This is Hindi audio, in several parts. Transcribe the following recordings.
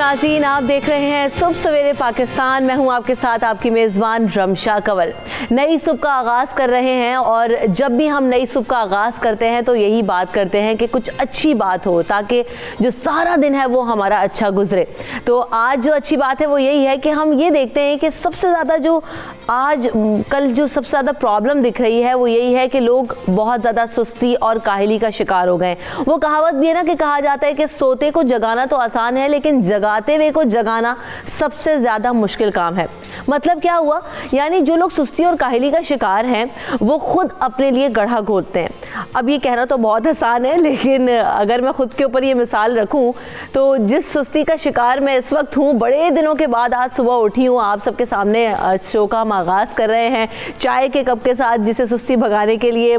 नाज़रीन, आप देख रहे हैं सुबह सवेरे पाकिस्तान। मैं हूं आपके साथ आपकी मेज़बान रमशा कंवल। नई सुबह का आगाज़ कर रहे हैं और जब भी हम नई सुबह का आगाज़ करते हैं तो यही बात करते हैं कि कुछ अच्छी बात हो ताकि जो सारा दिन है वो हमारा अच्छा गुजरे। तो आज जो अच्छी बात है वो यही है कि हम ये देखते हैं कि सबसे ज़्यादा जो आज कल जो सबसे ज़्यादा प्रॉब्लम दिख रही है वो यही है कि लोग बहुत ज़्यादा सुस्ती और काहली का शिकार हो गए। वो कहावत भी है ना कि कहा जाता है कि सोते को जगाना तो आसान है लेकिन जगाते हुए को जगाना सबसे ज़्यादा मुश्किल काम है। मतलब क्या हुआ, यानी जो लोग सुस्ती और काहली का शिकार हैं वो खुद अपने लिए गड्ढा खोदते हैं। अब ये कहना तो बहुत आसान है लेकिन अगर मैं खुद के ऊपर ये मिसाल रखूं तो जिस सुस्ती का शिकार मैं इस वक्त हूँ, बड़े दिनों के बाद आज सुबह उठी हूँ, आप सबके सामने शो का हम आगाज़ कर रहे हैं चाय के कप के साथ, जिसे सुस्ती भगाने के लिए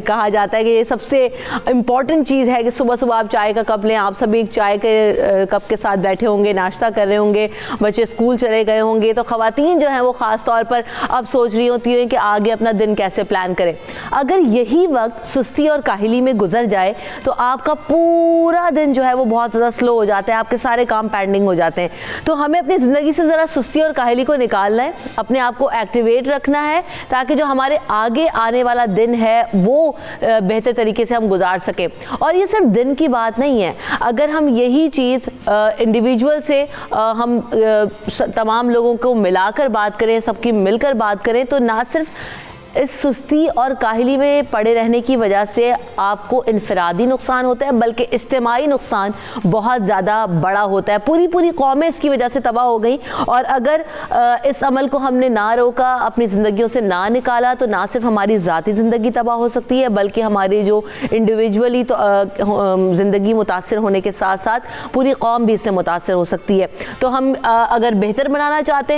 कहा जाता है कि ये सबसे इम्पॉर्टेंट चीज़ है कि सुबह सुबह आप चाय का कप लें। आप सभी चाय के कप के साथ बैठे होंगे, नाश्ता कर रहे होंगे, बच्चे स्कूल चले गए होंगे, तो ख़वातीन जो हैं वो ख़ास तौर पर अब सोच रही होती हैं कि आगे अपना दिन कैसे प्लान करें। अगर यही वक्त सुस्ती और काहली में गुजर जाए तो आपका पूरा दिन जो है वो बहुत ज़्यादा स्लो हो जाता है, आपके सारे काम पेंडिंग हो जाते हैं। तो हमें अपनी ज़िंदगी से ज़रा सुस्ती और काहली को निकालना है, अपने आप को एक्टिवेट रखना है ताकि जो हमारे आगे आने वाला दिन है वो बेहतर तरीके से हम गुजार सकें। और ये सिर्फ दिन की बात नहीं है, अगर हम यही चीज़ इंडिविजुअल से हम तमाम लोगों को मिलाकर बात करें, सबकी मिलकर बात करें, तो ना सिर्फ इस सुस्ती और काहली में पड़े रहने की वजह से आपको इनफरादी नुकसान होता है बल्कि इज्तिमाई नुकसान बहुत ज़्यादा बड़ा होता है। पूरी पूरी कौमें इसकी वजह से तबाह हो गई। और अगर इस अमल को हमने ना रोका, अपनी ज़िंदगियों से ना निकाला, तो ना सिर्फ हमारी ज़ाती ज़िंदगी तबाह हो सकती है बल्कि हमारी जो इंडिविजुअली तो ज़िंदगी मुतासर होने के साथ साथ पूरी कौम भी इससे मुतासर हो सकती है। तो हम अगर बेहतर बनाना चाहते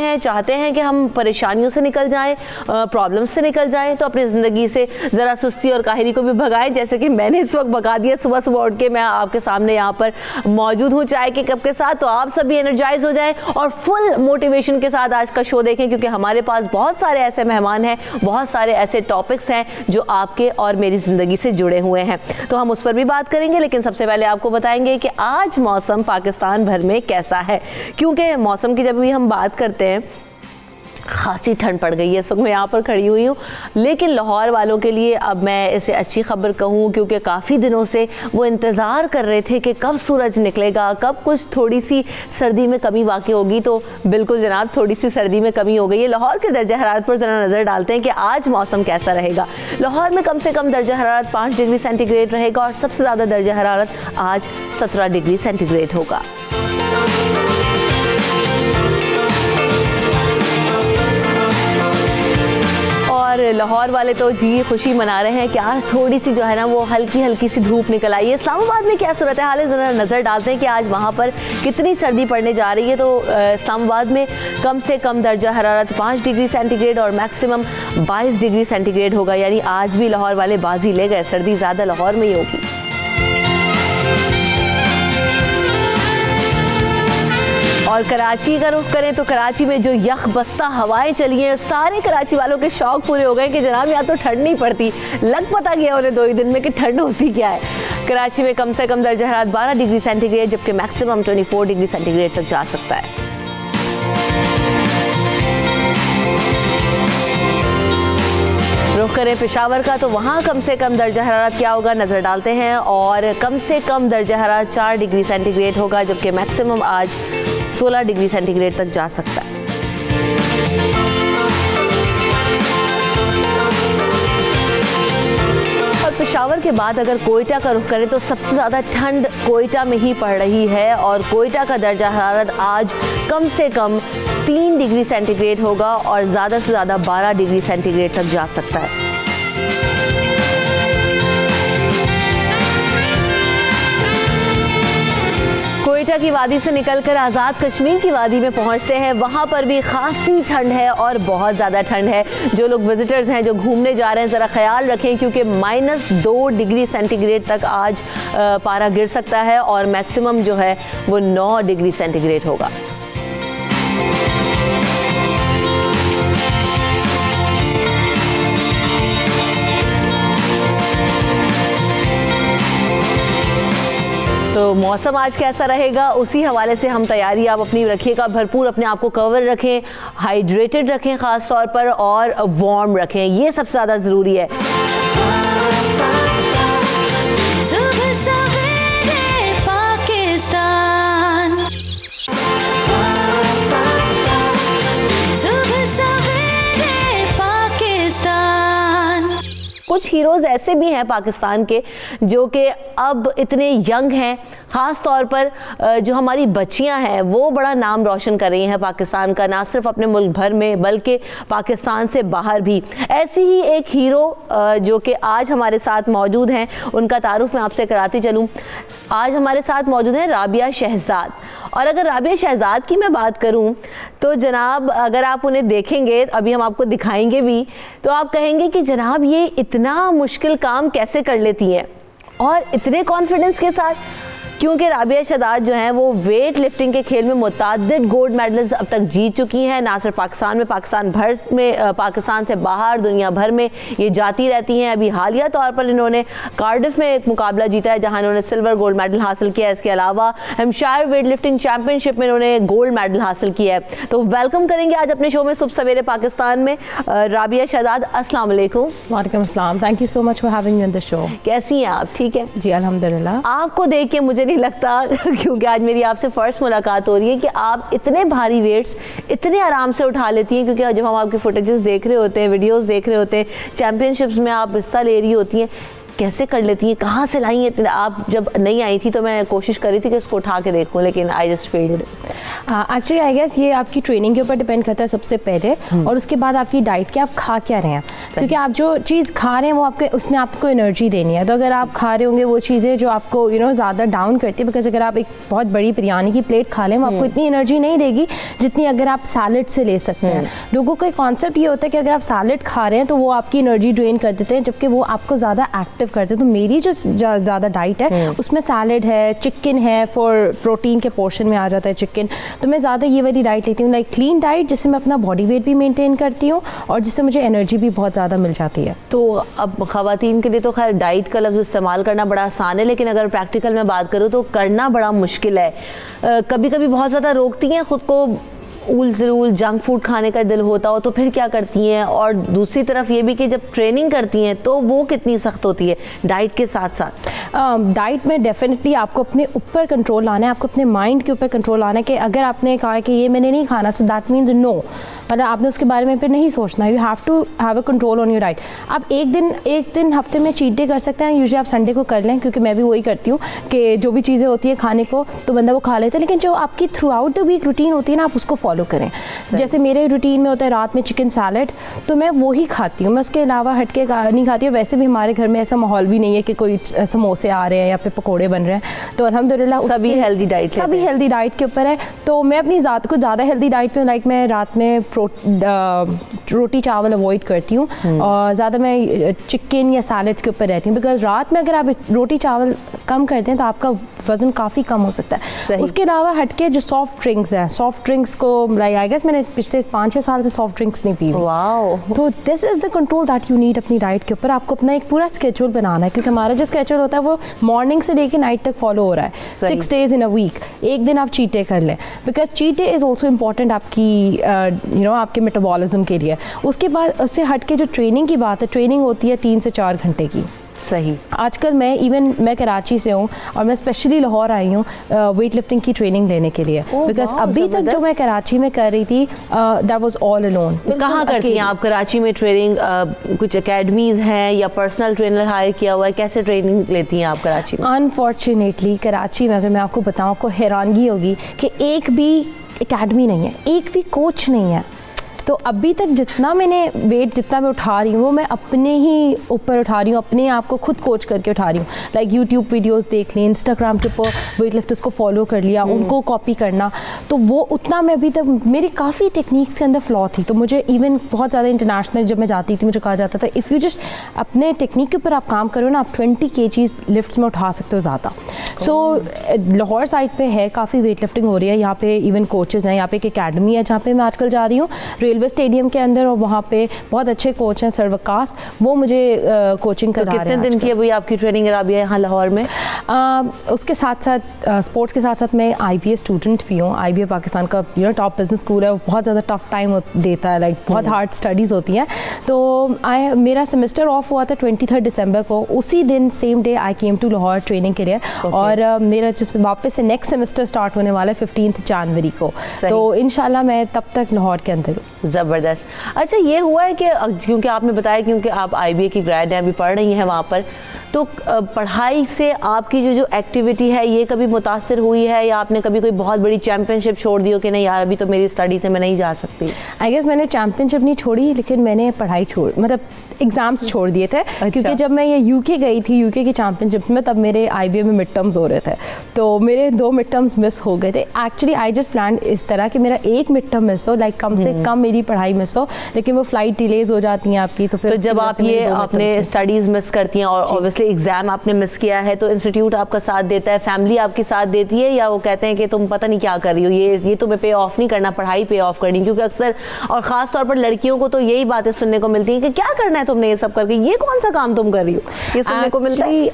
हैं कि हम परेशानियों से निकल जाएँ, प्रॉब्लम्स से निकल जाएं, तो अपनी ज़िंदगी से ज़रा सुस्ती और काहली को भी भगाएं, जैसे कि मैंने इस वक्त भगा दिया। सुबह सुबह उठ के मैं आपके सामने यहाँ पर मौजूद हूँ चाय के कप के साथ। तो आप सभी एनर्जाइज हो जाएं और फुल मोटिवेशन के साथ आज का शो देखें, क्योंकि हमारे पास बहुत सारे ऐसे मेहमान हैं, बहुत सारे ऐसे टॉपिक्स हैं जो आपके और मेरी ज़िंदगी से जुड़े हुए हैं। तो हम उस पर भी बात करेंगे, लेकिन सबसे पहले आपको बताएंगे कि आज मौसम पाकिस्तान भर में कैसा है। क्योंकि मौसम की जब भी हम बात करते हैं, खासी ठंड पड़ गई है। इस वक्त मैं यहाँ पर खड़ी हुई हूँ, लेकिन लाहौर वालों के लिए अब मैं इसे अच्छी खबर कहूँ, क्योंकि काफ़ी दिनों से वो इंतज़ार कर रहे थे कि कब सूरज निकलेगा, कब कुछ थोड़ी सी सर्दी में कमी वाक़ई होगी। तो बिल्कुल जनाब, थोड़ी सी सर्दी में कमी हो गई है। लाहौर के दर्जा हरारत पर ज़रा नज़र डालते हैं कि आज मौसम कैसा रहेगा। लाहौर में कम से कम दर्जा हरारत 5 डिग्री सेंटीग्रेड रहेगा और सबसे ज़्यादा दर्जा हरारत आज 17 डिग्री सेंटीग्रेड होगा। और लाहौर वाले तो जी खुशी मना रहे हैं कि आज थोड़ी सी जो है ना वो हल्की हल्की सी धूप निकल आई है। इस्लामाबाद में क्या सूरत हाल है, ज़रा नज़र डालते हैं कि आज वहाँ पर कितनी सर्दी पड़ने जा रही है। तो इस्लामाबाद में कम से कम दर्जा हरारत 5 डिग्री सेंटीग्रेड और मैक्सिमम 22 डिग्री सेंटीग्रेड होगा। यानी आज भी लाहौर वाले बाजी ले गए, सर्दी ज़्यादा लाहौर में ही होगी। और कराची का रुख करें तो कराची में जो यख बस्ता हवाएं चली हैं, सारे कराची वालों के शौक पूरे हो गए कि जनाब यहाँ तो ठंड नहीं पड़ती। लग पता गया उन्हें 2 ही दिन में कि ठंड होती क्या है। कराची में कम से कम दर्जा हरारत 12 डिग्री सेंटीग्रेड जबकि मैक्सिमम 24 डिग्री सेंटीग्रेड तक जा सकता है। रुख करें पेशावर का तो वहाँ कम से कम दर्जा हरारत क्या होगा, नज़र डालते हैं। और कम से कम दर्जा हरारत 4 डिग्री सेंटीग्रेड होगा जबकि मैक्सिमम आज 16 डिग्री सेंटीग्रेड तक जा सकता है। और पेशावर के बाद अगर कोयटा का रुख करें तो सबसे ज़्यादा ठंड कोयटा में ही पड़ रही है और कोयटा का दर्जा हरारत आज कम से कम 3 डिग्री सेंटीग्रेड होगा और ज़्यादा से ज़्यादा 12 डिग्री सेंटीग्रेड तक जा सकता है। क्वेटा की वादी से निकलकर आज़ाद कश्मीर की वादी में पहुंचते हैं। वहां पर भी खासी ठंड है और बहुत ज़्यादा ठंड है। जो लोग विजिटर्स हैं, जो घूमने जा रहे हैं, ज़रा ख्याल रखें क्योंकि -2 डिग्री सेंटीग्रेड तक आज पारा गिर सकता है और मैक्सिमम जो है वो 9 डिग्री सेंटीग्रेड होगा। तो मौसम आज कैसा रहेगा उसी हवाले से हम तैयारी आप अपनी रखिएगा भरपूर, अपने आप को कवर रखें, हाइड्रेटेड रखें ख़ास तौर पर, और वार्म रखें, ये सबसे ज़्यादा ज़रूरी है। कुछ हीरोज़ ऐसे भी हैं पाकिस्तान के जो कि अब इतने यंग हैं, ख़ास तौर पर जो हमारी बच्चियां हैं वो बड़ा नाम रोशन कर रही हैं पाकिस्तान का, ना सिर्फ अपने मुल्क भर में बल्कि पाकिस्तान से बाहर भी। ऐसी ही एक हीरो जो कि आज हमारे साथ मौजूद हैं, उनका तारुफ मैं आपसे कराती चलूँ। आज हमारे साथ मौजूद हैं राबिया शहजाद, और अगर राबिया शहजाद की मैं बात करूं तो जनाब अगर आप उन्हें देखेंगे, अभी हम आपको दिखाएंगे भी, तो आप कहेंगे कि जनाब ये इतना मुश्किल काम कैसे कर लेती हैं और इतने कॉन्फिडेंस के साथ, क्योंकि राबिया शहजाद जो हैं वो वेट लिफ्टिंग के खेल में मुतअद्दिद गोल्ड मेडल्स अब तक जीत चुकी हैं। ना सिर्फ पाकिस्तान में, पाकिस्तान भर में, पाकिस्तान से बाहर दुनिया भर में ये जाती रहती हैं। अभी हालिया तौर पर इन्होंने कार्डिफ में एक मुकाबला जीता है जहां इन्होंने सिल्वर गोल्ड मेडल हासिल किया है। इसके अलावा हैम्पशायर वेट लिफ्टिंग चैम्पियनशिप में इन्होंने गोल्ड मेडल हासिल किया है। तो वेलकम करेंगे आज अपने शो में सुबह सवेरे पाकिस्तान में राबिया शहजाद। अस्सलाम वालेकुम। वालेकुम अस्सलाम, thank you so much for having me on the show. कैसी हैं आप? ठीक है जी अल्हम्दुलिल्लाह। आपको देख के मुझे नहीं लगता, क्योंकि आज मेरी आपसे फर्स्ट मुलाकात हो रही है, कि आप इतने भारी वेट्स इतने आराम से उठा लेती हैं, क्योंकि जब हम आपकी फुटेजेस देख रहे होते हैं, वीडियोस देख रहे होते हैं, चैम्पियनशिप्स में आप हिस्सा ले रही होती हैं, कैसे कर लेती हैं? कहाँ से लाई हैं इतने? आप जब नहीं आई थी तो मैं कोशिश करी थी कि उसको उठा के देखूं, लेकिन I just failed. Actually I guess ये आपकी ट्रेनिंग के ऊपर डिपेंड करता है सबसे पहले, और उसके बाद आपकी डाइट के आप खा क्या रहे हैं, क्योंकि आप जो चीज़ खा रहे हैं वो आपके उसने आपको एनर्जी देनी है। तो अगर आप खा रहे होंगे वो चीज़ें जो आपको ज़्यादा डाउन करती है, बिकॉज अगर आप एक बहुत बड़ी बिरयानी की प्लेट खा लें वो आपको इतनी एनर्जी नहीं देगी जितनी अगर आप सैलड से ले सकते हैं। लोगों का कॉन्सेप्ट ये होता है कि अगर आप सैलड खा रहे हैं तो वो आपकी एनर्जी ड्रेन कर देते हैं, जबकि वो आपको ज़्यादा एक्टिव करते हैं। तो मेरी जो ज़्यादा डाइट है उसमें सैलड है, चिकन है, फॉर प्रोटीन के पोर्शन में आ जाता है चिकन। तो मैं ज़्यादा ये वाली डाइट लेती हूँ, लाइक क्लीन डाइट, जिससे मैं अपना बॉडी वेट भी मेंटेन करती हूँ और जिससे मुझे एनर्जी भी बहुत ज़्यादा मिल जाती है। तो अब ख़वातीन के लिए तो खैर डाइट का लफ्ज़ इस्तेमाल करना बड़ा आसान है, लेकिन अगर प्रैक्टिकल में बात करूँ तो करना बड़ा मुश्किल है। कभी कभी बहुत ज़्यादा रोकती हैं ख़ुद को, ऊल ज़रूर जंक फूड खाने का दिल होता हो तो फिर क्या करती हैं? और दूसरी तरफ ये भी कि जब ट्रेनिंग करती हैं तो वो कितनी सख्त होती है डाइट के साथ साथ? डाइट में डेफिनेटली आपको अपने ऊपर कंट्रोल लाना है, आपको अपने माइंड के ऊपर कंट्रोल लाना है कि अगर आपने कहा कि ये मैंने नहीं खाना, सो दैट मीन्स नो, मतलब आपने उसके बारे में फिर नहीं सोचना। You have to have a control on your diet. आप एक दिन हफ्ते में चीट डे कर सकते हैं, यूजुअली आप संडे को कर लें, क्योंकि मैं भी वही करती हूँ कि जो भी चीज़ें होती है खाने को तो बंदा वो खा लेता है, लेकिन जो आपकी throughout the week routine होती है ना, आप उसको फॉलो करें। जैसे मेरे रूटीन में होता है रात में चिकन सैलड, तो मैं वही खाती हूँ, मैं उसके अलावा हटके नहीं खाती। और वैसे भी हमारे घर में ऐसा माहौल भी नहीं है कि कोई समोसे आ रहे हैं या फिर पकोड़े बन रहे हैं, तो अल्हम्दुलिल्लाह सभी हेल्दी डाइट, सभी हेल्दी डाइट के ऊपर है। तो मैं अपनी ज़ात को ज़्यादा हेल्दी डाइट में, लाइक मैं रात में रोटी चावल अवॉइड करती हूँ और ज़्यादा मैं चिकन या सैलड्स के ऊपर रहती हूँ, बिकॉज रात में अगर आप रोटी चावल कम करते हैं तो आपका वज़न काफ़ी कम हो सकता है। उसके अलावा हटके जो सॉफ्ट ड्रिंक्स हैं, सॉफ्ट ड्रिंक्स को लाइक आई गेस मैंने पिछले 5-6 साल से सॉफ्ट ड्रिंक्स नहीं पी। वाओ। तो this is the control that you need अपनी डाइट के ऊपर। आपको अपना एक पूरा स्केड्यूल बनाना है, क्योंकि हमारा जो स्केड्यूल होता है वो मॉर्निंग से लेके नाइट तक फॉलो हो रहा है, 6 days इन अ वीक। एक दिन आप चीट डे कर लें, because cheat day is also important आपकी आपके मेटाबॉलिज्म के लिए। उसके बाद उससे हट के जो ट्रेनिंग की बात है, ट्रेनिंग होती है 3 से 4 घंटे की। सही। आजकल मैं कराची से हूँ और मैं स्पेशली लाहौर आई हूँ वेट लिफ्टिंग की ट्रेनिंग लेने के लिए, बिकॉज अभी तक जो मैं कराची में कर रही थी दैट वाज ऑल अलोन। कहाँ करती हैं आप कराची में ट्रेनिंग? कुछ एकेडमीज़ हैं या पर्सनल ट्रेनर हायर किया हुआ है? कैसे ट्रेनिंग लेती हैं आप कराची में? अनफॉर्चुनेटली कराची में अगर मैं आपको बताऊँ, आपको हैरानगी होगी कि एक भी एकेडमी नहीं है, एक भी कोच नहीं है। तो अभी तक जितना मैंने वेट जितना मैं उठा रही हूँ वो मैं अपने ही ऊपर उठा रही हूँ, अपने आप को खुद कोच करके उठा रही हूँ। लाइक यूट्यूब वीडियोस देख ली, इंस्टाग्राम के ऊपर वेट लिफ्टर्स को फॉलो कर लिया, उनको कॉपी करना, तो वो उतना मैं अभी तक मेरी काफ़ी टेक्निक्स के अंदर फ्लॉ थी। तो मुझे इवन बहुत ज़्यादा इंटरनेशनल जब मैं जाती थी मुझे कहा जाता था इफ़ यू जस्ट अपने टेक्निक के ऊपर आप काम करो ना, आप 20 kg लिफ्ट्स में उठा सकते हो ज़्यादा। सो लाहौर साइड पे है काफ़ी वेट लिफ्टिंग हो रही है, यहाँ पे इवन कोचेज़ हैं, यहाँ पे एक एकेडमी है जहाँ पे मैं आजकल जा रही हूँ रेलवे स्टेडियम के अंदर, और वहाँ पे बहुत अच्छे कोच हैं सर वकास, वो मुझे कोचिंग करा रहे हैं। कितने दिन की अभी आपकी ट्रेनिंग राबिया यहाँ लाहौर में? उसके साथ साथ स्पोर्ट्स के साथ साथ मैं IBA स्टूडेंट भी हूँ। IBA पाकिस्तान का टॉप बिजनेस स्कूल है, बहुत ज़्यादा टफ टाइम देता है, लाइक बहुत हार्ड स्टडीज़ होती हैं। तो मेरा सेमेस्टर ऑफ हुआ था 23 दिसंबर को, उसी दिन same day I came to Lahore training के लिए। और मेरा जो वापस से नेक्स्ट सेमेस्टर स्टार्ट होने वाला है 15 जनवरी को, तो इंशाल्लाह मैं तब तक लाहौर के अंदर हूँ। ज़बरदस्त। अच्छा, ये हुआ है कि क्योंकि आपने बताया क्योंकि आप IBA की ग्रेड हैं, अभी पढ़ रही हैं वहाँ पर, तो पढ़ाई से आपकी जो एक्टिविटी है ये कभी मुतासर हुई है, या आपने कभी कोई बहुत बड़ी चैम्पियनशिप छोड़ दी हो कि नहीं यार अभी तो मेरी स्टडी से मैं नहीं जा सकती? आई गेस मैंने चैम्पियनशिप नहीं छोड़ी, लेकिन मैंने पढ़ाई मतलब एग्ज़ाम्स छोड़ दिए थे। अच्छा। क्योंकि जब मैं ये UK गई थी, UK की चैम्पियनशिप में, तब मेरे IBA में मिड टर्म्स हो रहे थे, तो मेरे 2 मिड टर्म्स मिस हो गए थे। एक्चुअली आई जस्ट प्लान इस तरह कि मेरा 1 मिड टर्म मिस हो, लाइक कम से कम मेरी पढ़ाई मिस हो, लेकिन वो फ्लाइट डिलेज हो जाती हैं आपकी, तो फिर तो जब आप ये अपने स्टडीज़ मिस करती हैं और ऑब्वियसली एग्ज़ाम आपने मिस किया है, तो इंस्टीट्यूट आपका साथ देता है, फैमिली आपकी साथ देती है, या वो कहते हैं कि तुम पता नहीं क्या कर रही हो, ये तुम्हें पे ऑफ नहीं करना, पढ़ाई पे ऑफ करनी? क्योंकि अक्सर और ख़ास तौर पर लड़कियों को तो यही बातें सुनने को मिलती हैं कि क्या करना है तुमने ये सब करके, ये कौन सा काम तुम कर रही हो, ये सुनने को मिलता है।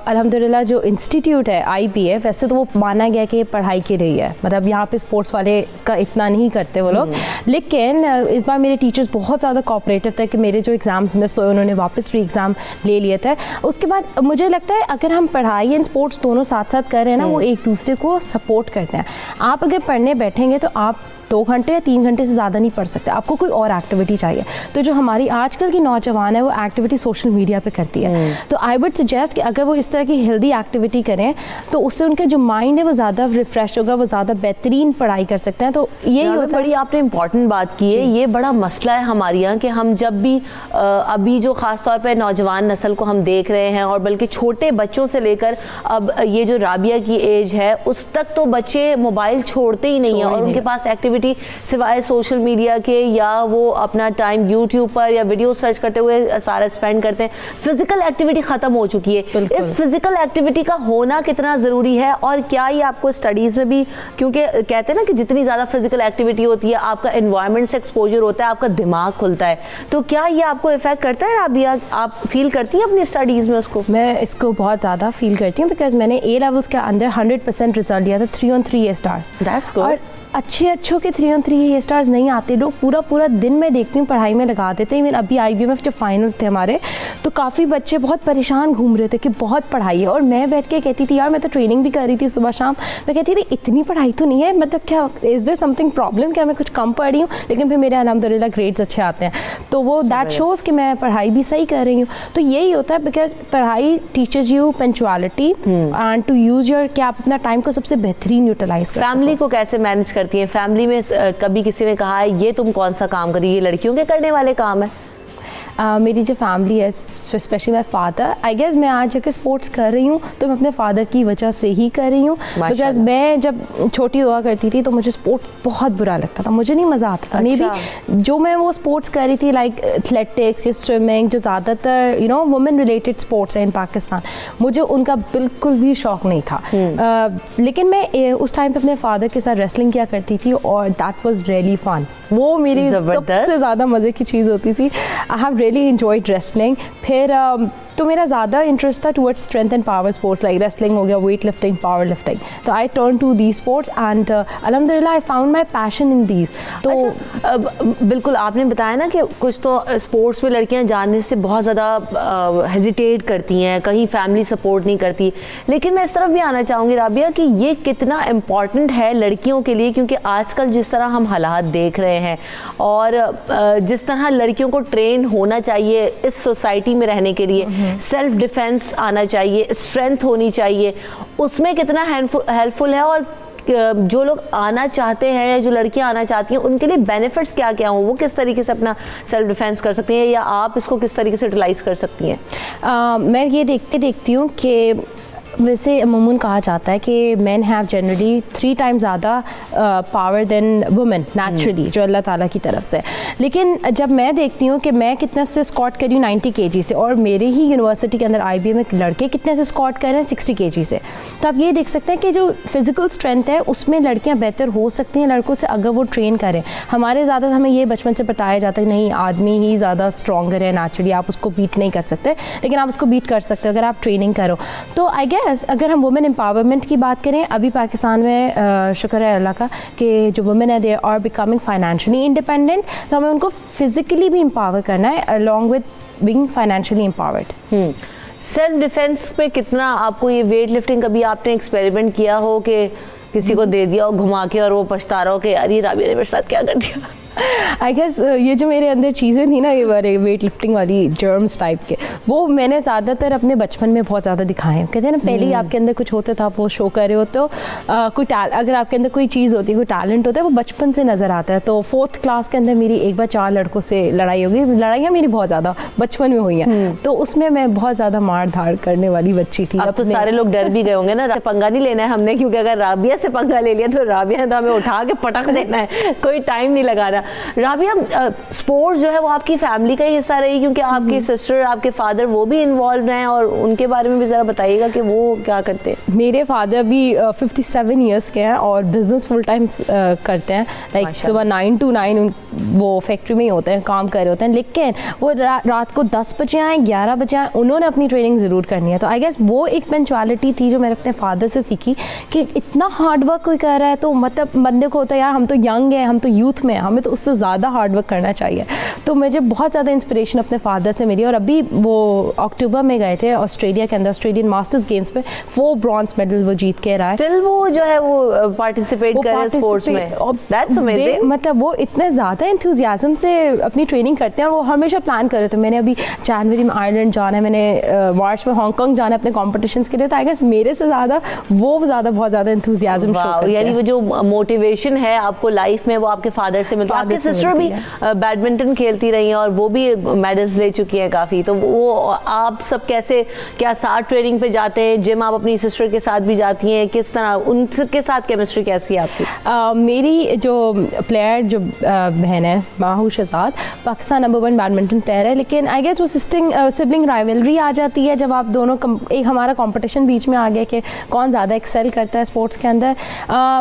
अल्हम्दुलिल्लाह जो इंस्टीट्यूट है IBA, वैसे तो वो माना गया कि पढ़ाई के लिए है, मतलब यहाँ पे स्पोर्ट्स वाले का इतना नहीं करते वो लोग, लेकिन इस बार मेरे टीचर्स बहुत ज़्यादा कोऑपरेटिव थे कि मेरे जो एग्ज़ाम्स मिस हुए उन्होंने वापस री एग्ज़ाम ले लिए थे। उसके बाद मुझे लगता है अगर हम पढ़ाई एंड स्पोर्ट्स दोनों साथ साथ कर रहे हैं ना, वो एक दूसरे को सपोर्ट करते हैं। आप अगर पढ़ने बैठेंगे तो आप 2 घंटे या 3 घंटे से ज़्यादा नहीं पढ़ सकते, आपको कोई और एक्टिविटी चाहिए। तो जो हमारी आजकल की नौजवान है वो एक्टिविटी सोशल मीडिया पे करती है, तो आई वुड सजेस्ट कि अगर वो इस तरह की हेल्दी एक्टिविटी करें तो उससे उनका जो माइंड है वो ज़्यादा रिफ्रेश होगा, वो ज़्यादा बेहतरीन पढ़ाई कर सकते हैं। तो यही होता है। बड़ी आपने इंपॉर्टेंट बात की है, ये बड़ा मसला है हमारे यहाँ कि हम जब भी अभी जो ख़ास तौर पर नौजवान नस्ल को हम देख रहे हैं, और बल्कि छोटे बच्चों से लेकर अब ये जो राबिया की एज है उस तक, तो बच्चे मोबाइल छोड़ते ही नहीं है, और उनके पास एक्टिविटी सिवाय सोशल मीडिया के, या वो अपना टाइम यूट्यूब पर या वीडियो सर्च करते हुए सारा स्पेंड करते हैं। फिजिकल एक्टिविटी खत्म हो चुकी है। इस फिजिकल एक्टिविटी का होना कितना ज़रूरी है, और क्या ये आपको स्टडीज़ में भी, क्योंकि कहते हैं ना कि जितनी ज़्यादा फिजिकल एक्टिविटी होती है आपका एनवायरनमेंट से एक्सपोजर होता है, आपका दिमाग खुलता है, तो क्या ये आपको इफेक्ट करता है? आप फील करती हैं अपनी स्टडीज़ में उसको? मैं इसको बहुत ज़्यादा फील करती हूँ, बिकॉज मैंने A लेवल्स के अंदर 100% रिजल्ट दिया था, 3 on 3 A stars. That's good. और अच्छों के 3 on 3 A स्टार्स नहीं आते, लोग पूरा दिन मैं देखती हूँ पढ़ाई में लगा देते हैं। इवन अभी IBA में जब फाइनल्स थे हमारे, तो काफ़ी बच्चे बहुत परेशान घूम रहे थे कि बहुत पढ़ाई है, और मैं बैठ के कहती थी यार मैं तो ट्रेनिंग भी कर रही थी सुबह शाम, मैं कहती थी इतनी पढ़ाई तो नहीं है, मतलब क्या इज़ देयर समथिंग प्रॉब्लम, क्या मैं कुछ कम पढ़ रही हूँ? लेकिन फिर मेरे अल्हम्दुलिल्लाह ग्रेड्स अच्छे आते हैं, तो वो दैट शोज़ कि मैं पढ़ाई भी सही कर रही हूँ। तो यही होता है, बिकॉज पढ़ाई teachers you punctuality and to use your, कि आप अपना टाइम को सबसे बेहतरीन यूटिलाइज कर। फैमिली को कैसे मैनेज करती हैं? फैमिली में कभी किसी ने कहा है ये तुम कौन सा काम करी, ये लड़कियों के करने वाले काम है? मेरी जो फैमिली है, specially my father, I guess मैं आज अगर स्पोर्ट्स कर रही हूँ तो मैं अपने फादर की वजह से ही कर रही हूँ, बिकॉज मैं जब छोटी हुआ करती थी तो मुझे स्पोर्ट बहुत बुरा लगता था, मुझे नहीं मज़ा आता था। मे बी जो मैं वो स्पोर्ट्स कर रही थी लाइक एथलेटिक्स या स्विमिंग, जो ज़्यादातर वुमेन रिलेटेड स्पोर्ट्स हैं इन पाकिस्तान, मुझे उनका बिल्कुल भी शौक नहीं था। लेकिन मैं उस टाइम पे अपने फादर के साथ रेसलिंग किया करती थी, और दैट वाज रियली फन। वो मेरी सबसे ज़्यादा मज़े की चीज़ होती थी। I have really enjoyed wrestling. फिर तो मेरा ज़्यादा इंटरेस्ट था towards strength and power sports, like wrestling हो गया, वेट लिफ्टिंग, पावर लिफ्टिंग। तो I turn to these sports and अल्हम्दुलिल्लाह I found my passion in these. तो बिल्कुल आपने बताया ना कि कुछ तो स्पोर्ट्स में लड़कियां जाने से बहुत ज़्यादा हेजिटेट करती हैं, कहीं फैमिली सपोर्ट नहीं करती, लेकिन मैं इस तरफ भी आना चाहूँगी राबिया कि ये कितना इम्पॉर्टेंट है लड़कियों के लिए, क्योंकि आजकल जिस तरह हम हालात देख रहे हैं और जिस तरह लड़कियों को ट्रेन होना चाहिए इस सोसाइटी में रहने के लिए, सेल्फ डिफेंस आना चाहिए, स्ट्रेंथ होनी चाहिए, उसमें कितना हेल्पफुल है। और जो लोग आना चाहते हैं या जो लड़कियां आना चाहती हैं उनके लिए बेनिफिट्स क्या क्या हों, वो किस तरीके से अपना सेल्फ डिफेंस कर सकती हैं या आप इसको किस तरीके से यूटिलाइज कर सकती हैं? मैं ये देखती हूँ कि वैसे अमूमन कहा जाता है कि मेन हैव जनरली 3 टाइम्स ज़्यादा पावर देन वुमेन नेचुरली, जो अल्लाह ताला की तरफ से। लेकिन जब मैं देखती हूँ कि मैं कितने से स्क्वाट करी हूँ 90 kg से, और मेरे ही यूनिवर्सिटी के अंदर IBA में लड़के कितने से स्क्वाट कर रहे हैं 60 kg से, तो आप ये देख सकते हैं कि जो फिज़िकल स्ट्रेंथ है उसमें लड़कियाँ बेहतर हो सकती हैं लड़कों से अगर वो ट्रेन करें। हमारे ज़्यादा हमें ये बचपन से बताया जाता है कि नहीं, आदमी ही ज़्यादा स्ट्रॉन्गर है नेचुरली, आप उसको बीट नहीं कर सकते, लेकिन आप उसको बीट कर सकते हो अगर आप ट्रेनिंग करो। तो आई गेस अगर हम वुमेन एम्पावरमेंट की बात करें, अभी पाकिस्तान में शुक्र है अल्लाह का कि जो वुमेन है they are becoming financially independent, तो हमें उनको फिजिकली भी एम्पावर करना है along with being financially empowered. Self defence पे कितना आपको ये वेट लिफ्टिंग, कभी आपने एक्सपेरिमेंट किया हो कि किसी को दे दिया हो घुमा के और वो पछता रहा हो कि यार ये राबिया ने मेरे साथ क्या कर दिया? आई गेस ये जो मेरे अंदर चीज़ें थी ना, ये वाले वेट लिफ्टिंग वाली जर्म्स टाइप के, वो मैंने ज़्यादातर अपने बचपन में बहुत ज़्यादा दिखाए हैं। कहते हैं ना, पहले ही आपके अंदर कुछ होता था, आप वो शो कर रहे होते हो, अगर आपके अंदर कोई चीज़ होती है, कोई टैलेंट होता है, वो बचपन से नज़र आता है। तो 4th क्लास के अंदर मेरी एक बार 4 लड़कों से लड़ाई हो गई। लड़ाइयाँ मेरी बहुत ज़्यादा बचपन में हुई हैं, तो उसमें मैं बहुत ज़्यादा मार धाड़ करने वाली बच्ची थी। अब तो सारे लोग डर भी गए होंगे ना, पंगा नहीं लेना है हमने, क्योंकि अगर राबिया से पंगा ले लिया तो राबिया ने तो हमें उठा के पटक देना है, कोई टाइम नहीं लगाना। राबिया, स्पोर्ट्स जो है वो आपकी फैमिली का ही हिस्सा रही, क्योंकि आपकी सिस्टर, आपके फादर वो भी इन्वॉल्व हैं, और उनके बारे में भी ज़रा बताइएगा कि वो क्या करते हैं। मेरे फादर भी 57 ईयर्स के हैं और बिजनेस फुल टाइम करते हैं। लाइक सुबह 9 to 9 वो फैक्ट्री में ही होते हैं, काम कर रहे होते हैं, लेकिन वो रात को 10 बजे आए, 11 बजे आए, उन्होंने अपनी ट्रेनिंग ज़रूर करनी है। तो आई गेस वो एक पंचुअलिटी थी जो मैंने अपने फादर से सीखी कि इतना हार्ड वर्क कोई कर रहा है तो मतलब बंदे को होता है यार हम तो यंग हैं, हम तो यूथ में हैं, हमें तो उससे ज़्यादा हार्ड वर्क करना चाहिए। तो मुझे बहुत ज़्यादा इंस्पिरेशन अपने फादर से मिली। और अभी वो अक्टूबर में गए थे ऑस्ट्रेलिया के अंदर, ऑस्ट्रेलियन मास्टर्स गेम्स पे 4 ब्रॉन्ज मेडल वो जीत के रहा है। स्टिल वो जो है वो पार्टिसिपेट कर रहे हैं स्पोर्ट्स में। That's amazing. मतलब वो इतने ज़्यादा एंथुसियाज्म से अपनी ट्रेनिंग करते हैं और वो हमेशा प्लान कर रहे थे। मैंने अभी जनवरी में आयरलैंड जाना है, मैंने मार्च में हांगकांग जाना है अपने कॉम्पिटिशन्स के लिए। तो आई गेस मेरे से ज़्यादा वो बहुत ज़्यादा एंथुसियाज्म शो करते हैं। यानी वो जो मोटिवेशन है आपको लाइफ में वो आपके फादर से मिलता है। आपकी सिस्टर भी बैडमिंटन खेलती रही हैं और वो भी मेडल्स ले चुकी हैं काफ़ी। तो वो आप सब कैसे, क्या साथ ट्रेनिंग पे जाते हैं, जिम आप अपनी सिस्टर के साथ भी जाती हैं, किस तरह उनके साथ केमिस्ट्री कैसी है आपकी? मेरी जो प्लेयर जो बहन है Mahoor Shahzad, Pakistan number 1 badminton player है, लेकिन आई गेस वो सिबलिंग राइवलरी आ जाती है जब आप दोनों एक हमारा कंपटीशन बीच में आ गया कि कौन ज़्यादा एक्सेल करता है स्पोर्ट्स के अंदर।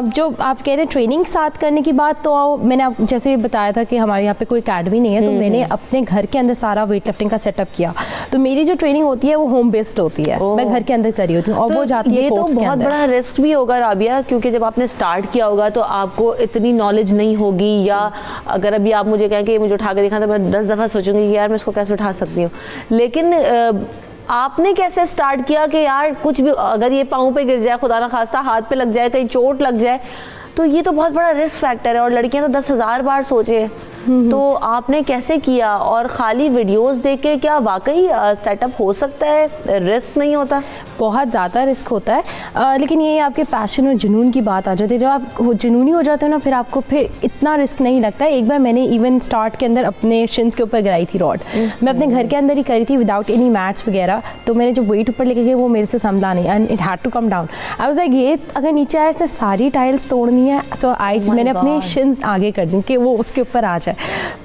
जो आप कह रहे हैं ट्रेनिंग साथ करने की बात, तो मैंने जैसे बताया था कि हमारे यहाँ पे कोई अकेडमी नहीं है, तो मैंने अपने घर के अंदर सारा वेट लिफ्टिंग का सेटअप किया। तो मेरी जो ट्रेनिंग होती है वो होम बेस्ड होती है, मैं घर के अंदर करी होती हूँ और वो जाती है कोर्ट्स के अंदर। बहुत बड़ा रिस्क भी होगा राबिया, क्योंकि जब आपने स्टार्ट किया होगा तो आपको इतनी नॉलेज नहीं होगी, या अगर अभी आप मुझे कहें कि मुझे उठा के दिखा तो मैं 10 दफ़ा सोचूंगी कि यार मैं इसको कैसे उठा सकती हूँ। लेकिन आपने कैसे स्टार्ट किया कि यार कुछ भी, अगर ये पाँव पे गिर जाए, खुदा ना खास्ता हाथ पे लग जाए, कहीं चोट लग जाए, तो ये तो बहुत बड़ा रिस्क फैक्टर है। और लड़कियां तो 10,000 बार सोचे, तो आपने कैसे किया? और खाली वीडियोस देख के क्या वाकई सेटअप हो सकता है, रिस्क नहीं होता? बहुत ज़्यादा रिस्क होता है, लेकिन ये आपके पैशन और जुनून की बात आ जाती है। जब आप जुनूनी हो जाते हो ना, फिर आपको फिर इतना रिस्क नहीं लगता है। एक बार मैंने इवन स्टार्ट के अंदर अपने शिन्स के ऊपर गिराई थी रॉड, मैं अपने घर के अंदर ही करी थी विदाउट एनी मैट्स वगैरह। तो मैंने जो वेट ऊपर लेके गई वो मेरे से संभला नहीं, and it had to come down. I was like ये अगर नीचे आया इसने सारी टाइल्स तोड़नी है, सो मैंने अपने शिन्स आगे कर दी कि वो उसके ऊपर आ जाए।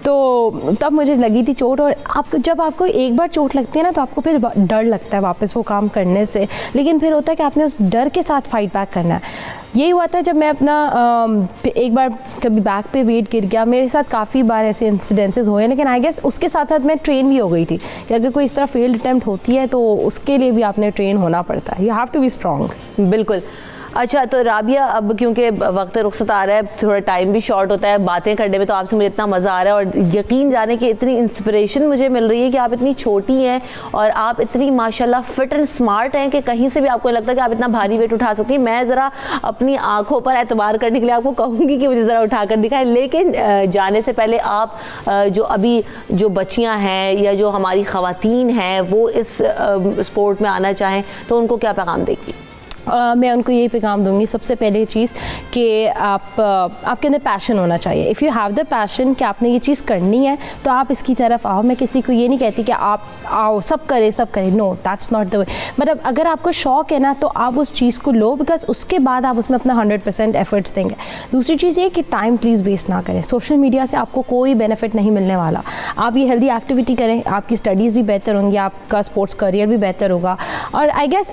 तो तब मुझे लगी थी चोट। और जब आपको एक बार चोट लगती है ना, तो आपको फिर डर लगता है वापस वो काम करने से, लेकिन फिर होता है कि आपने उस डर के साथ फाइट बैक करना है। यही हुआ था जब मैं अपना एक बार कभी बैक पे वेट गिर गया। मेरे साथ काफ़ी बार ऐसे इंसिडेंसेस हुए हैं, लेकिन आई गेस उसके साथ साथ मैं ट्रेन भी हो गई थी कि अगर कोई इस तरह फेल्ड अटेम्प्ट होती है तो उसके लिए भी आपने ट्रेन होना पड़ता है। You have to be strong. बिल्कुल। अच्छा, तो राबिया, अब क्योंकि वक्त रुखसत आ रहा है, थोड़ा टाइम भी शॉर्ट होता है बातें करने में, तो आपसे मुझे इतना मज़ा आ रहा है और यकीन जाने की इतनी इंस्पिरेशन मुझे मिल रही है कि आप इतनी छोटी हैं और आप इतनी माशाल्लाह फिट एंड स्मार्ट हैं कि कहीं से भी आपको लगता है कि आप इतना भारी वेट उठा सकती हैं। मैं ज़रा अपनी आँखों पर एतबार करने के लिए आपको कहूँगी कि मुझे ज़रा उठा कर दिखाएं। लेकिन जाने से पहले आप जो अभी जो बच्चियाँ हैं या जो हमारी ख़वातीन हैं वो इस स्पोर्ट में आना चाहें, तो उनको क्या पैगाम देगी? मैं उनको यही पैगाम दूंगी सबसे पहले चीज़ कि आपके अंदर पैशन होना चाहिए। If you have the passion कि आपने ये चीज़ करनी है तो आप इसकी तरफ आओ। मैं किसी को ये नहीं कहती कि आप आओ सब करें, no that's not the way. मतलब अगर आपको शौक़ है ना तो आप उस चीज़ को लो, बिकॉज उसके बाद आप उसमें अपना 100% एफर्ट्स देंगे। दूसरी चीज़ ये कि टाइम प्लीज़ वेस्ट ना करें। सोशल मीडिया से आपको कोई बेनिफिट नहीं मिलने वाला। आप ये हेल्दी एक्टिविटी करें, आपकी स्टडीज़ भी बेहतर होंगी, आपका स्पोर्ट्स करियर भी बेहतर होगा। और आई गेस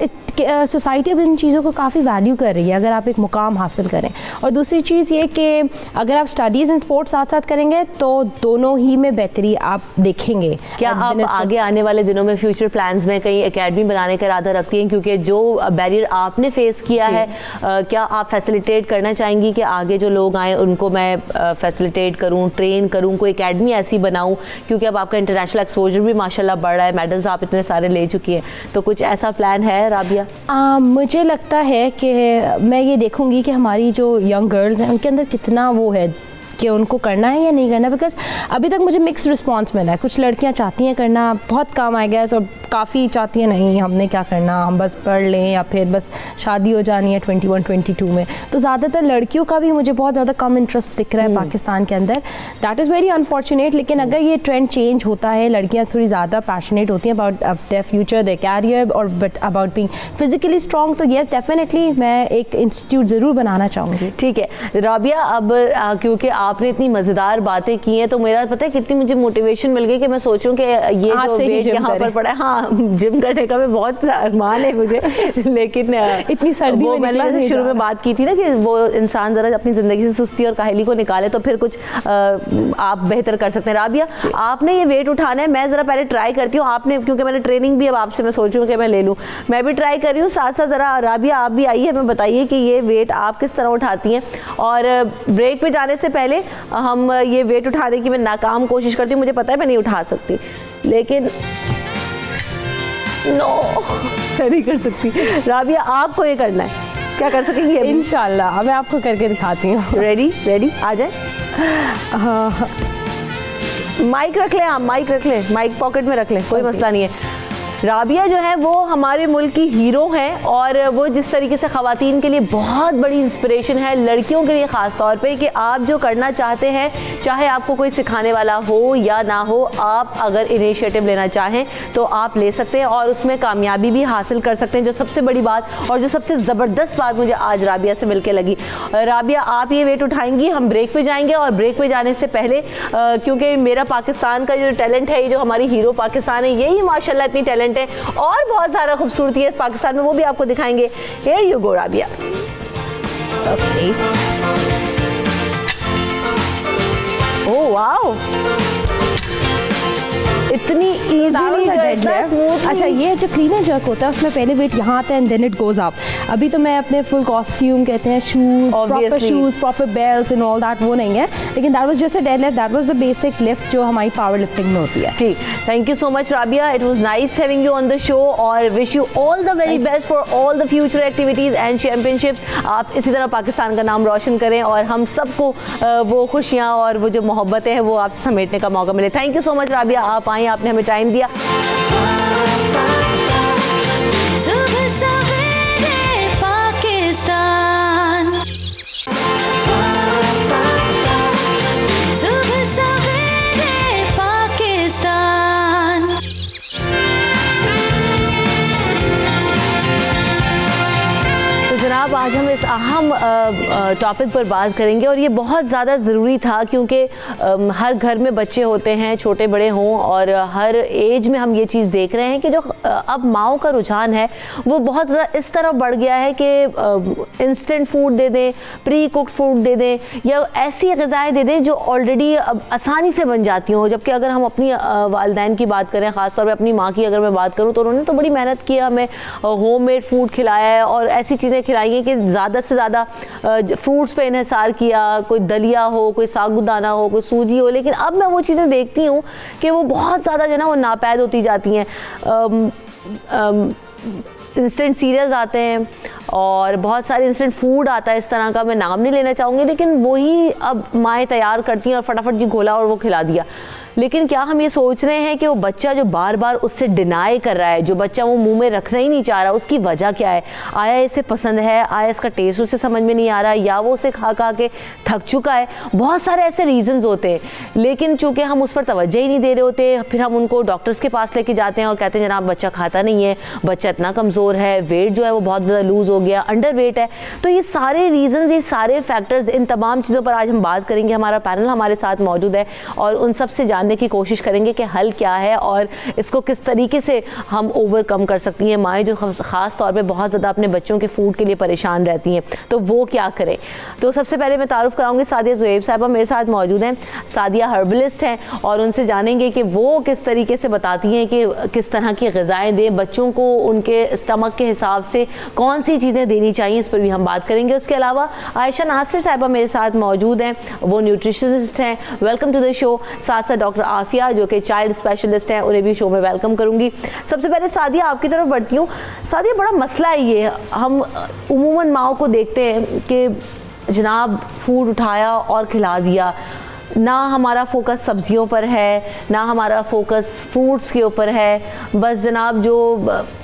सोसाइटी अब इन चीज़ों को काफ़ी वैल्यू कर रही है अगर आप एक मुकाम हासिल करें। और दूसरी चीज़ ये कि अगर आप स्टडीज़ एंड स्पोर्ट्स साथ साथ करेंगे तो दोनों ही में बेहतरी आप देखेंगे। क्या आप आगे आने वाले दिनों में फ्यूचर प्लान्स में कहीं एकेडमी बनाने का इरादा रखती हैं? क्योंकि जो बैरियर आपने फेस किया है, क्या आप फैसिलिटेट करना चाहेंगी कि आगे जो लोग आए उनको मैं फैसिलिटेट करूँ, ट्रेन करूँ, कोई एकेडमी ऐसी बनाऊँ? क्योंकि अब आपका इंटरनेशनल एक्सपोजर भी माशाल्लाह बढ़ रहा है, मेडल्स आप इतने सारे ले चुकी हैं, तो कुछ ऐसा प्लान है राबिया? मुझे लगता है कि मैं ये देखूंगी कि हमारी जो यंग गर्ल्स हैं उनके अंदर कितना वो है कि उनको करना है या नहीं करना। बिकॉज अभी तक मुझे मिक्स रिस्पांस मिला है। कुछ लड़कियां चाहती हैं करना, बहुत काम आ गया, और काफ़ी चाहती हैं नहीं हमने क्या करना, हम बस पढ़ लें या फिर बस शादी हो जानी है 21-22 में। तो ज़्यादातर लड़कियों का भी मुझे बहुत ज़्यादा कम इंटरेस्ट दिख रहा है पाकिस्तान के अंदर। That is very unfortunate. लेकिन अगर ये ट्रेंड चेंज होता है, लड़कियाँ थोड़ी ज़्यादा पैशनेट होती हैं about their future, their career और but about being physically strong, तो येस डेफिनेटली मैं एक इंस्टीट्यूट ज़रूर बनाना चाहूँगी। ठीक है राबिया, अब क्योंकि आपने इतनी मज़ेदार बातें की हैं तो मेरा पता है कितनी मुझे मोटिवेशन मिल गई कि मैं सोचूं कि ये जो वेट यहाँ पर पड़ा है, हाँ जिम करने का मैं बहुत अरमान है मुझे, लेकिन इतनी सर्दी में मैंने शुरू में बात की थी ना कि वो इंसान ज़रा अपनी ज़िंदगी से सुस्ती और काहली को निकाले तो फिर कुछ आप बेहतर कर सकते हैं। राबिया, आपने ये वेट उठाना है, मैं ज़रा पहले ट्राई करती हूँ। आपने, क्योंकि मैंने ट्रेनिंग भी अब आपसे मैं सोचूं कि मैं ले लूँ, मैं भी ट्राई कर रही हूँ। साथ साथ ज़रा राबिया आप भी आइए, हमें बताइए कि ये वेट आप किस तरह उठाती हैं। और ब्रेक पे जाने से पहले हम ये वेट उठाने की मैं नाकाम कोशिश करती हूँ, मुझे पता है मैं नहीं उठा सकती, लेकिन नो मैं नहीं कर सकती। राबिया आपको ये करना है, क्या कर सकेंगी? इंशाल्लाह मैं आपको करके दिखाती हूँ। रेडी आ जाए। हाँ, माइक रख लें आप, माइक रख लें, माइक पॉकेट में रख लें, कोई मसला नहीं है। राबिया जो है वो हमारे मुल्क की हीरो हैं और वो जिस तरीके से ख़वातीन के लिए बहुत बड़ी इंस्पिरेशन है, लड़कियों के लिए ख़ास तौर पे, कि आप जो करना चाहते हैं, चाहे आपको कोई सिखाने वाला हो या ना हो, आप अगर इनिशिएटिव लेना चाहें तो आप ले सकते हैं और उसमें कामयाबी भी हासिल कर सकते हैं। जो सबसे बड़ी बात और जो सबसे ज़बरदस्त बात मुझे आज राबिया से मिलकर लगी, राबिया आप ये वेट उठाएंगी, हम ब्रेक पे जाएंगे और ब्रेक पे जाने से पहले क्योंकि मेरा पाकिस्तान का जो टैलेंट है, ये जो हमारी हीरो पाकिस्तान है, यही माशाल्लाह इतनी टैलेंट है और बहुत सारा खूबसूरती है इस पाकिस्तान में, वो भी आपको दिखाएंगे। Here you go Rabia. Okay. Oh wow! इतनी अच्छा, ये जो क्लीन एंड जर्क होता है उसमें पहले वेट यहाँ आता है and then it goes up. अभी तो मैं अपने फुल कॉस्ट्यूम कहते हैं, shoes, proper belts and all that वो नहीं है, लेकिन that was just a deadlift, that was the basic lift जो हमारी पावर लिफ्टिंग में होती है। ठीक, thank you so much Rabia, it was nice having you on the show और wish you all the very best for all the future activities and championships. आप इसी तरह पाकिस्तान का नाम रोशन करें और हम सबको वो खुशियाँ और वो जो मोहब्बतें हैं वो आपसे समेटने का मौका मिले। Thank you so much Rabia, आप आए, आपने हमें टाइम दिया। जनाब, आज हम इस अहम टॉपिक पर बात करेंगे और ये बहुत ज़्यादा ज़रूरी था क्योंकि हर घर में बच्चे होते हैं, छोटे बड़े हों, और हर एज में हम ये चीज़ देख रहे हैं कि जो अब माओं का रुझान है वो बहुत ज़्यादा इस तरफ बढ़ गया है कि इंस्टेंट फूड दे दें, प्री कुक्ड फूड दे दें या ऐसी ग़िज़ाएँ दे दें जो ऑलरेडी आसानी से बन जाती हों। जबकि अगर हम अपनी वालिदैन की बात करें, ख़ासतौर पर अपनी माँ की अगर मैं बात करूँ, तो उन्होंने तो बड़ी मेहनत की, हमें होममेड फूड खिलाया है और ऐसी चीज़ें खिलाई हैं कि ज़्यादा से ज़्यादा फ्रूट्स पे इन्हिसार किया, कोई दलिया हो, कोई साबूदाना हो, कोई सूजी हो। लेकिन अब मैं वो चीज़ें देखती हूँ कि वो बहुत ज़्यादा जो है ना वो नापैद होती जाती हैं। इंस्टेंट सीरियल्स आते हैं और बहुत सारे इंस्टेंट फूड आता है इस तरह का, मैं नाम नहीं लेना चाहूँगी, लेकिन वही अब माएँ तैयार करती हैं और फटाफट जी घोला और वो खिला दिया। लेकिन क्या हम ये सोच रहे हैं कि वो बच्चा जो बार बार उससे डिनाई कर रहा है, जो बच्चा वो मुंह में रखना ही नहीं चाह रहा, उसकी वजह क्या है? आया इसे पसंद है, आया इसका टेस्ट उसे समझ में नहीं आ रहा, या वो उसे खा खा के थक चुका है। बहुत सारे ऐसे रीजंस होते हैं, लेकिन चूंकि हम उस पर तवज्जो ही नहीं दे रहे होते, फिर हम उनको डॉक्टर्स के पास लेके जाते हैं और कहते हैं जनाब बच्चा खाता नहीं है, बच्चा इतना कमज़ोर है, वेट जो है वो बहुत ज़्यादा लूज़ हो गया, अंडर वेट है। तो ये सारे रीजंस, ये सारे फैक्टर्स, इन तमाम चीज़ों पर आज हम बात करेंगे। हमारा पैनल हमारे साथ मौजूद है और उन सब से जानने की कोशिश करेंगे कि हल क्या है और इसको किस तरीके से हम ओवरकम कर सकती हैं। माएँ जो ख़ास तौर पे बहुत ज़्यादा अपने बच्चों के फूड के लिए परेशान रहती हैं, तो वो क्या करें। तो सबसे पहले मैं तारुफ कराऊंगी सादिया ज़ुएब साहिबा मेरे साथ मौजूद हैं। सादिया हर्बलिस्ट हैं और उनसे जानेंगे कि वो किस तरीके से बताती हैं कि किस तरह की ग़िज़ाएँ दें बच्चों को, उनके स्टमक के हिसाब से कौन सी चीज़ें देनी चाहिए, इस पर भी हम बात करेंगे। उसके अलावा आयशा नासिर साहिबा मेरे साथ मौजूद हैं, वो न्यूट्रिशनिस्ट हैं। Welcome to the show. साथ साथ डॉक्टर आफिया जो कि चाइल्ड स्पेशलिस्ट हैं, उन्हें भी शो में वेलकम करूंगी। सबसे पहले सादिया आपकी तरफ बढ़ती हूँ। सादिया, बड़ा मसला है ये, हम उमूमन माओ को देखते हैं कि जनाब फूड उठाया और खिला दिया, ना हमारा फोकस सब्जियों पर है, ना हमारा फोकस फ्रूट्स के ऊपर है, बस जनाब जो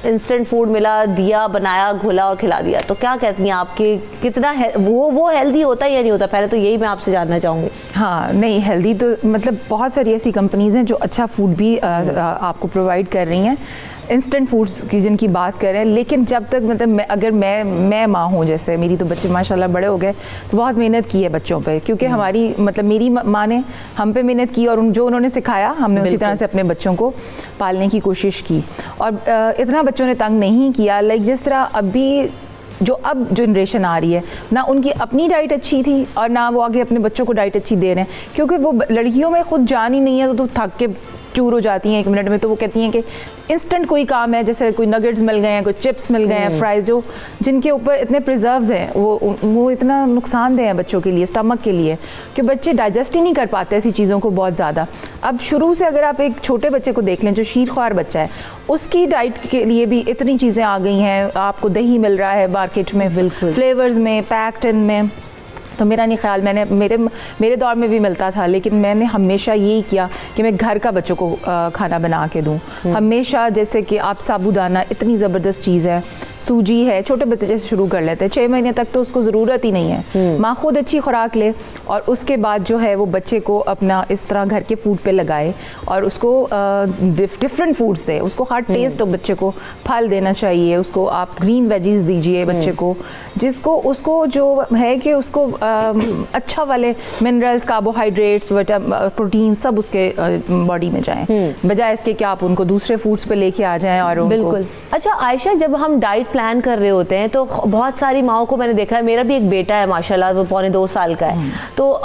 इंस्टेंट फूड मिला दिया, बनाया, घोला और खिला दिया। तो क्या कहती हैं आपकी, कितना वो हेल्दी होता है या नहीं होता? पहले तो यही मैं आपसे जानना चाहूँगी। हाँ, नहीं हेल्दी तो मतलब बहुत सारी ऐसी कंपनीज़ हैं जो अच्छा फूड भी आपको प्रोवाइड कर रही हैं, इंस्टेंट फूड्स की जिनकी बात करें। लेकिन जब तक मतलब अगर मैं माँ हूँ, जैसे मेरी तो बच्चे माशाल्लाह बड़े हो गए, तो बहुत मेहनत की है बच्चों पे, क्योंकि हमारी मतलब मेरी माँ ने हम पे मेहनत की और जो उन्होंने सिखाया हमने उसी तरह से अपने बच्चों को पालने की कोशिश की। और इतना बच्चों ने तंग नहीं किया। लाइक जिस तरह अभी जो अब जनरेशन आ रही है, ना उनकी अपनी डाइट अच्छी थी और ना वो आगे अपने बच्चों को डाइट अच्छी दे रहे हैं, क्योंकि वो लड़कियों में खुद जान ही नहीं है, तो थक के चूर हो जाती हैं 1 मिनट में। तो वो कहती हैं कि इंस्टेंट कोई काम है, जैसे कोई नगेट्स मिल गए हैं, कोई चिप्स मिल गए हैं, फ्राइज, जो जिनके ऊपर इतने प्रिजर्व्स हैं, वो इतना नुकसानदेह हैं बच्चों के लिए, स्टमक के लिए, कि बच्चे डाइजेस्ट ही नहीं कर पाते ऐसी चीज़ों को बहुत ज़्यादा। अब शुरू से अगर आप एक छोटे बच्चे को देख लें जो शीरख्वार बच्चा है, उसकी डाइट के लिए भी इतनी चीज़ें आ गई हैं। आपको दही मिल रहा है मार्केट में, बिल्कुल फ्लेवर्स में, पैक्ड इन में। तो मेरा नहीं ख्याल, मैंने मेरे दौर में भी मिलता था, लेकिन मैंने हमेशा यही किया कि मैं घर का बच्चों को खाना बना के दूँ हमेशा। जैसे कि आप साबूदाना इतनी ज़बरदस्त चीज़ है, सूजी है, छोटे बच्चे जैसे शुरू कर लेते हैं 6 महीने तक, तो उसको ज़रूरत ही नहीं है। माँ खुद अच्छी खुराक ले और उसके बाद जो है वो बच्चे को अपना इस तरह घर के फूड पे लगाए और उसको डिफरेंट फूड्स दे, उसको हर टेस्ट हो बच्चे को। फल देना चाहिए उसको, आप ग्रीन वेजीज दीजिए बच्चे को, जिसको उसको जो है कि उसको अच्छा वाले मिनरल्स, कार्बोहाइड्रेट्स, प्रोटीन सब उसके बॉडी में जाएं, बजाय इसके कि आप उनको दूसरे फूड्स पे लेके आ जाएं। और बिल्कुल। अच्छा आयशा, जब हम डाइट प्लान कर रहे होते हैं तो बहुत सारी माओं को मैंने देखा है, मेरा भी एक बेटा है माशाल्लाह, वो 2.25 साल का है। तो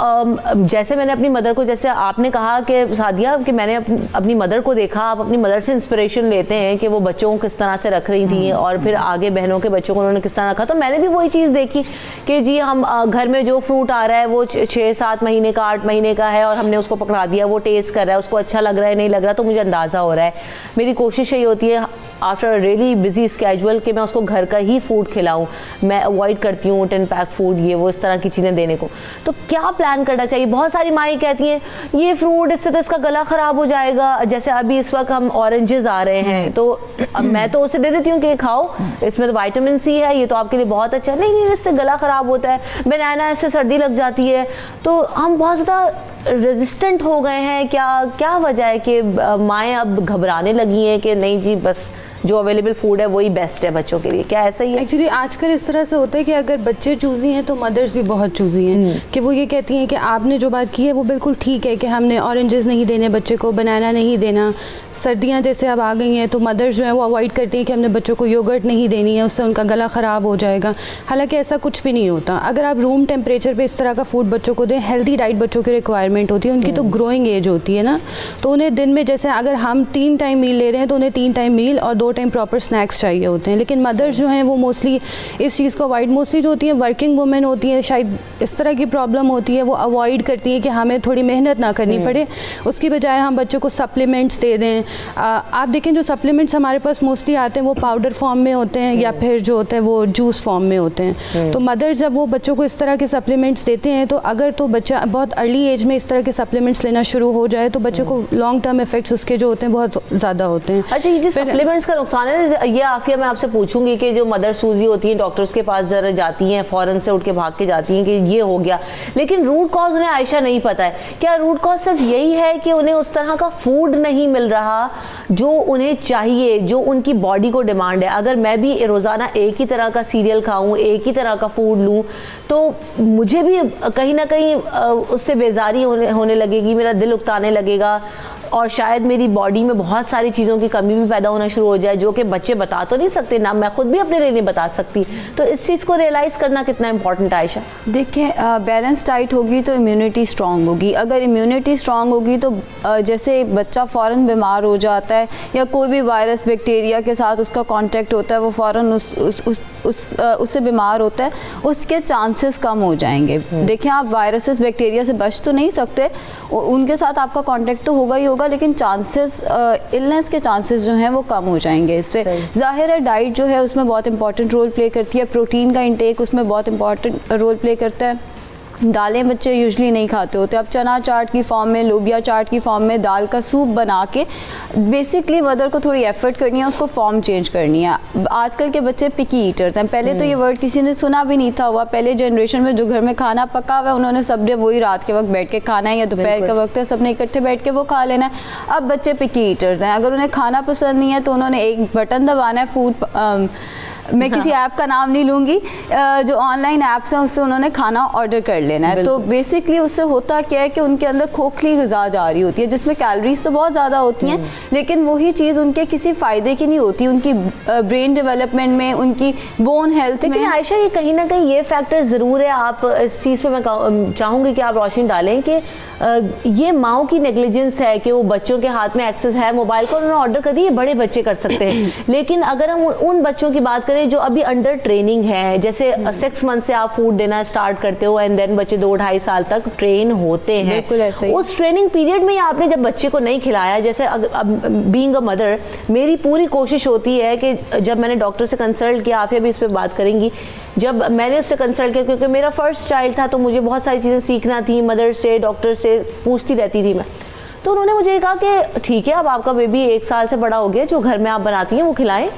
जैसे मैंने अपनी मदर को, जैसे आपने कहा कि सादिया कि मैंने अपनी मदर को देखा, आप अपनी मदर से इंस्पिरेशन लेते हैं कि वो बच्चों को किस तरह से रख रही थी और फिर आगे बहनों के बच्चों को उन्होंने किस तरह रखा। तो मैंने भी वही चीज़ देखी कि जी हम घर में जो फ्रूट आ रहा है वो 6-7 महीने का, 8 महीने का है और हमने उसको पकड़ा दिया, वो टेस्ट कर रहा है, उसको अच्छा लग रहा है नहीं लग रहा, तो मुझे अंदाज़ा हो रहा है। मेरी कोशिश यही होती है आफ्टर रियली बिजी स्केजुअल कि मैं उसको घर का ही फूड खिलाऊं। मैं अवॉइड करती हूँ 10 पैक फूड, ये वो इस तरह की चीज़ें देने को। तो क्या प्लान करना चाहिए? बहुत सारी माएँ कहती हैं ये फ्रूट, इससे तो इसका गला ख़राब हो जाएगा। जैसे अभी इस वक्त हम ऑरेंजेस आ रहे हैं, तो अब मैं तो उसे दे देती हूँ कि खाओ, इसमें तो विटामिन सी है, ये तो आपके लिए बहुत अच्छा है। नहीं, इससे गला ख़राब होता है, बनाना इससे सर्दी लग जाती है। तो हम बहुत ज़्यादा रेजिस्टेंट हो गए हैं। क्या वजह है कि माएँ अब घबराने लगी हैं कि नहीं जी बस जो अवेलेबल फूड है वही बेस्ट है बच्चों के लिए? क्या ऐसा ही है? एक्चुअली आजकल इस तरह से होता है कि अगर बच्चे चूज़ी हैं तो मदर्स भी बहुत चूज़ी हैं, कि वो ये कहती हैं कि आपने जो बात की है वो बिल्कुल ठीक है कि हमने ऑरेंजेस नहीं देने बच्चे को, बनाना नहीं देना। सर्दियाँ जैसे अब आ गई हैं तो मदर्स जो है वो अवॉइड करती हैं कि हमने बच्चों को योगर्ट नहीं देनी है, उससे उनका गला ख़राब हो जाएगा। हालांकि ऐसा कुछ भी नहीं होता। अगर आप रूम टेम्परेचर पर इस तरह का फूड बच्चों को दें, हेल्दी डाइट बच्चों की रिक्वायरमेंट होती है, उनकी तो ग्रोइंग एज होती है ना, तो उन्हें दिन में जैसे अगर हम 3 टाइम मील ले रहे हैं तो उन्हें 3 टाइम मील और 2 2 टाइम प्रॉपर स्नैक्स चाहिए होते हैं। लेकिन मदर्स जो हैं वो मोस्टली इस चीज़ को अवॉइड, मोस्टली जो होती हैं वर्किंग वुमेन होती हैं, शायद इस तरह की प्रॉब्लम होती है, वो अवॉइड करती हैं कि हमें थोड़ी मेहनत ना करनी पड़े, उसकी बजाय हम बच्चों को सप्लीमेंट्स दे दें। आप देखें जो सप्लीमेंट्स हमारे पास मोस्टली आते हैं वो पाउडर फॉर्म में होते हैं या फिर जो होते हैं वो जूस फॉर्म में होते हैं। तो मदर जब वो बच्चों को इस तरह के सप्लीमेंट्स देते हैं, तो अगर तो बच्चा बहुत अर्ली एज में इस तरह के सप्लीमेंट्स लेना शुरू हो जाए तो बच्चे को लॉन्ग टर्म इफेक्ट्स उसके जो होते हैं बहुत ज़्यादा होते हैं। अच्छा, ये जो सप्लीमेंट्स का नुकसान है, ये आफिया मैं आपसे पूछूंगी कि जो मदर सूजी होती हैं डॉक्टर्स के पास जरा जाती हैं, फ़ौरन से उठ के भाग के जाती हैं कि ये हो गया, लेकिन रूट कॉज उन्हें आयशा नहीं पता है। क्या रूट कॉज सिर्फ यही है कि उन्हें उस तरह का फूड नहीं मिल रहा जो उन्हें चाहिए, जो उनकी बॉडी को डिमांड है? अगर मैं भी रोज़ाना एक ही तरह का सीरियल खाऊं, एक ही तरह का फूड लूं, तो मुझे भी कहीं ना कहीं उससे बेजारी होने लगेगी, मेरा दिल उकताने लगेगा और शायद मेरी बॉडी में बहुत सारी चीज़ों की कमी भी पैदा होना शुरू हो जाए, जो कि बच्चे बता तो नहीं सकते ना, मैं खुद भी अपने लिए नहीं बता सकती। तो इस चीज़ को रियलाइज़ करना कितना इंपॉर्टेंट है आयशा? देखिए, बैलेंस डाइट होगी तो इम्यूनिटी स्ट्रांग होगी। अगर इम्यूनिटी स्ट्रांग होगी तो जैसे बच्चा फ़ौरन बीमार हो जाता है या कोई भी वायरस बैक्टीरिया के साथ उसका कांटेक्ट होता है, वो फ़ौरन उससे बीमार होता है, उसके चांसेस कम हो जाएंगे। देखिए, आप वायरसेस बैक्टीरिया से बच तो नहीं सकते, उनके साथ आपका कांटेक्ट तो होगा ही होगा, लेकिन चांसेस इलनेस के चांसेस जो हैं वो कम हो जाएंगे इससे। जाहिर है डाइट जो है उसमें बहुत इंपॉर्टेंट रोल प्ले करती है, प्रोटीन का इंटेक उसमें बहुत इंपॉर्टेंट रोल प्ले करता है। दालें बच्चे यूजुअली नहीं खाते होते, अब चना चाट की फॉर्म में, लोबिया चाट की फॉर्म में दाल का सूप बना के बेसिकली मदर को थोड़ी एफर्ट करनी है, उसको फॉर्म चेंज करनी है। आजकल के बच्चे पिकी ईटर्स हैं, पहले तो ये वर्ड किसी ने सुना भी नहीं था हुआ। पहले जनरेशन में जो घर में खाना पका हुआ है उन्होंने सबने वही रात के वक्त बैठ के खाना है या दोपहर का वक्त है सबने इकट्ठे बैठ के वो खा लेना है। अब बच्चे पिकी ईटर्स हैं, अगर उन्हें खाना पसंद नहीं है तो उन्होंने एक बटन दबाना है, फूड मैं किसी ऐप का नाम नहीं लूँगी, जो ऑनलाइन ऐप्स हैं उससे उन्होंने खाना ऑर्डर कर लेना है। तो बेसिकली उससे होता क्या है कि उनके अंदर खोखली ग़िज़ा जा रही होती है जिसमें कैलोरीज तो बहुत ज़्यादा होती हैं, लेकिन वही चीज़ उनके किसी फ़ायदे की नहीं होती, उनकी ब्रेन डेवलपमेंट में, उनकी बोन हेल्थ में। लेकिन आयशा, ये कहीं ना कहीं ये फैक्टर ज़रूर है, आप इस चीज़ पर मैं चाहूँगी कि आप रोशनी डालें कि ये माओ की नेग्लिजेंस है कि वो बच्चों के हाथ में एक्सेस है मोबाइल को, उन्होंने ऑर्डर कर दिया, बड़े बच्चे कर सकते हैं। लेकिन अगर हम उन बच्चों की बात करें जो अभी अंडर ट्रेनिंग है, जैसे 6 मंथ से आप फूड देना स्टार्ट करते हो एंड देन बच्चे 2-2.5 साल तक ट्रेन होते हैं, बिल्कुल ऐसे ही। उस ट्रेनिंग पीरियड में आपने जब बच्चे को नहीं खिलाया, जैसे बीइंग अ मदर मेरी पूरी कोशिश होती है कि जब मैंने डॉक्टर से कंसल्ट किया, आफिया भी इस पर बात करेंगी, जब मैंने उससे कंसल्ट किया क्योंकि मेरा फर्स्ट चाइल्ड था तो मुझे बहुत सारी चीज़ें सीखना थी, मदर से, डॉक्टर से पूछती रहती थी मैं, तो उन्होंने मुझे कहा कि ठीक है, अब आपका बेबी 1 साल से बड़ा हो गया, जो घर में आप बनाती हैं वो खिलाएं,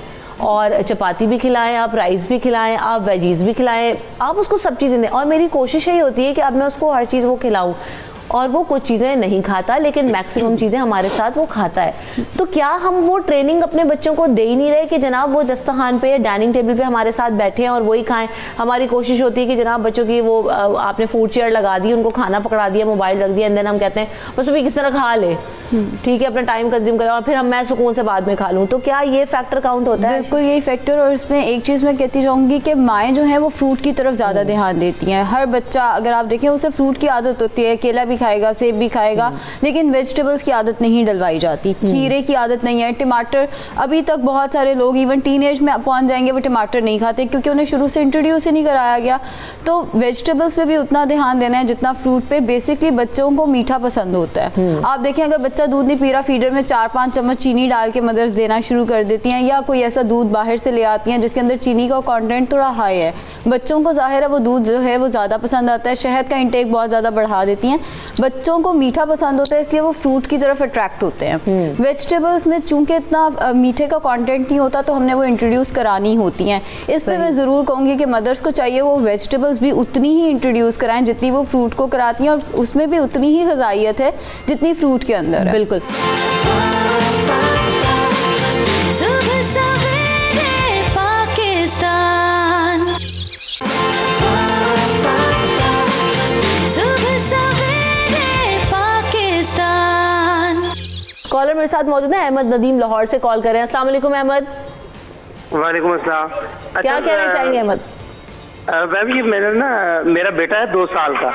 और चपाती भी खिलाएं, आप राइस भी खिलाएं, आप वेजीज भी खिलाएं, आप उसको सब चीज़ें दें। और मेरी कोशिश यही होती है कि अब मैं उसको हर चीज़ वो खिलाऊं, और वो कुछ चीज़ें नहीं खाता लेकिन मैक्सिमम चीज़ें हमारे साथ वो खाता है। तो क्या हम वो ट्रेनिंग अपने बच्चों को दे ही नहीं रहे कि जनाब वो दस्तरखान पे या डाइनिंग टेबल पे हमारे साथ बैठे हैं और वही खाएं? हमारी कोशिश होती है कि जनाब बच्चों की वो आपने फूड चेयर लगा दी, उनको खाना पकड़ा दिया, मोबाइल रख दिया, एंड देन हम कहते हैं बस अभी किस तरह खा ले, ठीक है, अपना टाइम कंज्यूम करें और फिर मैं सुकून से बाद में खा लूँ। तो क्या ये फैक्टर काउंट होता है? बिल्कुल यही फैक्टर। और इसमें एक चीज़ मैं कहती जाऊँगी कि माएँ जो हैं वो फ्रूट की तरफ ज़्यादा ध्यान देती हैं। हर बच्चा अगर आप देखें उसे फ्रूट की आदत होती है, केला भी खाएगा, सेब भी खाएगा, लेकिन वेजिटेबल्स की आदत नहीं डलवाई जाती, खीरे की आदत नहीं है, टमाटर अभी तक बहुत सारे लोग इवन टीनेज में पहुँच जाएंगे वो टमाटर नहीं खाते क्योंकि उन्हें शुरू से इंट्रोड्यूस ही नहीं कराया गया। तो वेजिटेबल्स पे भी उतना ध्यान देना है जितना फ्रूट पे। बेसिकली बच्चों को मीठा पसंद होता है। आप देखें अगर बच्चा दूध नहीं पी रहा, फीडर में 4-5 चम्मच चीनी डाल के मदर्स देना शुरू कर देती हैं, या कोई ऐसा दूध बाहर से ले आती हैं जिसके अंदर चीनी का कंटेंट थोड़ा हाई है, बच्चों को जाहिर है वो दूध जो है वो ज़्यादा पसंद आता है, शहद का इंटेक बहुत ज़्यादा बढ़ा देती हैं। बच्चों को मीठा पसंद होता है इसलिए वो फ्रूट की तरफ अट्रैक्ट होते हैं। वेजिटेबल्स में चूंकि इतना मीठे का कंटेंट नहीं होता तो हमने वो इंट्रोड्यूस करानी होती हैं। इस पर मैं ज़रूर कहूँगी कि मदर्स को चाहिए वो वेजिटेबल्स भी उतनी ही इंट्रोड्यूस कराएं जितनी वो फ्रूट को कराती हैं, और उसमें भी उतनी ही ग़िज़ाइयत है जितनी फ्रूट के अंदर है। बिल्कुल। कॉलर मेरे साथ मौजूद है, अहमद नदीम लाहौर से कॉल कर रहे हैं। अस्सलाम वालेकुम अहमद। वालेकुम अस्सलाम। क्या कहना चाहेंगे अहमद? मैम ये मेरा बेटा है 2 साल का,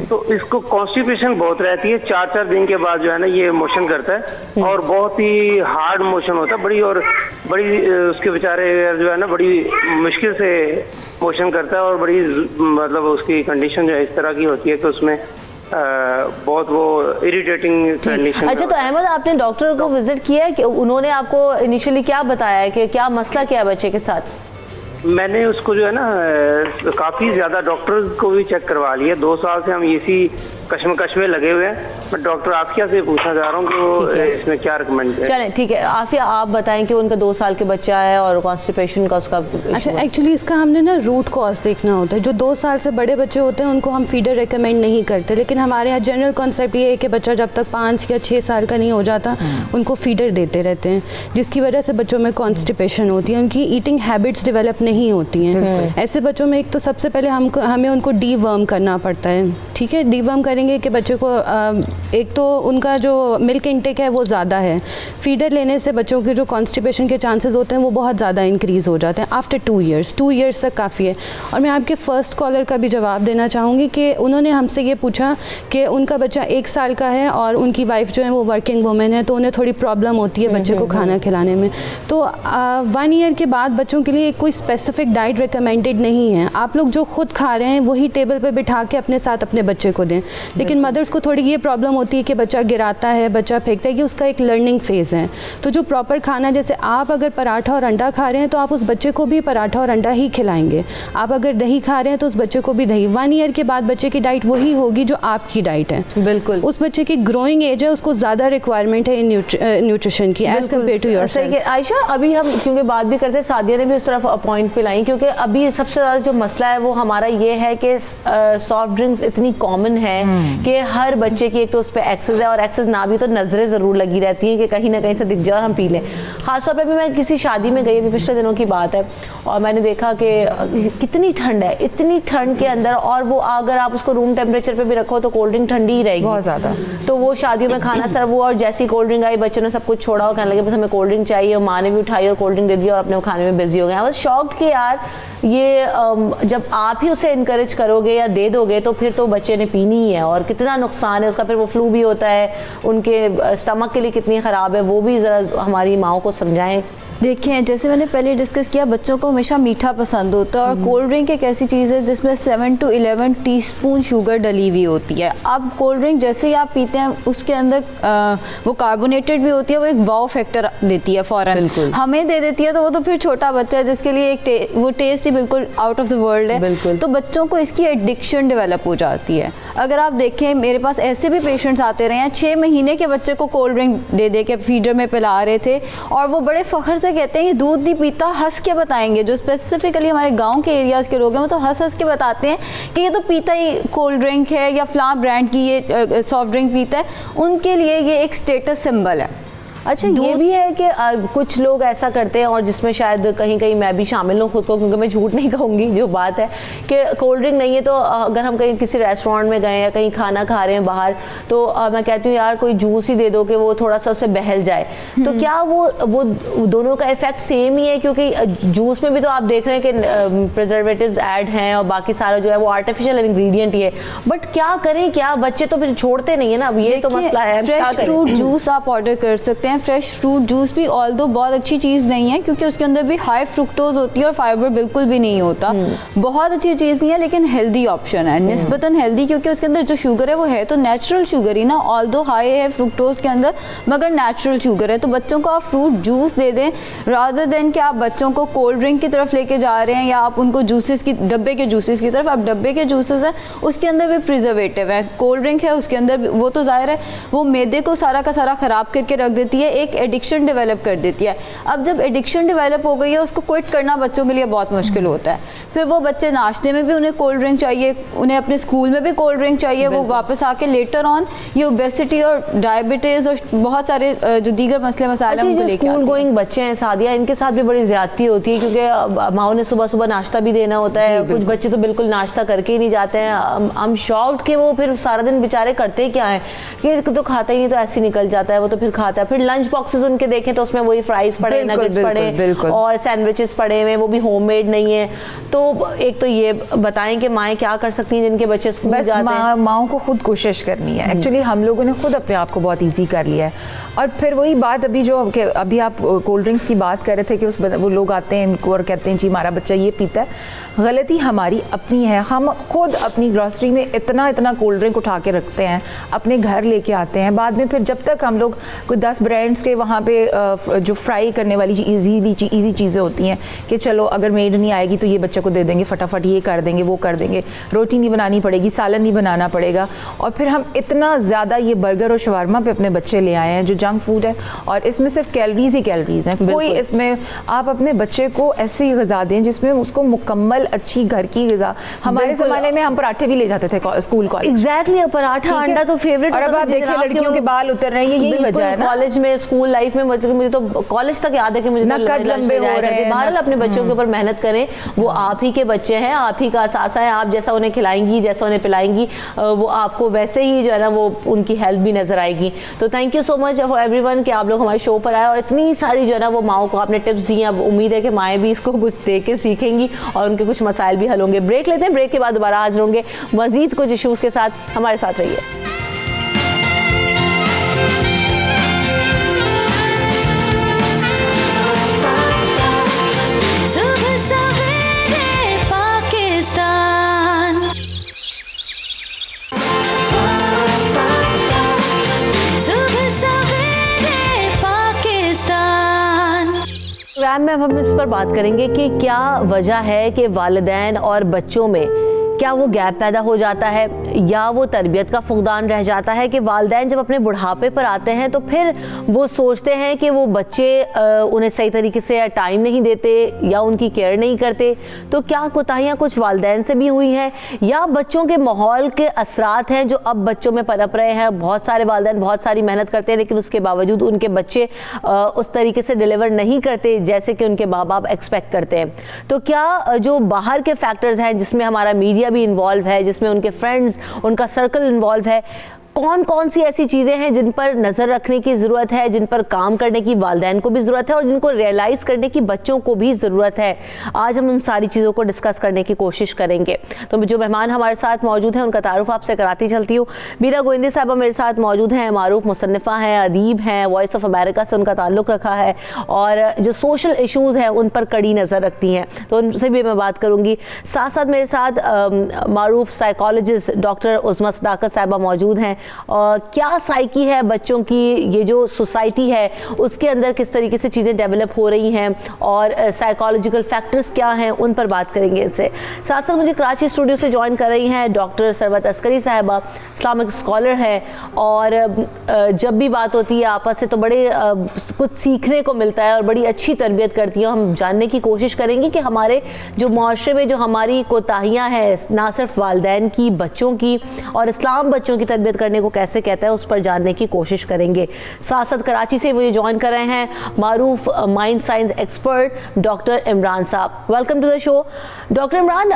तो इसको कॉन्स्टिपेशन बहुत रहती है। 4-4 दिन के बाद जो है ना ये मोशन करता है और बहुत ही हार्ड मोशन होता है, बड़ी उसके बेचारे जो है ना बड़ी मुश्किल से मोशन करता है और बड़ी मतलब उसकी कंडीशन जो है इस तरह की होती है कि उसमें बहुत वो इरिटेटिंग कंडीशन। अच्छा, तो अहमद आपने डॉक्टर को विजिट किया है कि उन्होंने आपको इनिशियली क्या बताया है कि क्या मसला क्या है बच्चे के साथ? मैंने उसको जो है ना काफ़ी ज़्यादा डॉक्टर को भी चेक करवा लिया। 2 साल से हम इसी कश्मकश में लगे हुए हैं। मैं डॉक्टर आफिया से पूछना चाह रहा हूँ कि वो इसमें क्या रिकमेंड है। चलें ठीक है, आफिया आप बताएं कि उनका 2 साल के बच्चा है और कॉन्स्टिपेशन का उसका। अच्छा, एक्चुअली इसका हमने ना रूट कॉज देखना होता है। जो 2 साल से बड़े बच्चे होते हैं उनको हम फीडर रिकमेंड नहीं करते, लेकिन हमारे यहाँ जनरल कॉन्सेप्ट ये है कि बच्चा जब तक 5 या 6 साल का नहीं हो जाता उनको फीडर देते रहते हैं, जिसकी वजह से बच्चों में कॉन्स्टिपेशन होती है, उनकी ईटिंग हैबिट्स डेवलप नहीं होती हैं। ऐसे बच्चों में एक तो सबसे पहले हमें उनको डीवर्म करना पड़ता है। ठीक है, डीवर्म करेंगे कि बच्चे को एक तो उनका जो मिल्क इंटेक है वो ज़्यादा है। फीडर लेने से बच्चों के जो कॉन्स्टिपेशन के चांसेस होते हैं वो बहुत ज़्यादा इंक्रीज़ हो जाते हैं आफ्टर 2 ईयर्स तक काफ़ी है। और मैं आपके फर्स्ट कॉलर का भी जवाब देना चाहूँगी कि उन्होंने हमसे ये पूछा कि उनका बच्चा 1 साल का है और उनकी वाइफ जो है वो वर्किंग वुमेन है, तो उन्हें थोड़ी प्रॉब्लम होती है बच्चे को खाना खिलाने में। तो 1 ईयर के बाद बच्चों के लिए कोई स्पेसिफिक डाइट रिकमेंडेड नहीं है। आप लोग जो खुद खा रहे हैं वही टेबल पर बिठा के अपने साथ अपने बच्चे को दें। लेकिन मदर्स को थोड़ी ये प्रॉब्लम होती है कि बच्चा गिराता है, बच्चा फेंकता है, कि उसका एक लर्निंग फेज़ है। तो जो प्रॉपर खाना, जैसे आप अगर पराठा और अंडा खा रहे हैं तो आप उस बच्चे को भी पराठा और अंडा ही खिलाएंगे। आप अगर दही खा रहे हैं तो उस बच्चे को भी दही। 1 ईयर के बाद बच्चे की डाइट वही होगी जो आपकी डाइट है। बिल्कुल, उस बच्चे की ग्रोइंग एज है, उसको ज़्यादा रिक्वायरमेंट है न्यूट्रिशन की age compare to yourself. Ayesha, अभी हम क्योंकि बात भी करते हैं, सादिया ने भी उस तरफ पॉइंट पे लाई, क्योंकि अभी सबसे ज़्यादा जो मसला है वो हमारा ये है कि सॉफ्ट ड्रिंक्स इतनी कॉमन है कि हर बच्चे की एक तो उस पर एक्सेस है, और एक्सेस ना भी तो नज़रें ज़रूर लगी रहती हैं कि कहीं ना कहीं से दिख जाए और हम पी लें। ख़ासतौर पर भी मैं किसी शादी में गई, अभी पिछले दिनों की बात है, और मैंने देखा कि कितनी ठंड है, इतनी ठंड के अंदर, और वो अगर आप उसको रूम टेम्परेचर पे भी रखो तो कोल्ड ड्रिंक ठंडी ही रहेगी बहुत ज़्यादा। तो वो शादियों में खाना सर्व हुआ और जैसी कोल्ड ड्रिंक आई बच्चों ने सब कुछ छोड़ा और कहने लगे बस हमें कोल्ड ड्रिंक चाहिए, और माँ ने भी उठाई और कोल्ड ड्रिंक दे दिया और अपने खाने में बिजी हो गए। आई वाज शॉक्ड कि यार ये जब आप ही उसे इनकरेज करोगे या दे दोगे तो फिर तो बच्चे ने पीनी ही है, और कितना नुकसान है उसका, फिर वो फ्लू भी होता है, उनके स्टमक के लिए कितनी ख़राब है, वो भी ज़रा हमारी माओ को समझाएं। देखें, जैसे मैंने पहले डिस्कस किया, बच्चों को हमेशा मीठा पसंद होता है, और कोल्ड ड्रिंक एक ऐसी चीज़ है जिसमें 7 to 11 टीस्पून शुगर डली हुई होती है। अब कोल्ड ड्रिंक जैसे ही आप पीते हैं उसके अंदर वो कार्बोनेटेड भी होती है, वो एक वाव फैक्टर देती है फ़ौरन, हमें दे देती है, तो वो तो फिर छोटा बच्चा है जिसके लिए वो टेस्ट ही बिल्कुल आउट ऑफ द वर्ल्ड है, तो बच्चों को इसकी एडिक्शन डेवलप हो जाती है। अगर आप देखें, मेरे पास ऐसे भी पेशेंट्स आते रहे हैं 6 महीने के बच्चे को कोल्ड ड्रिंक दे दे के फीडर में पिला रहे थे, और वो बड़े फ़ख्र से कहते हैं कि दूध नहीं पीता, हंस के बताएंगे। जो स्पेसिफिकली हमारे गांव के एरियाज़ के लोग हैं वो तो हंस के बताते हैं कि ये तो पीता ही कोल्ड ड्रिंक है या फलां ब्रांड की ये सॉफ्ट ड्रिंक पीता है, उनके लिए ये एक स्टेटस सिंबल है। अच्छा, ये भी है कि कुछ लोग ऐसा करते हैं, और जिसमें शायद कहीं कहीं मैं भी शामिल हूँ खुद को, क्योंकि मैं झूठ नहीं कहूँगी, जो बात है कि कोल्ड ड्रिंक नहीं है तो अगर हम कहीं किसी रेस्टोरेंट में गए या कहीं खाना खा रहे हैं बाहर, तो मैं कहती हूँ यार कोई जूस ही दे दो कि वो थोड़ा सा उससे बहल जाए। तो क्या वो दोनों का इफेक्ट सेम ही है? क्योंकि जूस में भी तो आप देख रहे हैं कि प्रिजर्वेटिव्स ऐड हैं और बाकी सारा जो है वो आर्टिफिशियल इंग्रेडिएंट ही है, बट क्या करें, क्या बच्चे तो फिर छोड़ते नहीं है ना, अब ये तो मसला है। फ्रेश फ्रूट जूस आप ऑर्डर कर सकते हैं। फ्रेश फ्रूट जूस भी ऑल्दो बहुत अच्छी चीज़ नहीं है, क्योंकि उसके अंदर भी हाई फ्रुक्टोज होती है और फाइबर बिल्कुल भी नहीं होता। बहुत अच्छी चीज़ नहीं है, लेकिन हेल्दी ऑप्शन है, निस्बतन हेल्दी, क्योंकि उसके अंदर जो शुगर है वो है तो नेचुरल शुगर ही ना, ऑल्दो हाई है फ्रुक्टोज के अंदर, मगर नेचुरल शुगर है। तो बच्चों को आप फ्रूट जूस दे दें, रादर देन कि आप बच्चों को कोल्ड ड्रिंक की तरफ लेके जा रहे हैं, या आप उनको जूसेस की डब्बे के जूसेस की तरफ। अब डब्बे के जूसेस हैं उसके अंदर भी प्रिजर्वेटिव है, कोल्ड ड्रिंक है उसके अंदर वो तो जाहिर है वो मैदे को सारा का सारा ख़राब करके रख देती है, एक एडिक्शन डेवलप कर देती है। अब जब एडिक्शन डेवलप हो गई है, उसको क्विट करना बच्चों के लिए बहुत मुश्किल होता है। फिर वो बच्चे नाश्ते में भी उन्हें कोल्ड ड्रिंक चाहिए, उन्हें अपने स्कूल में भी कोल्ड ड्रिंक चाहिए, वो वापस आके लेटर ऑन ये ओबेसिटी और डायबिटीज़ और बहुत सारे जो दीगर मसले मसाइल हैं उनको लेके स्कूल गोइंग बच्चे हैं सादिया, इनके साथ भी बड़ी ज्यादती होती है, क्योंकि माओ ने सुबह सुबह नाश्ता भी देना होता है, कुछ बच्चे तो बिल्कुल नाश्ता करके ही नहीं जाते हैं। हम शॉक्ड कि वो फिर सारा दिन बेचारे करते क्या है, कि तो खाता ही नहीं तो ऐसे निकल जाता है, वो तो फिर खाता है, फिर लंच बॉक्सेस उनके देखें तो उसमें वही फ्राइज पड़े, नगेट्स पड़े और सैंडविचेस पड़े हुए, वो भी होममेड नहीं है। तो एक तो ये बताएं कि माएँ क्या कर सकती हैं जिनके बच्चे स्कूल जाते हैं? माओं को खुद कोशिश करनी है। एक्चुअली हम लोगों ने खुद अपने आप को बहुत ईजी कर लिया है। और फिर वही बात अभी आप कोल्ड ड्रिंक्स की बात कर रहे थे कि वो लोग आते हैं इनको और कहते हैं जी हमारा बच्चा ये पीता है। गलती हमारी अपनी है, हम खुद अपनी ग्रॉसरी में इतना कोल्ड ड्रिंक उठा के रखते हैं, अपने घर लेके आते हैं। बाद में फिर जब तक हम लोग कोई 10 ब्रांड्स के वहाँ पे जो फ्राई करने वाली ईजी चीज़ें होती हैं कि चलो अगर मेड नहीं आएगी तो ये बच्चे को दे देंगे, फटाफट ये कर देंगे वो कर देंगे, रोटी नहीं बनानी पड़ेगी, सालन नहीं बनाना पड़ेगा। और फिर हम इतना ज़्यादा ये बर्गर और शवारमा पे अपने बच्चे ले आए हैं जो जंक फूड है, और इसमें सिर्फ कैलोरीज ही कैलोरीज हैं। कोई इसमें आप अपने बच्चे को ऐसी गज़ा दें जिसमें उसको मुकम्मल अच्छी घर की ग़िज़ा। हमारे ज़माने में हम पराठे भी ले जाते थे स्कूल कॉलेज। एग्जैक्टली, पराठा अंडा तो फेवरेट। और अब आप देखिए लड़कियों के बाल उतर रहे हैं, यही वजह है ना। कॉलेज में, स्कूल लाइफ में मुझे तो कॉलेज तक याद है कि मुझे कद लंबे हो रहे हैं। बहरहाल अपने बच्चों के ऊपर मेहनत करें, वो आप ही के बच्चे हैं, आप ही का असासा है। आप जैसा उन्हें खिलाएंगी, जैसा उन्हें पिलाएंगी, वो आपको वैसे ही जो है ना वो उनकी हेल्थ भी नजर आएगी। तो thank you so much for everyone कि आप लोग हमारे शो पर आए और इतनी सारी जो है ना वो माओं को आपने टिप्स दी हैं। अब उम्मीद है कि माएँ भी इसको कुछ देख के सीखेंगी और उनके कुछ मसाइल भी हल होंगे। ब्रेक लेते हैं, ब्रेक के बाद दोबारा हाजिर होंगे मजीद कुछ इशूज़ के साथ। हमारे साथ रहिए। प्रोग्राम में हम इस पर बात करेंगे कि क्या वजह है कि वालिदैन और बच्चों में क्या वो गैप पैदा हो जाता है या वो तरबियत का फुकदान रह जाता है कि वालिदैन जब अपने बुढ़ापे पर आते हैं तो फिर वो सोचते हैं कि वो बच्चे उन्हें सही तरीके से टाइम नहीं देते या उनकी केयर नहीं करते। तो क्या कोताहियाँ कुछ वालिदैन से भी हुई हैं या बच्चों के माहौल के असरात हैं जो अब बच्चों में पनप रहे हैं? बहुत सारे वालिदैन बहुत सारी मेहनत करते हैं लेकिन उसके बावजूद उनके बच्चे उस तरीके से डिलीवर नहीं करते जैसे कि उनके माँ बाप एक्सपेक्ट करते हैं। तो क्या जो बाहर के फैक्टर्स हैं जिसमें हमारा मीडिया भी इन्वॉल्व है, जिसमें उनके फ्रेंड्स, उनका सर्कल इन्वॉल्व है, कौन कौन सी ऐसी चीज़ें हैं जिन पर नज़र रखने की ज़रूरत है, जिन पर काम करने की वालिदैन को भी ज़रूरत है और जिनको रियलाइज़ करने की बच्चों को भी ज़रूरत है? आज हम उन सारी चीज़ों को डिस्कस करने की कोशिश करेंगे। तो जो मेहमान हमारे साथ मौजूद हैं उनका तारुफ आपसे कराती चलती हूँ। मीरा गोविंदी साहबा मेरे साथ मौजूद हैं, मारूफ मुसन्निफ़ा हैं, अदीब हैं, वॉइस ऑफ अमेरिका से उनका ताल्लुक़ रखा है और जो सोशल इशूज़ हैं उन पर कड़ी नज़र रखती हैं, तो उनसे भी मैं बात करूँगी। साथ साथ मेरे साथ मारूफ साइकोलॉजिस्ट डॉक्टर उज़्मा सदाकत साहिबा मौजूद हैं। क्या साइकी है बच्चों की, ये जो सोसाइटी है उसके अंदर किस तरीके से चीज़ें डेवलप हो रही हैं और साइकोलॉजिकल फैक्टर्स क्या हैं, उन पर बात करेंगे इनसे। साथ साथ मुझे कराची स्टूडियो से ज्वाइन कर रही हैं डॉक्टर सरवत अस्करी साहिबा, इस्लामिक स्कॉलर है और जब भी बात होती है आपस से तो बड़े कुछ सीखने को मिलता है और बड़ी अच्छी तरबियत करती हैं। हम जानने की कोशिश करेंगे कि हमारे जो माशरे में जो हमारी कोताहियाँ हैं ना सिर्फ वालिदैन की, बच्चों की, और इस्लाम बच्चों की तरबियत करने को कैसे कहता है उस पर जानने की कोशिश करेंगे। साथ साथ कराची से मुझे ज्वाइन कर रहे हैं Maroof mind science expert doctor Imran साहब। Welcome to the show. Doctor Imran,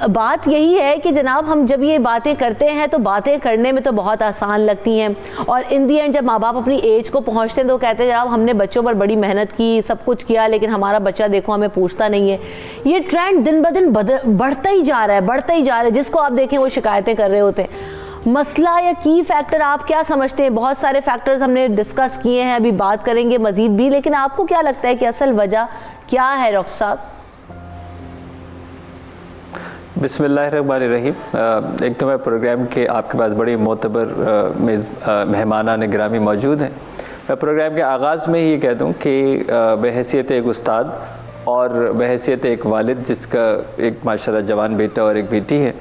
बात यही है कि जनाब हम जब ये बातें करते हैं तो बातें करने में तो बहुत आसान लगती हैं और इन दी एंड जब माँ बाप अपनी एज को पहुँचते हैं तो कहते हैं जनाब हमने बच्चों पर बड़ी मेहनत की, सब कुछ किया, लेकिन हमारा बच्चा देखो हमें पूछता नहीं है। ये ट्रेंड दिन ब दिन बढ़ता ही जा रहा है, जिसको आप देखें वो शिकायतें कर रहे होते हैं। मसला या की फैक्टर आप क्या समझते हैं? बहुत सारे फैक्टर्स हमने डिस्कस किए हैं, अभी बात करेंगे मजीद भी, लेकिन आपको क्या लगता है कि असल वजह क्या है डॉक्टर साहब? बिस्मिल्लाहिर्रहमानिर्रहीम। एक तो मैं प्रोग्राम के आपके पास बड़ी मोतबर मेहमानान गिरामी मौजूद हैं। मैं प्रोग्राम के आगाज़ में ही कह दूं कि बहैसियत एक उस्ताद और बहैसियत एक वालिद जिसका एक माशाल्लाह जवान बेटा और एक बेटी है,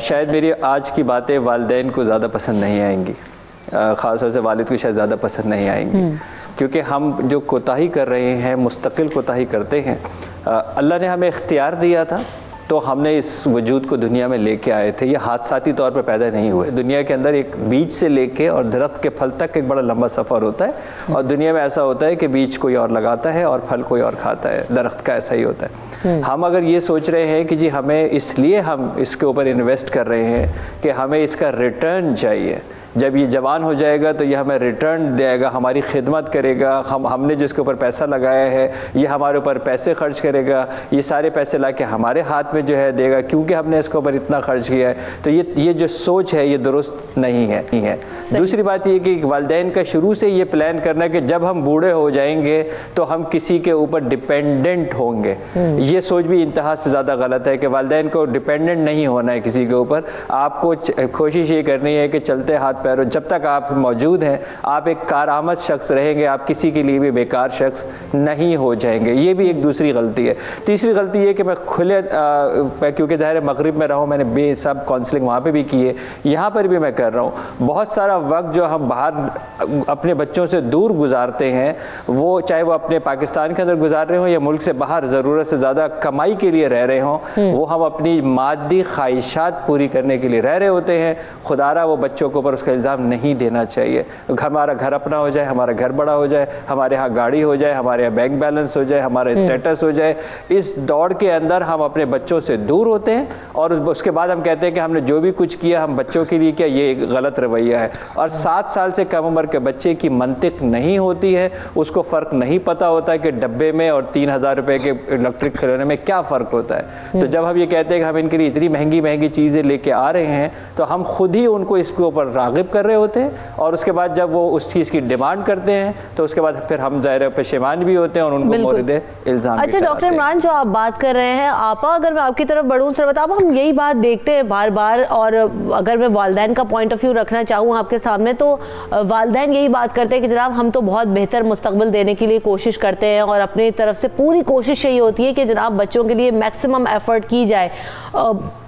शायद मेरी आज की बातें वालिदैन को ज़्यादा पसंद नहीं आएंगी, ख़ास तौर से वालिद को शायद ज़्यादा पसंद नहीं आएंगी, क्योंकि हम जो कोताही कर रहे हैं, मुस्तकिल कोताही करते हैं। अल्लाह ने हमें इख्तियार दिया था तो हमने इस वजूद को दुनिया में लेके आए थे। ये हादसाती तौर पर पैदा नहीं हुए। दुनिया के अंदर एक बीज से लेके और दरख्त के फल तक एक बड़ा लंबा सफ़र होता है और दुनिया में ऐसा होता है कि बीज कोई और लगाता है और फल कोई और खाता है। दरख्त का ऐसा ही होता है। हम अगर ये सोच रहे हैं कि जी हमें इसलिए हम इसके ऊपर इन्वेस्ट कर रहे हैं कि हमें इसका रिटर्न चाहिए, जब ये जवान हो जाएगा तो ये हमें रिटर्न देगा, हमारी खिदमत करेगा, हमने जिसके ऊपर पैसा लगाया है ये हमारे ऊपर पैसे खर्च करेगा, ये सारे पैसे ला के हमारे हाथ में जो है देगा क्योंकि हमने इसके ऊपर इतना खर्च किया है। तो ये जो सोच है ये दुरुस्त नहीं है। दूसरी बात ये कि वालिदैन का शुरू से ये प्लान करना कि जब हम बूढ़े हो जाएंगे तो हम किसी के ऊपर डिपेंडेंट होंगे, ये सोच भी इंतहा से ज़्यादा गलत है कि वालिदैन को डिपेंडेंट नहीं होना है किसी के ऊपर। आपको कोशिश ये करनी है कि चलते हाथ पैरों जब तक आप मौजूद हैं आप एक कारआमद शख्स रहेंगे, आप किसी के लिए भी बेकार शख्स नहीं हो जाएंगे। ये भी एक दूसरी गलती है। तीसरी गलती ये कि मैं खुले क्योंकि ज़ाहिर मगरिब में रहा हूँ, मैंने सब काउंसलिंग वहाँ पे भी की है, यहाँ पर भी मैं कर रहा हूँ। बहुत सारा वक्त जो हम बाहर अपने बच्चों से दूर गुजारते हैं, वो चाहे वो अपने पाकिस्तान के अंदर गुजार रहे हों या मुल्क से बाहर ज़रूरत से ज़्यादा कमाई के लिए रह रहे हों, वो हम अपनी मादी ख्वाहिशात पूरी करने के लिए रह रहे होते हैं। खुदारा वो बच्चों के ऊपर उसका इल्ज़ाम नहीं देना चाहिए। हमारा घर अपना हो जाए, हमारा घर बड़ा हो जाए, हमारे यहाँ गाड़ी हो जाए, हमारे यहाँ बैंक बैलेंस हो जाए, हमारा स्टेटस हो जाए, इस दौड़ के अंदर हम अपने बच्चों से दूर होते हैं और उसके बाद हम कहते हैं कि हमने जो भी कुछ किया हम बच्चों के लिए किया, ये एक गलत रवैया है। और 7 साल से कम उम्र के बच्चे की मंतिक नहीं होती है, उसको फ़र्क नहीं पता होता कि डब्बे में और 3000 रुपए के इलेक्ट्रिक खिलौने में क्या फ़र्क होता है। तो जब हम ये कहते हैं कि हम इनके लिए इतनी महंगी महंगी चीज़ें लेके आ रहे हैं तो हम खुद ही उनको इसके ऊपर राग़िब कर रहे होते हैं और उसके बाद जब वो उस चीज़ की डिमांड करते हैं तो उसके बाद फिर हम ज़ाहिर पेशेमान भी होते हैं और उनको मोरिद इल्ज़ाम। अच्छा डॉक्टर इमरान, जो आप बात कर रहे हैं, आपा अगर मैं आपकी तरफ बढ़ूँ सरवत, आप हम यही बात देखते हैं बार बार, और अगर मैं वालिदैन का पॉइंट ऑफ व्यू रखना चाहूँ आपके सामने तो वालिदैन यही बात करते हैं कि जनाब हम तो बहुत बेहतर मुस्तकबिल देने के लिए कोशिश करते हैं और अपनी तरफ से पूरी कोशिश यही होती है कि जनाब बच्चों के लिए मैक्सिमम एफर्ट की जाए।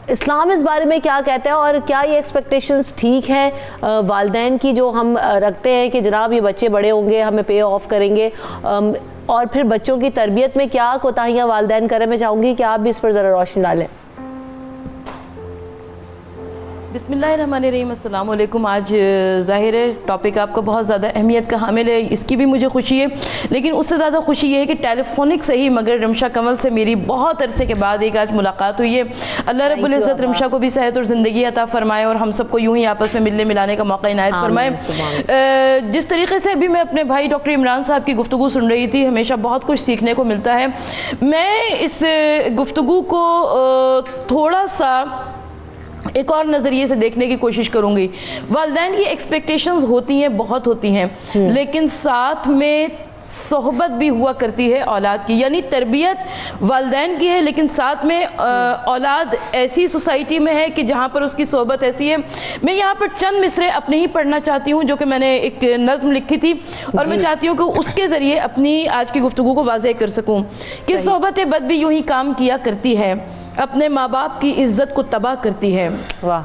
इस्लाम इस बारे में क्या कहता है और क्या ये एक्सपेक्टेशंस ठीक हैं वालिदैन की जो हम रखते हैं कि जनाब ये बच्चे बड़े होंगे हमें पे ऑफ करेंगे, और फिर बच्चों की तरबियत में क्या कोताहियाँ वालिदैन करें? मैं चाहूँगी कि आप भी इस पर ज़रा रोशनी डालें। बिस्मिल्लाहिर्रहमानिर्रहीम, अस्सलाम वालेकुम। आज ज़ाहिर है टॉपिक आपका बहुत ज़्यादा अहमियत का हामिल है, इसकी भी मुझे खुशी है, लेकिन उससे ज़्यादा खुशी ये है कि टेलीफोनिक से ही मगर रमशा कंवल से मेरी बहुत अरसे के बाद एक आज मुलाकात हुई है। अल्लाह रब्बुल इज़्ज़त रमशा को भी सेहत और ज़िंदगी अता फरमाए और हम सबको यूँ ही आपस में मिलने मिलाने का मौका इनायत फरमाए। जिस तरीके से अभी मैं अपने भाई डॉक्टर इमरान साहब की गुफ्तगू सुन रही थी, हमेशा बहुत कुछ सीखने को मिलता है। मैं इस गुफ्तगू को थोड़ा सा एक और नज़रिए से देखने की कोशिश करूँगी। वालिदैन की एक्सपेक्टेशंस होती हैं, बहुत होती हैं, लेकिन साथ में सोहबत भी हुआ करती है औलाद की, यानी तरबियत वालिदैन की है लेकिन साथ में औलाद ऐसी सोसाइटी में है कि जहाँ पर उसकी सोहबत ऐसी है। मैं यहाँ पर चंद मिसरे अपने ही पढ़ना चाहती हूँ जो कि मैंने एक नज़्म लिखी थी और मैं चाहती हूँ कि उसके ज़रिए अपनी आज की गुफ्तगू को वाज़ेह कर सकूँ कि सोहबत बद भी यूँ ही काम किया करती है, अपने माँ बाप की इज़्ज़त को तबाह करती है। वाह।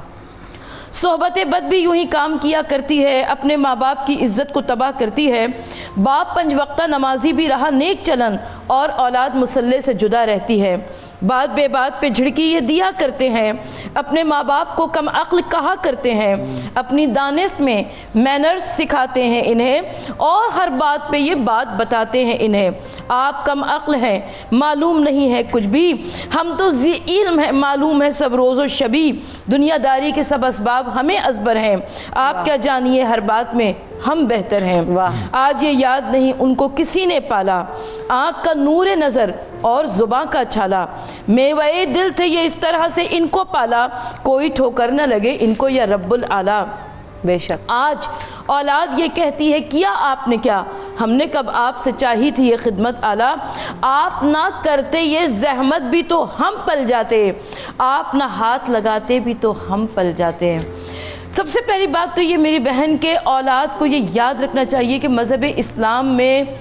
सोहबत बद भी यूं ही काम किया करती है, अपने माँ बाप की इज़्ज़त को तबाह करती है। बाप 5 वक्ता नमाजी भी रहा नेक चलन और औलाद मुसल्ले से जुदा रहती है। बात बेबात पे झिड़की ये दिया करते हैं, अपने माँ बाप को कम अक्ल कहा करते हैं। अपनी दानिश में मैनर्स सिखाते हैं इन्हें और हर बात पे ये बात बताते हैं इन्हें। आप कम अक्ल हैं, मालूम नहीं है कुछ भी, हम तो ज़ी इल्म है, मालूम है सब रोज़ो शबी। दुनियादारी के सब असबाब हमें अजबर हैं, आप क्या जानिए हर बात में हम बेहतर हैं। आज ये याद नहीं उनको किसी ने पाला, आँख का नूरे नज़र और ज़ुबां का छाला। मेवाए दिल थे ये इस तरह से इनको पाला, कोई ठोकर न लगे इनको या रब्बुल आला। बेशक आज औलाद ये कहती है किया आपने क्या, हमने कब आपसे चाही थी ये खिदमत आला। आप ना करते ये जहमत भी तो हम पल जाते, आप ना हाथ लगाते भी तो हम पल जाते। सबसे पहली बात तो ये मेरी बहन के औलाद को ये याद रखना चाहिए कि मज़हब इस्लाम में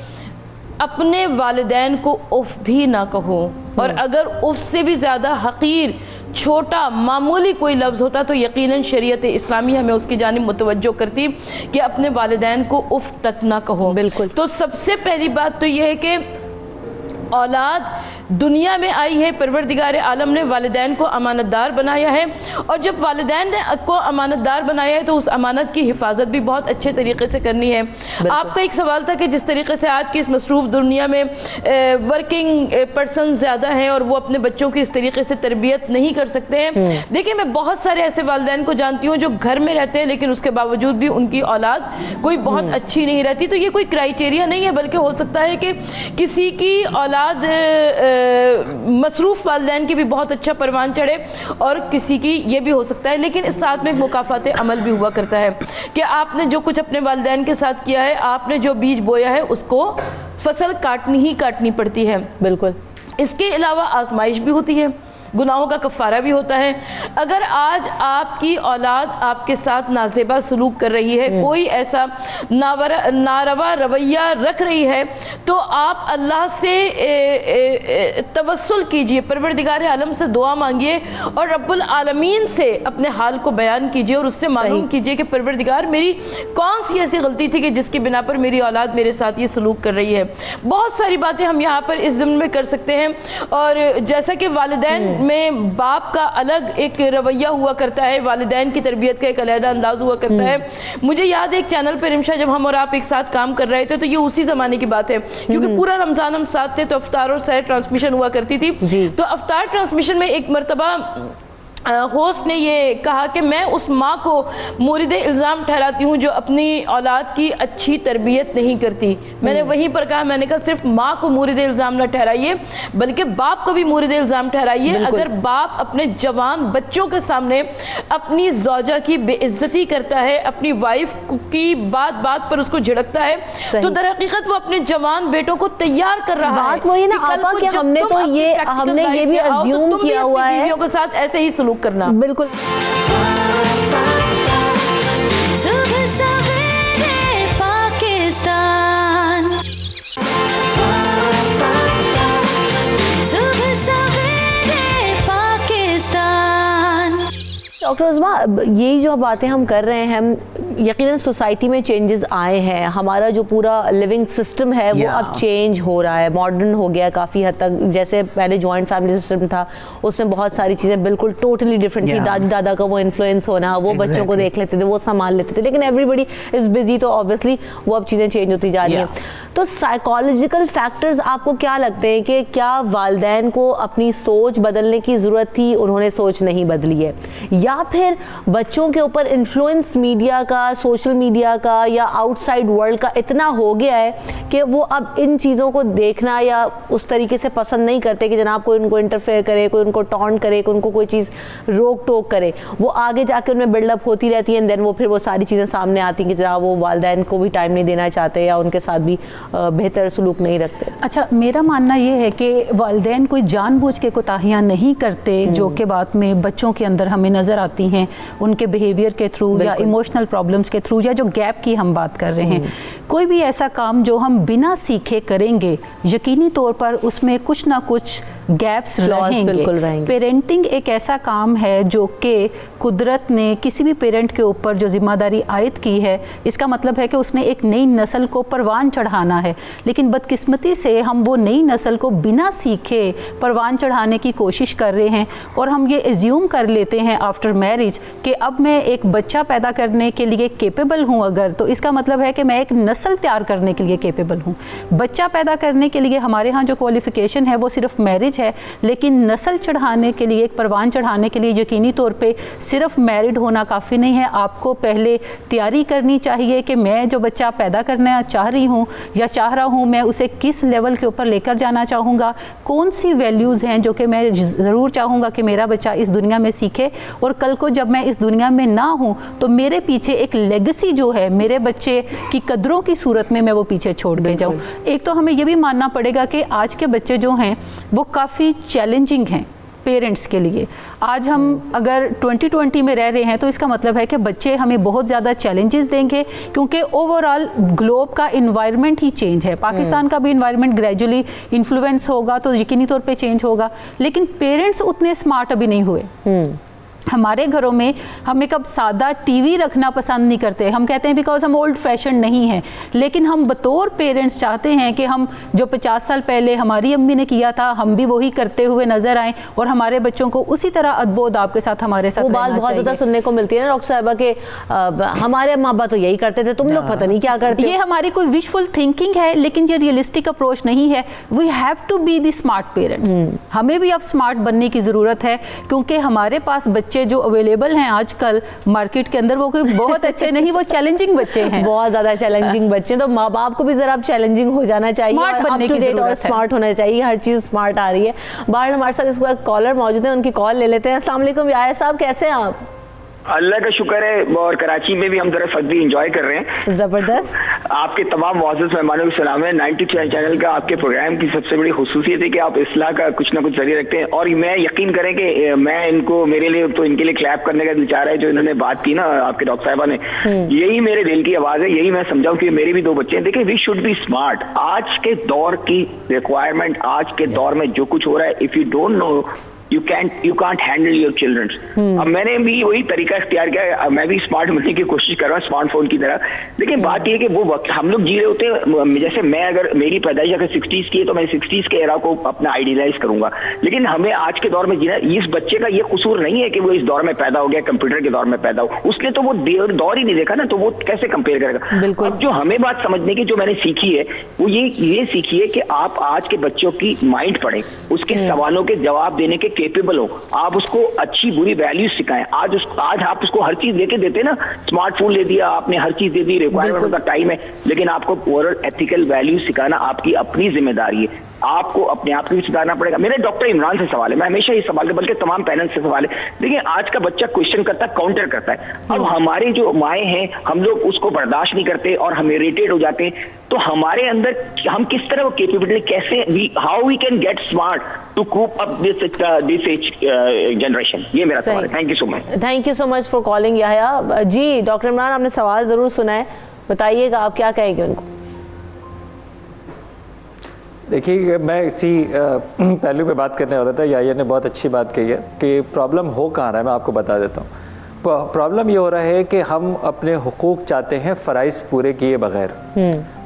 अपने वालिदैन को उफ़ भी ना कहो, और अगर उफ़ से भी ज़्यादा हक़ीर छोटा मामूली कोई लफ्ज़ होता तो यकीनन शरीयत इस्लामी हमें उसकी जानिब मुतवज्जो करती कि अपने वालिदैन को उफ़ तक ना कहो। बिल्कुल। तो सबसे पहली बात तो ये है कि औलाद दुनिया में आई है, परवरदिगार आलम ने वालिदैन को अमानतदार बनाया है, और जब वालिदैन ने को अमानतदार बनाया है तो उस अमानत की हिफाजत भी बहुत अच्छे तरीके से करनी है। आपका एक सवाल था कि जिस तरीके से आज की इस मसरूफ़ दुनिया में वर्किंग पर्सन ज़्यादा हैं और वो अपने बच्चों की इस तरीके से तरबियत नहीं कर सकते हैं। देखिए, मैं बहुत सारे ऐसे वालिदैन को जानती हूँ जो घर में रहते हैं लेकिन उसके बावजूद भी उनकी औलाद कोई बहुत अच्छी नहीं रहती। तो ये कोई क्राइटेरिया नहीं है, बल्कि हो सकता है कि किसी की औलाद मसरूफ़ वालिदैन की भी बहुत अच्छा परवान चढ़े और किसी की ये भी हो सकता है। लेकिन इस साथ में मुकाफ़ात अमल भी हुआ करता है कि आपने जो कुछ अपने वालिदैन के साथ किया है, आपने जो बीज बोया है उसको फसल काटनी ही काटनी पड़ती है। बिल्कुल। इसके अलावा आजमाइश भी होती है, गुनाहों का कफ़ारा भी होता है। अगर आज आपकी औलाद आपके साथ नाज़ेबा सलूक कर रही है, कोई ऐसा नारवा रवैया रख रही है, तो आप अल्लाह से तवस्सुल कीजिए, परवरदिगार आलम से दुआ मांगिए और रब्बुल आलमीन से अपने हाल को बयान कीजिए और उससे मालूम कीजिए कि परवरदिगार मेरी कौन सी ऐसी गलती थी कि जिसकी बिना पर मेरी औलाद मेरे साथ ये सलूक कर रही है। बहुत सारी बातें हम यहाँ पर इस ज़िम्न में कर सकते हैं। और जैसा कि वालिदैन में बाप का अलग एक रवैया हुआ करता है, वालिदैन की तरबियत का एक अलहदा अंदाज हुआ करता है। मुझे याद है एक चैनल पर रिमशा जब हम और आप एक साथ काम कर रहे थे तो ये उसी ज़माने की बात है, क्योंकि पूरा रमज़ान हम साथ थे तो अफ्तार और सहर ट्रांसमिशन हुआ करती थी। तो अफ्तार ट्रांसमिशन में एक मरतबा होस्ट ने ये कहा कि मैं उस माँ को मुरीद इल्ज़ाम ठहराती हूँ जो अपनी औलाद की अच्छी तरबियत नहीं करती। मैंने वहीं पर कहा, मैंने कहा सिर्फ माँ को मुरीद इल्ज़ाम न ठहराइए बल्कि बाप को भी मुरीद इल्ज़ाम ठहराइए। अगर बाप अपने जवान बच्चों के सामने अपनी ज़ौजा की बेइज्जती करता है, अपनी वाइफ की बात बात पर उसको झिड़कता है, तो दर हकीकत वो अपने जवान बेटों को तैयार कर रहा है। बात वही ना आपा कि हमने तो ये भी अज्यूम किया हुआ है बीवियों के साथ ऐसे ही सलूक करना। बिल्कुल। सुबह सवेरे पाकिस्तान, सुबह सवेरे पाकिस्तान। डॉक्टर उज़मा, यही जो बातें हम कर रहे हैं, यकीनन सोसाइटी में चेंजेस आए हैं, हमारा जो पूरा लिविंग सिस्टम है वो अब चेंज हो रहा है, मॉडर्न हो गया काफ़ी हद तक। जैसे पहले जॉइंट फैमिली सिस्टम था, उसमें बहुत सारी चीज़ें बिल्कुल टोटली डिफरेंट थी। दादी दादा का वो इन्फ्लुएंस होना, वो बच्चों को देख लेते थे, वो संभाल लेते थे, लेकिन एवरीबडी इज़ बिजी, तो ऑब्वियसली वो अब चीज़ें चेंज होती जा रही हैं। तो साइकोलॉजिकल फैक्टर्स आपको क्या लगते हैं कि क्या वालिदैन को अपनी सोच बदलने की ज़रूरत थी, उन्होंने सोच नहीं बदली है, या फिर बच्चों के ऊपर इन्फ्लुएंस मीडिया का, सोशल मीडिया का या आउटसाइड वर्ल्ड का इतना हो गया है कि वो अब इन चीज़ों को देखना या उस तरीके से पसंद नहीं करते कि जनाब कोई उनको इंटरफेयर करे, कोई उनको टॉन्ट करे, कोई उनको कोई चीज़ रोक टोक करे, वो आगे जाके उनमें बिल्डअप होती रहती है, देन वो फिर वो सारी चीज़ें सामने आती कि जनाब वो वालिदैन को भी टाइम नहीं देना चाहते या उनके साथ भी बेहतर सलूक नहीं रखते। अच्छा, मेरा मानना ये है कि वालिदैन कोई जानबूझ के कोताहियाँ नहीं करते जो कि बाद में बच्चों के अंदर हमें नज़र आती हैं, उनके बिहेवियर के थ्रू या इमोशनल प्रॉब्लम्स के थ्रू, या जो गैप की हम बात कर रहे हैं। कोई भी ऐसा काम जो हम बिना सीखे करेंगे, यकीनी तौर पर उसमें कुछ ना कुछ गैप्स रहेंगे। पेरेंटिंग एक ऐसा काम है जो कि कुदरत ने किसी भी पेरेंट के ऊपर जो जिम्मेदारी आयद की है, इसका मतलब है कि उसने एक नई नस्ल को परवान चढ़ाना है। लेकिन बदकिस्मती से हम वो नई नस्ल को बिना सीखे परवान चढ़ाने की कोशिश कर रहे हैं और हम ये एज्यूम कर लेते हैं आफ्टर मैरिज कि अब मैं एक बच्चा पैदा करने के लिए केपेबल हूँ, अगर तो इसका मतलब है कि मैं एक नस्ल तैयार करने के लिए केपेबल हूँ। बच्चा पैदा करने के लिए हमारे यहाँ जो क्वालिफिकेशन है वो सिर्फ मैरिज है, लेकिन नस्ल चढ़ाने के लिए, एक परवान चढ़ाने के लिए यकीनी तौर पे सिर्फ मैरिड होना काफ़ी नहीं है। आपको पहले तैयारी करनी चाहिए कि मैं जो बच्चा पैदा करना चाह रही हूँ या चाह रहा हूँ, मैं उसे किस लेवल के ऊपर लेकर जाना चाहूँगा, कौन सी वैल्यूज़ हैं जो कि मैं ज़रूर चाहूँगा कि मेरा बच्चा इस दुनिया में सीखे, और कल को जब मैं इस दुनिया में ना हूँ तो मेरे पीछे एक लेगेसी जो है मेरे बच्चे की कदरों की सूरत में मैं वो पीछे छोड़ के जाऊँ। एक तो हमें ये भी मानना पड़ेगा कि आज के बच्चे जो हैं वो काफ़ी चैलेंजिंग हैं पेरेंट्स के लिए। आज हम अगर 2020 में रह रहे हैं तो इसका मतलब है कि बच्चे हमें बहुत ज़्यादा चैलेंजेस देंगे, क्योंकि ओवरऑल ग्लोब का इन्वायरमेंट ही चेंज है। पाकिस्तान का भी इन्वायरमेंट ग्रेजुअली इन्फ्लुएंस होगा तो यकीनी तौर पे चेंज होगा, लेकिन पेरेंट्स उतने स्मार्ट अभी नहीं हुए। हमारे घरों में हम एक अब सादा टीवी रखना पसंद नहीं करते, हम कहते हैं बिकॉज हम ओल्ड फैशन नहीं हैं, लेकिन हम बतौर पेरेंट्स चाहते हैं कि हम जो 50 साल पहले हमारी अम्मी ने किया था हम भी वही करते हुए नजर आएं और हमारे बच्चों को उसी तरह अदबोद आपके साथ हमारे साथ वो बात बहुत ज़्यादा सुनने को मिलती है ना डॉक्टर साहिबा के हमारे माँ बाप तो यही करते थे, तुम लोग पता नहीं क्या करते। ये हमारी कोई विशफुल थिंकिंग है, लेकिन ये रियलिस्टिक अप्रोच नहीं है। We have to be the smart parents. हमें भी अब स्मार्ट बनने की ज़रूरत है, क्योंकि हमारे पास बच्चे जो अवेलेबल हैं आजकल मार्केट के अंदर वो कोई बहुत अच्छे नहीं, वो चैलेंजिंग बच्चे हैं, बहुत ज़्यादा चैलेंजिंग बच्चे। तो माँ बाप को भी ज़रा चैलेंजिंग हो जाना चाहिए, स्मार्ट बनने की ज़रूरत है, स्मार्ट होना चाहिए, हर चीज़ स्मार्ट आ रही है। बाहर हमारे साथ इस वक्त कॉलर मौजूद है, उनकी कॉल ले लेते हैं। अस्सलाम वालेकुम याया साहब, कैसे हैं आप? अल्लाह का शुक्र है, और कराची में भी हम जरा सर्दी एंजॉय कर रहे हैं। जबरदस्त। आपके तमाम मुअज़्ज़ज़ मेहमानों को सलाम है। 92 चैनल का आपके प्रोग्राम की सबसे बड़ी खुसूसियत है कि आप इस्लाह का कुछ ना कुछ जरिए रखते हैं, और मैं यकीन करें कि मैं इनको, मेरे लिए तो इनके लिए क्लैप करने का दिल चाह रहा है जो इन्होंने बात की ना आपके डॉक्टर साहिबा ने। यही मेरे दिल की आवाज़ है, यही मैं समझाऊँ कि मेरे भी 2 बच्चे हैं। देखिए, वी शुड बी स्मार्ट। आज के दौर की रिक्वायरमेंट, आज के दौर में जो कुछ हो रहा है, if you don't know you can't handle your children. अब मैंने भी वही तरीका इख्तियार किया, मैं भी स्मार्ट बनने की कोशिश कर रहा हूँ स्मार्टफोन की तरह। लेकिन बात यह है कि वो वक्त हम लोग जी रहे होते हैं, जैसे मैं, अगर मेरी पैदाइश अगर 60s की है तो मैं 60s के एरा को अपना आइडियलाइज करूंगा, लेकिन हमें आज के दौर में जीना। इस बच्चे का ये कसूर नहीं है कि वो इस दौर में पैदा हो गया, कंप्यूटर के दौर में पैदा हो, उसने तो वो दौर ही नहीं देखा ना, तो वो कैसे कंपेयर करेगा। अब जो हमें बात समझने की जो मैंने सीखी है वो ये सीखी है कि आप आज के बच्चों की माइंड पढ़ें, उसके सवालों के जवाब देने के केपेबल हो, आप उसको अच्छी बुरी वैल्यू सिखाएं। आज आप उसको हर चीज देके देते ना, स्मार्टफोन ले दिया आपने, हर चीज दे दी, रिक्वायरमेंट का टाइम है, लेकिन आपको ओवरऑल एथिकल वैल्यू सिखाना आपकी अपनी जिम्मेदारी है। आपको अपने आप को भी सुधारना पड़ेगा। मेरे डॉक्टर इमरान से सवाल है, मैं हमेशा ये सवाल है, बल्कि तमाम पेरेंट्स से सवाल है। देखिए, आज का बच्चा क्वेश्चन करता है, काउंटर करता है। अब हमारे जो माएँ हैं, हम लोग उसको बर्दाश्त नहीं करते और हम इरिटेट हो जाते हैं, तो हमारे अंदर हम किस तरह वो कैपेबिलिटी, कैसे how we can get smart to cope up this age generation, ये मेरा सवाल है। Thank you so much. Thank you so much for calling Yaya ji. Doctor Imran, आपने सवाल ज़रूर सुना है, बताइएगा आप क्या कहेंगे उनको। देखिए, मैं इसी पहलू पे बात करने वाला था। याया ने बहुत अच्छी बात कही है कि प्रॉब्लम हो कहाँ रहा है, मैं आपको बता देता हूँ। प्रॉब्लम ये हो रहा है कि हम अपने हुकूक चाहते हैं फ़राइज़ पूरे किए बगैर।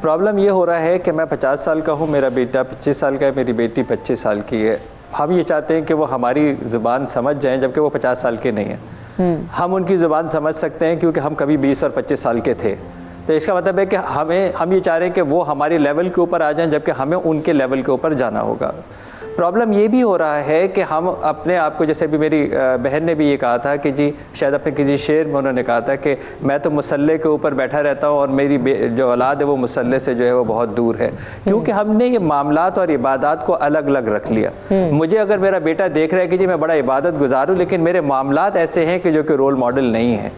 प्रॉब्लम ये हो रहा है कि मैं 50 साल का हूँ, मेरा बेटा 25 साल का है, मेरी बेटी 25 साल की है। हम ये चाहते हैं कि वो हमारी ज़ुबान समझ जाएं, जबकि वो 50 साल के नहीं हैं। हम उनकी ज़ुबान समझ सकते हैं क्योंकि हम कभी 20 और 25 साल के थे। तो इसका मतलब है कि हम ये चाह रहे हैं कि वो हमारे लेवल के ऊपर आ जाएं, जबकि हमें उनके लेवल के ऊपर जाना होगा। प्रॉब्लम ये भी हो रहा है कि हम अपने आप को, जैसे भी मेरी बहन ने भी ये कहा था कि जी, शायद अपने किसी शेर में उन्होंने कहा था कि मैं तो मुसल्ले के ऊपर बैठा रहता हूँ और मेरी जो औलाद है वो मुसल्ले से जो है वो बहुत दूर है, क्योंकि हमने ये मामलात और इबादत को अलग अलग रख लिया। मुझे अगर मेरा बेटा देख रहा है कि जी मैं बड़ा इबादत गुजार हूँ, लेकिन मेरे मामलात ऐसे हैं कि जो कि रोल मॉडल नहीं है,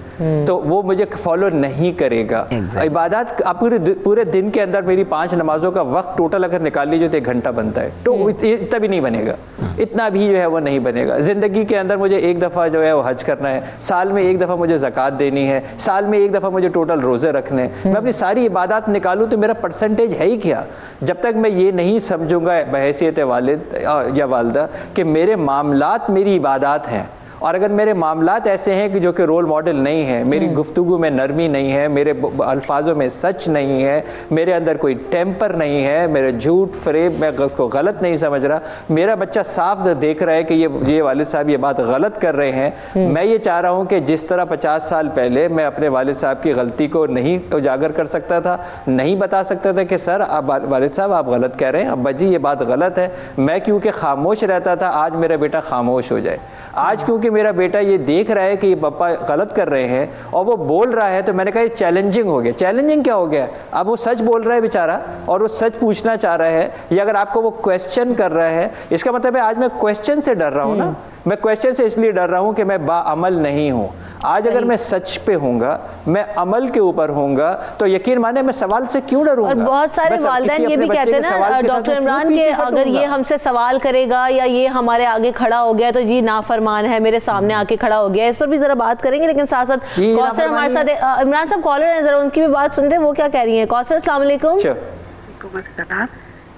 तो वो मुझे फॉलो नहीं करेगा। इबादत आप पूरे दिन के अंदर मेरी 5 नमाजों का वक्त टोटल अगर निकाल लीजिए तो 1 घंटा बनता है, तो इतना भी नहीं बनेगा, इतना भी जो है वो नहीं बनेगा। ज़िंदगी के अंदर मुझे 1 दफ़ा जो है वो हज करना है, साल में 1 दफ़ा मुझे ज़कात देनी है, साल में 1 दफ़ा मुझे टोटल रोज़े रखने हैं। मैं अपनी सारी इबादत निकालूँ तो मेरा परसेंटेज है ही क्या? जब तक मैं ये नहीं समझूंगा बहैसियत वालिद या वालदा कि मेरे मामलात मेरी इबादत हैं, और अगर मेरे मामलात ऐसे हैं कि जो कि रोल मॉडल नहीं है, मेरी गुफ्तगू में नरमी नहीं है, मेरे अल्फाजों में सच नहीं है, मेरे अंदर कोई टेम्पर नहीं है, मेरे झूठ फरेब, मैं उसको गलत नहीं समझ रहा, मेरा बच्चा साफ देख रहा है कि ये वालिद साहब ये बात गलत कर रहे हैं। मैं ये चाह रहा हूँ कि जिस तरह 50 साल पहले मैं अपने वालिद साहब की गलती को नहीं उजागर कर सकता था, नहीं बता सकता था कि सर आप वालिद साहब आप गलत कह रहे हैं, अब्बा जी ये बात गलत है, मैं क्योंकि खामोश रहता था, आज मेरा बेटा खामोश हो जाए। आज क्योंकि मेरा बेटा ये देख रहा है कि ये पापा गलत कर रहे हैं और वो बोल रहा है, तो मैंने कहा ये चैलेंजिंग हो गया। चैलेंजिंग क्या हो गया? अब वो सच बोल रहा है बेचारा और वो सच पूछना चाह रहा है, या अगर आपको वो क्वेश्चन कर रहा है, इसका मतलब है आज मैं क्वेश्चन से डर रहा हूँ ना। मैं क्वेश्चन से इसलिए डर रहा हूँ कि मैं बाअमल नहीं हूँ। आज अगर मैं सच पे होऊंगा, मैं अमल के ऊपर होऊंगा, तो यकीन माने मैं सवाल से क्यों डरूंगा। और बहुत सारे वालिदैन ये भी कहते हैं ना डॉक्टर इमरान के अगर ये हमसे सवाल करेगा या ये हमारे आगे खड़ा हो गया तो जी नाफरमान है, मेरे सामने आके खड़ा हो गया। इस पर भी जरा बात करेंगे, लेकिन साथ साथ कौसर हमारे साथ, इमरान साहब कॉलर हैं, जरा उनकी भी बात सुनते हैं वो क्या कह रही है। कौसर अस्सलाम वालेकुम।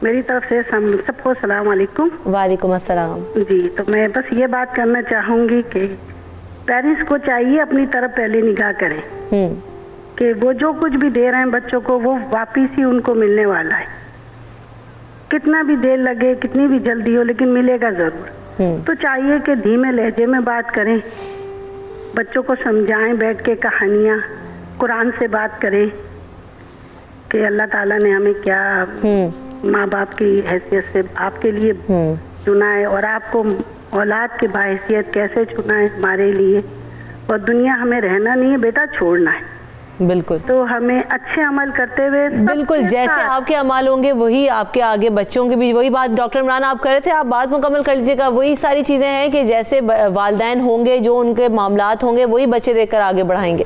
मेरी तरफ से सबको सलाम वालेकुम। वालेकुम अस्सलाम। जी, तो मैं बस ये बात करना चाहूँगी कि पेरेंट्स को चाहिए अपनी तरफ पहले निगाह करें कि वो जो कुछ भी दे रहे हैं बच्चों को वो वापिस ही उनको मिलने वाला है, कितना भी देर लगे कितनी भी जल्दी हो लेकिन मिलेगा ज़रूर। तो चाहिए कि धीमे लहजे में बात करें, बच्चों को समझाएं, बैठ के कहानियाँ कुरान से बात करें कि अल्लाह ताला ने हमें क्या माँ बाप की हैसियत से आपके लिए चुना है और आपको औलाद की बाहैसियत कैसे चुना है हमारे लिए, और दुनिया हमें रहना नहीं है बेटा, छोड़ना है। बिल्कुल, तो हमें अच्छे अमल करते हुए बिल्कुल जैसे आपके अमाल होंगे वही आपके आगे बच्चों के भी, वही बात डॉक्टर इमरान आप कर रहे थे, आप बात मुकम्मल कर लीजिएगा। वही सारी चीज़ें हैं कि जैसे वालिदैन होंगे, जो उनके मामलात होंगे वही बच्चे देखकर आगे बढ़ाएंगे।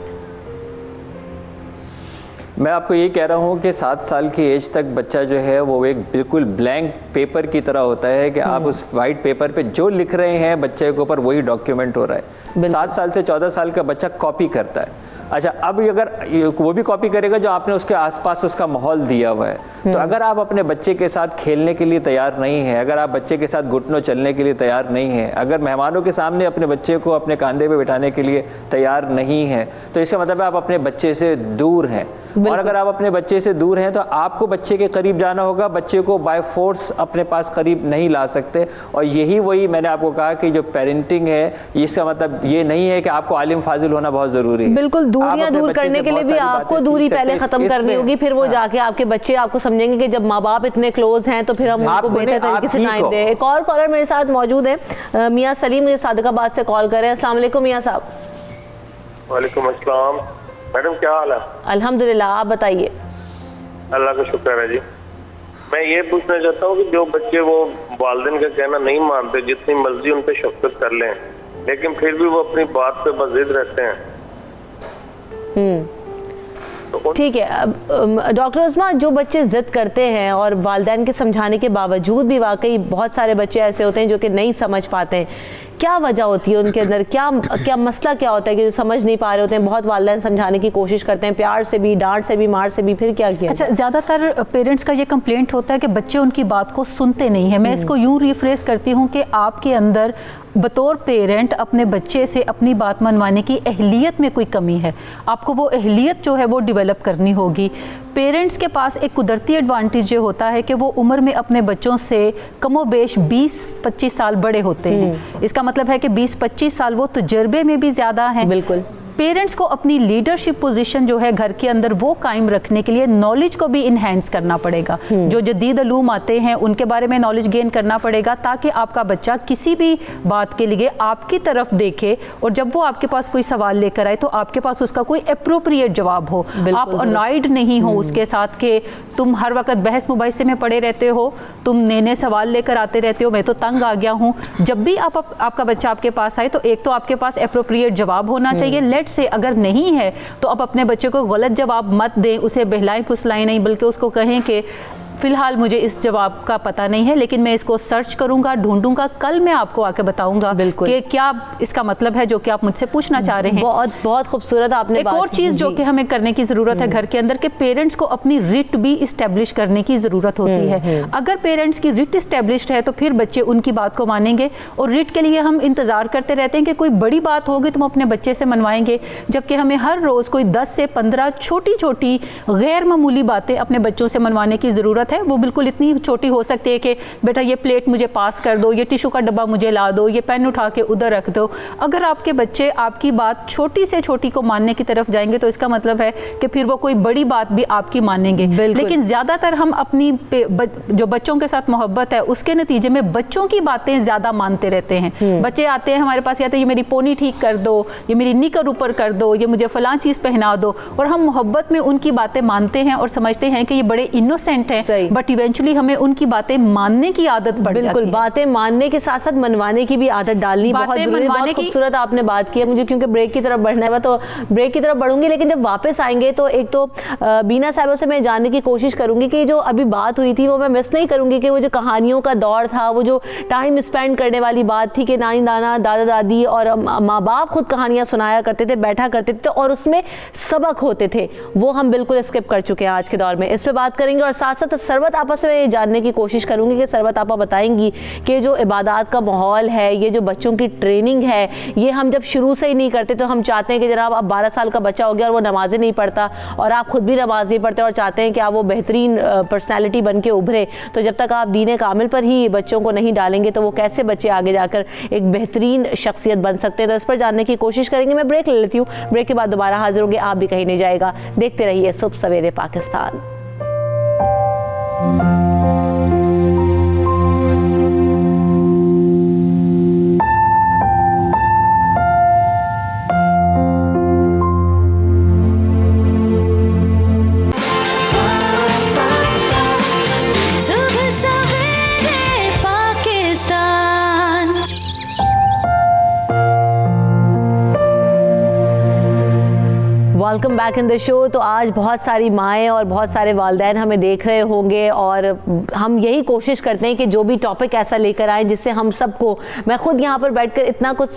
मैं आपको ये कह रहा हूँ कि 7 साल की एज तक बच्चा जो है वो एक बिल्कुल ब्लैंक पेपर की तरह होता है कि आप उस वाइट पेपर पे जो लिख रहे हैं बच्चे के ऊपर वही डॉक्यूमेंट हो रहा है। 7 साल से 14 साल का बच्चा कॉपी करता है। अच्छा, अब अगर वो भी कॉपी करेगा जो आपने उसके आसपास उसका माहौल दिया हुआ है। तो अगर आप अपने बच्चे के साथ खेलने के लिए तैयार नहीं है, अगर आप बच्चे के साथ घुटनों चलने के लिए तैयार नहीं है, अगर मेहमानों के सामने अपने बच्चे को अपने कंधे पे बिठाने के लिए तैयार नहीं है, तो इसका मतलब है आप अपने बच्चे से दूर हैं। और अगर आप अपने बच्चे से दूर हैं तो आपको बच्चे के करीब जाना होगा, बच्चे को बाय फोर्स अपने पास करीब नहीं ला सकते। और यही वही मैंने आपको कहा कि जो पेरेंटिंग है इसका मतलब ये नहीं है कि आपको आलिम फाजिल होना बहुत ज़रूरी है। बिल्कुल, दूरियां दूर करने के लिए भी आपको दूरी पहले खत्म करनी होगी, फिर वो जाके आपके बच्चे आपको समझेंगे कि जब माँ बाप इतने क्लोज हैं तो फिर हम उनको बेहतर तरीके से टाइम दें। एक और कॉलर मेरे साथ मौजूद है, मियाँ सलीम, मुझे सादिकाबाद से कॉल कर रहे हैं। अस्सलाम वालेकुम मियाँ साहब। वालेकुम अस्सलाम मैडम, क्या हाल है? अल्हम्दुलिल्लाह, आप बताइए। अल्लाह का शुक्र है जी। मैं ये पूछना चाहता हूँ कि जो बच्चे वो वालिदैन का कहना नहीं मानते, जितनी मर्जी उन पे शफकत कर लें, लेकिन फिर भी वो अपनी बात पे बज़िद रहते हैं। ठीक है, अब डॉक्टर उस्मा, जो बच्चे ज़िद करते हैं और वालिदैन के समझाने के बावजूद भी वाकई बहुत सारे बच्चे ऐसे होते हैं जो कि नहीं समझ पाते हैं, क्या वजह होती है उनके अंदर, क्या मसला क्या होता है कि जो समझ नहीं पा रहे होते हैं? बहुत वालिदैन समझाने की कोशिश करते हैं, प्यार से भी, डांट से भी, मार से भी, फिर क्या किया? अच्छा, ज़्यादातर पेरेंट्स का ये कंप्लेंट होता है कि बच्चे उनकी बात को सुनते नहीं हैं। मैं इसको यूँ रिफ्रेश करती हूँ कि आपके अंदर बतौर पेरेंट अपने बच्चे से अपनी बात मनवाने की अहलियत में कोई कमी है, आपको वो अहलियत जो है वो डेवलप करनी होगी। पेरेंट्स के पास एक कुदरती एडवांटेज ये होता है कि वो उम्र में अपने बच्चों से कमोबेश 20-25 साल बड़े होते हैं। इसका मतलब है कि 20-25 साल वो तजुर्बे में भी ज़्यादा हैं। बिल्कुल, पेरेंट्स को अपनी लीडरशिप पोजीशन जो है घर के अंदर वो कायम रखने के लिए नॉलेज को भी इन्हेंस करना पड़ेगा। जो जदीद अलूम आते हैं उनके बारे में नॉलेज गेन करना पड़ेगा, ताकि आपका बच्चा किसी भी बात के लिए आपकी तरफ देखे और जब वो आपके पास कोई सवाल लेकर आए तो आपके पास उसका कोई अप्रोप्रिएट जवाब हो। आप अनॉयड नहीं हो उसके साथ कि तुम हर वक्त बहस मुबाहिसे में पड़े रहते हो, तुम नए नए सवाल लेकर आते रहते हो, मैं तो तंग आ गया हूँ। जब भी आपका बच्चा आपके पास आए तो एक तो आपके पास अप्रोप्रिएट जवाब होना चाहिए। से अगर नहीं है तो आप अपने बच्चे को गलत जवाब मत दें, उसे बहलाएं फुसलाएं नहीं, बल्कि उसको कहें कि फ़िलहाल मुझे इस जवाब का पता नहीं है, लेकिन मैं इसको सर्च करूंगा, ढूंढूंगा, कल मैं आपको आके बताऊंगा कि क्या इसका मतलब है जो कि आप मुझसे पूछना चाह रहे हैं। बहुत बहुत खूबसूरत आपने एक और चीज़ जो कि हमें करने की ज़रूरत है घर के अंदर, के पेरेंट्स को अपनी रिट भी इस्टेब्लिश करने की ज़रूरत होती है। अगर पेरेंट्स की रिट इस्टेब्लिश्ड है तो फिर बच्चे उनकी बात को मानेंगे। और रिट के लिए हम इंतज़ार करते रहते हैं कि कोई बड़ी बात होगी तो हम अपने बच्चे से मनवाएंगे, जबकि हमें हर रोज़ कोई 10 से 15 छोटी छोटी गैर मामूली बातें अपने बच्चों से मनवाने की ज़रूरत है। वो बिल्कुल इतनी छोटी हो सकती है कि बेटा ये प्लेट मुझे पास कर दो, ये टिश्यू का डब्बा मुझे ला दो, ये पेन उठा के उधर रख दो। अगर आपके बच्चे आपकी बात छोटी से छोटी को मानने की तरफ जाएंगे तो इसका मतलब है कि फिर वो कोई बड़ी बात भी आपकी मानेंगे। लेकिन ज़्यादातर हम अपनी जो बच्चों के साथ मोहब्बत है उसके नतीजे में बच्चों की बातें ज़्यादा मानते रहते हैं। बच्चे आते हैं हमारे पास, कहते हैं ये मेरी पोनी ठीक कर दो, ये मेरी निकर ऊपर कर दो, ये मुझे फलां चीज़ पहना दो, और हम मोहब्बत में उनकी बातें मानते हैं और समझते हैं कि ये बड़े इनोसेंट हैं, बट इवेंचुअली हमें उनकी बातें मानने की आदत पड़ जाती है। बिल्कुल, बातें मानने के साथ साथ मनवाने की भी आदत डालनी बहुत जरूरी है। बहुत खूबसूरत आपने बात की है। मुझे क्योंकि ब्रेक की तरफ बढ़ना है तो ब्रेक की तरफ बढ़ूंगी, लेकिन जब वापस आएंगे तो एक तो बीना साहिबा से मैं जानने की कोशिश करूंगी कि जो अभी बात हुई थी वो मैं मिस नहीं करूंगी कि वो जो कहानियों का दौर था, वो जो टाइम स्पेंड करने वाली बात थी कि नानी नाना दादा दादी और माँ बाप खुद कहानियाँ सुनाया करते थे, बैठा करते थे और उसमें सबक होते थे, वो हम बिल्कुल स्किप कर चुके हैं आज के दौर में। इस पर बात करेंगे और साथ साथ सरवत आपा से मैं ये जानने की कोशिश करूँगी कि सरवत आपा बताएंगी कि जो इबादत का माहौल है, ये जो बच्चों की ट्रेनिंग है, ये हम जब शुरू से ही नहीं करते तो हम चाहते हैं कि जनाब अब 12 साल का बच्चा हो गया और वो नमाज़ें नहीं पढ़ता और आप खुद भी नमाज नहीं पढ़ते और चाहते हैं कि आप वो बेहतरीन पर्सनैलिटी बन के उभरे, तो जब तक आप दीन कामिल पर ही बच्चों को नहीं डालेंगे तो वो कैसे बच्चे आगे जाकर एक बेहतरीन शख्सियत बन सकते हैं। तो इस पर जानने की कोशिश करेंगे। मैं ब्रेक ले लेती हूँ, ब्रेक के बाद दोबारा हाजिर होंगे। आप भी कहीं नहीं जाएगा, देखते रहिए सुबह सवेरे Pakistan. Welcome back in the show. तो आज बहुत सारी माएँ और बहुत सारे वालिदैन हमें देख रहे होंगे और हम यही कोशिश करते हैं कि जो भी टॉपिक ऐसा लेकर आए जिससे हम सबको, मैं खुद यहाँ पर बैठकर इतना कुछ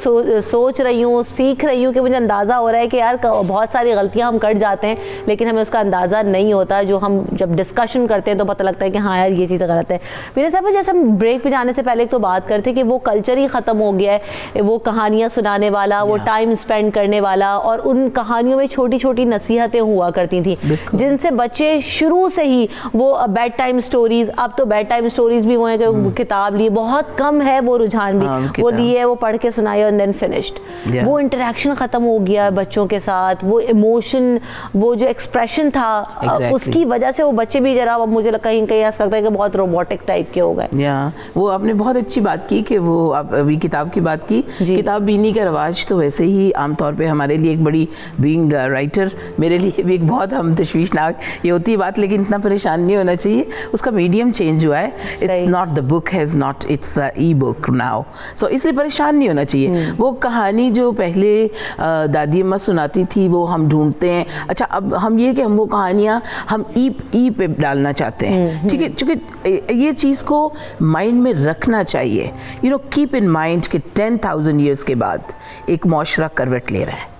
सोच रही हूँ, सीख रही हूँ कि मुझे अंदाज़ा हो रहा है कि यार बहुत सारी गलतियाँ हम कर जाते हैं लेकिन हमें उसका अंदाज़ा नहीं होता। जो हम जब डिस्कशन करते हैं तो पता लगता है कि हाँ यार ये चीज़ गलत है। मेरे साहब, जैसे हम ब्रेक पे जाने से पहले एक तो बात करते कि वो कल्चर ही ख़त्म हो गया है, वो कहानियाँ सुनाने वाला, वो टाइम स्पेंड करने वाला, और उन कहानियों में छोटी छोटी नसीहतें हुआ करती थी जिनसे बच्चे शुरू से ही वो बेड टाइम स्टोरीज, अब तो बेड टाइम स्टोरीज भी वो है कि किताब लिए, बहुत कम है वो रुझान भी, वो लिए वो पढ़ के सुनाए एंड देन फिनिश्ड। वो इंटरेक्शन खत्म हो गया बच्चों के साथ, वो इमोशन, वो जो एक्सप्रेशन था उसकी वजह से वो बच्चे भी जरा, अब मुझे कहीं कहीं ऐसा लगता है कि बहुत रोबोटिक टाइप के हो गए। वो आपने बहुत अच्छी बात की कि वो आप अभी किताब की बात की, किताब बीनी का रवाज तो वैसे ही आमतौर पे हमारे लिए एक बड़ी, बीइंग राइटर मेरे लिए भी एक बहुत हम तशवीशनाक ये होती है बात, लेकिन इतना परेशान नहीं होना चाहिए। उसका मीडियम चेंज हुआ है, it's not the book has not, it's e book now, so इसलिए परेशान नहीं होना चाहिए। वो कहानी जो पहले दादी अम्मा सुनाती थी वो हम ढूंढते हैं। अच्छा, अब हम ये कि हम वो कहानियाँ हम ई पे डालना चाहते हैं, ठीक है, चूँकि ये चीज़ को माइंड में रखना चाहिए। You no, keep in mind कि 10,000 ईयर्स के बाद एक मुआशरा करवट ले रहा है।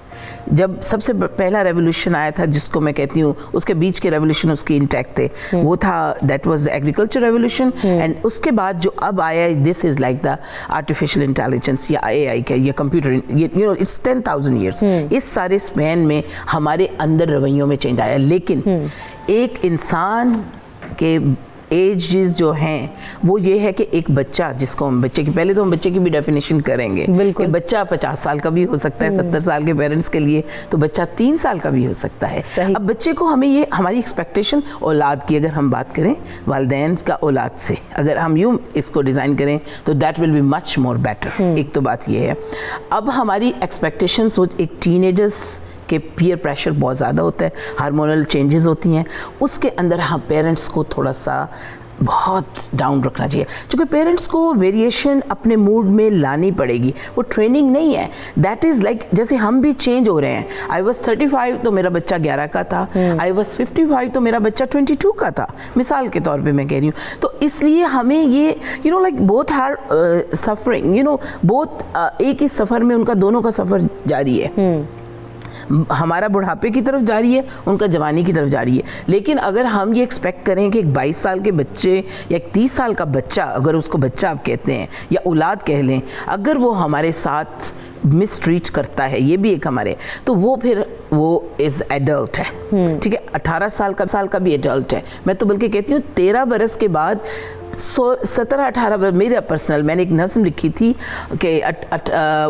जब सबसे पहला रेवोल्यूशन आया था, जिसको मैं कहती हूँ, उसके बीच के रेवोल्यूशन उसके इंटैक्ट थे, वो था that was the agriculture revolution, and उसके बाद जो अब आया, this is like the artificial intelligence या AI का या computer, you know, it's 10,000 years. इस सारे स्पैन में हमारे अंदर रवैयों में चेंज आया, लेकिन एक इंसान के एजेस जो हैं वो ये है कि एक बच्चा, जिसको हम बच्चे की, पहले तो हम बच्चे की भी डेफिनेशन करेंगे कि बच्चा 50 साल का भी हो सकता है, 70 साल के पेरेंट्स के लिए तो बच्चा 3 साल का भी हो सकता है। अब बच्चे को हमें ये, हमारी एक्सपेक्टेशन औलाद की, अगर हम बात करें वालिदैन का औलाद से, अगर हम यूँ इसको डिज़ाइन करें तो that will be much more better. एक तो बात ये है, अब हमारी एक्सपेक्टेशंस, वो एक टीनेजर्स के पीयर प्रेशर बहुत ज़्यादा होता है, हार्मोनल चेंजेस होती हैं, उसके अंदर हम पेरेंट्स को थोड़ा सा बहुत डाउन रखना चाहिए, क्योंकि पेरेंट्स को वेरिएशन अपने मूड में लानी पड़ेगी। वो ट्रेनिंग नहीं है, दैट इज़ लाइक जैसे हम भी चेंज हो रहे हैं। आई वॉज 35 तो मेरा बच्चा 11 का था, आई वॉज 55 तो मेरा बच्चा 22 का था, मिसाल के तौर पे मैं कह रही हूँ। तो इसलिए हमें ये, you know, like both are suffering, you know, both एक ही सफ़र में उनका दोनों का सफ़र जारी है। हमारा बुढ़ापे की तरफ जारी है, उनका जवानी की तरफ जारी है। लेकिन अगर हम ये एक्सपेक्ट करें कि एक 22 साल के बच्चे या एक 30 साल का बच्चा, अगर उसको बच्चा आप कहते हैं या औलाद कह लें, अगर वो हमारे साथ मिसट्रीट करता है, ये भी एक हमारे, तो वो फिर वो इज़ एडल्ट है, ठीक है। 18 साल का भी एडल्ट है। मैं तो बल्कि कहती हूँ 13 बरस के बाद 17-18 बरस, मेरा पर्सनल, मैंने एक नज़्म लिखी थी कि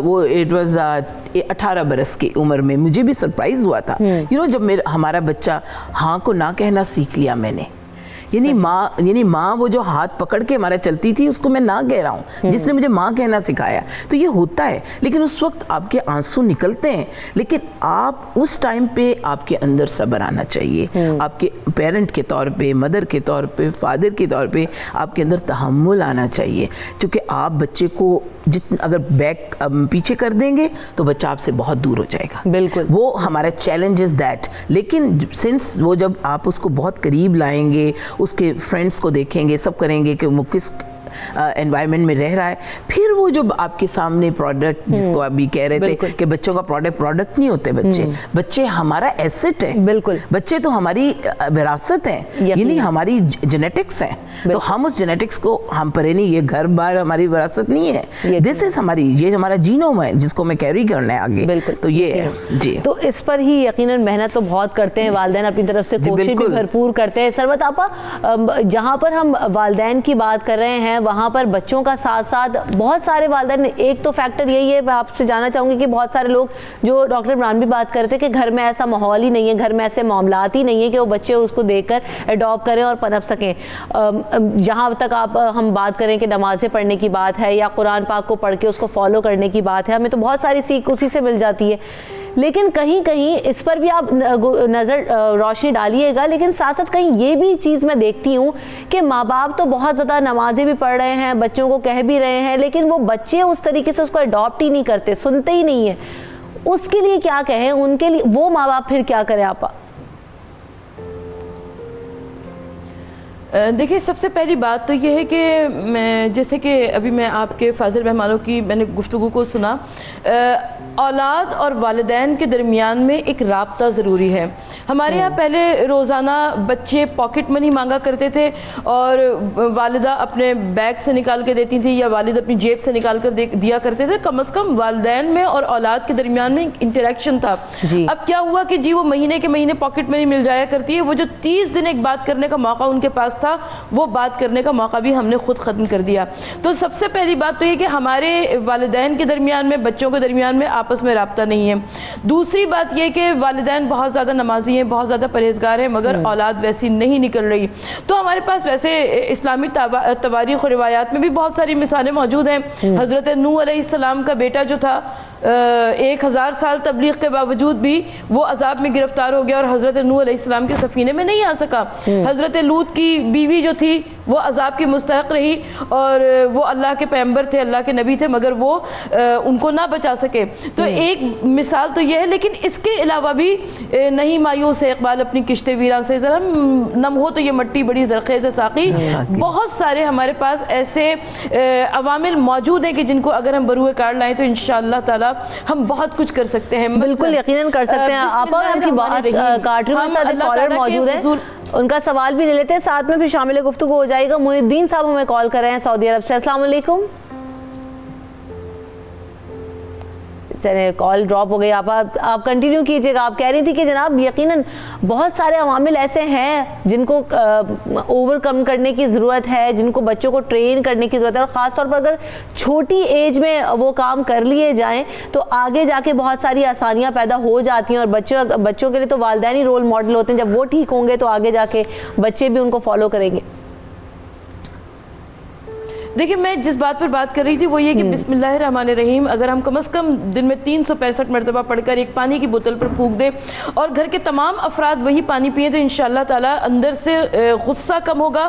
वो इट वाज 18 बरस की उम्र में मुझे भी सरप्राइज़ हुआ था, यू नो, जब हमारा बच्चा हाँ को ना कहना सीख लिया मैंने। यानी माँ वो जो हाथ पकड़ के हमारा चलती थी, उसको मैं ना कह रहा हूँ, जिसने मुझे माँ कहना सिखाया। तो ये होता है, लेकिन उस वक्त आपके आंसू निकलते हैं, लेकिन आप उस टाइम पे आपके अंदर सब्र आना चाहिए। आपके पेरेंट के तौर पे, मदर के तौर पे, फादर के तौर पे आपके अंदर तहम्मुल आना चाहिए, क्योंकि आप बच्चे को अगर पीछे कर देंगे तो बच्चा आपसे बहुत दूर हो जाएगा। बिल्कुल, वो हमारा चैलेंज इज़ दैट। लेकिन सिंस वो जब आप उसको बहुत करीब लाएंगे, उसके फ्रेंड्स को देखेंगे, सब करेंगे कि वो एनवायरनमेंट में रह रहा है, फिर वो जो आपके सामने प्रोडक्ट जिसको अभी कह रहे थे कि बच्चों का प्रोडक्ट नहीं होते, बच्चे हमारा एसेट है। बिल्कुल, बच्चे तो हमारी विरासत है, यानी हमारी जेनेटिक्स है। तो हम उस जेनेटिक्स को हम परे नहीं, ये घर बार हमारी विरासत नहीं है, दिस इज हमारी, ये हमारा जीनोम है जिसको हमें कैरी करना है आगे। बिल्कुल, तो ये है जी। तो इस पर ही यकीनन मेहनत तो बहुत करते हैं वालिदैन, अपनी तरफ से कोशिश भी भरपूर करते हैं। सरवत आपा, जहाँ पर हम वालिदैन की बात कर रहे हैं वहाँ पर बच्चों का साथ साथ बहुत सारे वालिदैन, एक तो फैक्टर यही है, मैं आपसे जानना चाहूँगी कि बहुत सारे लोग जो डॉक्टर इमरान भी बात करते हैं कि घर में ऐसा माहौल ही नहीं है, घर में ऐसे मामलात ही नहीं है कि वो बच्चे उसको देखकर एडॉप्ट करें और पनप सकें। जहाँ तक हम बात करें कि नमाज़ें पढ़ने की बात है या कुरान पाक को पढ़ के उसको फॉलो करने की बात है, हमें तो बहुत सारी सीख उसी से मिल जाती है। लेकिन कहीं कहीं इस पर भी आप नज़र रोशनी डालिएगा, लेकिन साथ साथ कहीं ये भी चीज़ मैं देखती हूँ कि माँ बाप तो बहुत ज़्यादा नमाज़ें भी पढ़ रहे हैं, बच्चों को कह भी रहे हैं, लेकिन वो बच्चे उस तरीके से उसको अडॉप्ट ही नहीं करते, सुनते ही नहीं है। उसके लिए क्या कहें, उनके लिए वो माँ बाप फिर क्या करें आपा? देखिए, सबसे पहली बात तो ये है कि मैं, जैसे कि अभी मैं आपके फाजिल मेहमानों की मैंने गुफ्तगू को सुना, औलाद और वालिदैन के दरमियान में एक राब्ता ज़रूरी है। हमारे यहाँ पहले रोज़ाना बच्चे पॉकेट मनी मांगा करते थे और वालिदा अपने बैग से निकाल के देती थी या वालिद अपनी जेब से निकाल कर दिया करते थे। कम से कम वालिदैन में और औलाद के दरमियान में इंटरेक्शन था। अब क्या हुआ कि जी वो महीने के महीने पॉकेट मनी मिल जाया करती है, वो जो 30 दिन एक बात करने का मौका उनके पास था, वो बात करने का मौका भी हमने खुद ख़त्म कर दिया। तो सबसे पहली बात तो ये कि हमारे वालिदैन के दरमियान में, बच्चों के दरमियान में आपस में राब्ता नहीं है। दूसरी बात यह कि वालिदैन बहुत ज़्यादा नमाजी हैं, बहुत ज़्यादा परहेजगार हैं, मगर औलाद वैसी नहीं निकल रही। तो हमारे पास वैसे इस्लामी तवारीख़ और रिवायात में भी बहुत सारी मिसालें मौजूद हैं। हज़रत नूह अलैहिस्सलाम का बेटा जो था 1000 साल तबलीग के बावजूद भी वो अजाब में गिरफ्तार हो गया और हज़रत नूह अलैहिस्सलाम के सफ़ीने में नहीं आ सका। हज़रत लूत की बीवी जो थी वो अजाब की मुस्तहक रही और वो अल्लाह के पैगंबर थे, अल्लाह के नबी थे, मगर वो उनको ना बचा सके। तो एक मिसाल तो यह है, लेकिन इसके अलावा भी नहीं मायूस है इकबाल अपनी किश्ते वीरान से, ज़रा नम हो तो ये मट्टी बड़ी ज़रख़ेज़ साक़ी। बहुत सारे हमारे पास ऐसे अवामिल मौजूद हैं कि जिनको अगर हम बरूए कार लाएँ तो इंशाअल्लाह ताला हम बहुत कुछ कर सकते हैं। बिल्कुल यकीनन कर सकते हैं। आप आपकी बात काट रही हूं, साथ कॉलर मौजूद है, उनका सवाल भी ले लेते हैं, साथ में फिर शामिल गुफ्तगू हो जाएगा। मुहिद्दीन साहब हमें कॉल कर रहे हैं सऊदी अरब से। अस्सलाम वालेकुम। चलिए कॉल ड्रॉप हो गई। आप कंटिन्यू कीजिएगा। आप कह रही थी कि जनाब यकीनन बहुत सारे अवामिल ऐसे हैं जिनको ओवरकम करने की ज़रूरत है, जिनको बच्चों को ट्रेन करने की ज़रूरत है, और ख़ास तौर पर अगर छोटी एज में वो काम कर लिए जाएं तो आगे जाके बहुत सारी आसानियां पैदा हो जाती हैं। और बच्चों के लिए तो वालिदैन ही रोल मॉडल होते हैं। जब वो ठीक होंगे तो आगे जाके बच्चे भी उनको फॉलो करेंगे। देखिए, मैं जिस बात पर बात कर रही थी वो ये कि बिस्मिल्लाहिर्रहमानिर्रहीम अगर हम कम से कम दिन में 365 मरतबा पढ़कर एक पानी की बोतल पर फूंक दें और घर के तमाम अफराद वही पानी पिए तो इंशाअल्लाह ताला अंदर से गुस्सा कम होगा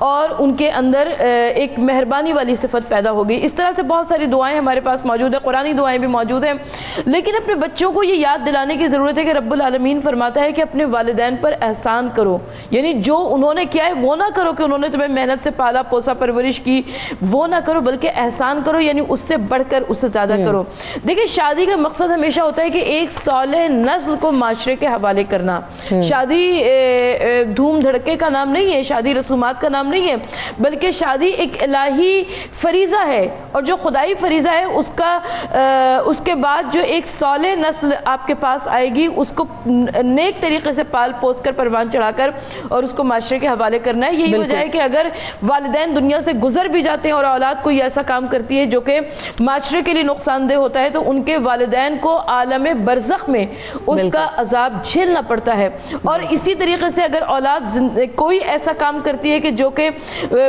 और उनके अंदर एक मेहरबानी वाली सिफत पैदा होगी। इस तरह से बहुत सारी दुआएं हमारे पास मौजूद है, कुरानी दुआएं भी मौजूद हैं। लेकिन अपने बच्चों को ये याद दिलाने की ज़रूरत है कि रब्बुल आलमीन फरमाता है कि अपने वालिदैन पर एहसान करो, यानी जो उन्होंने किया है वो ना करो कि उन्होंने तुम्हें मेहनत से पाला पोसा परवरिश की, वो ना करो, बल्कि एहसान करो, यानी उससे बढ़कर उससे ज़्यादा करो। देखिए, शादी का मकसद हमेशा होता है कि एक सालेह नस्ल को माशरे के हवाले करना। शादी धूम धड़के का नाम नहीं है, शादी रसूमात का नाम नहीं है, बल्कि शादी एक इलाही फरीज़ा है और जो खुदाई फरीज़ा है उसके बाद जो एक सालेह नस्ल आपके पास आएगी उसको नेक तरीके से पाल पोस कर परवान चढ़ाकर और उसको माशरे के हवाले करना है। यही वजह है कि अगर वालिदैन दुनिया से गुजर भी जाते हैं और औलाद कोई ऐसा काम करती है जो कि माशरे के लिए नुकसानदेह होता है तो उनके वालिदैन को आलम बरज़ख में उसका अजाब झेलना पड़ता है। और इसी तरीके से अगर औलाद कोई ऐसा काम करती है कि जो कि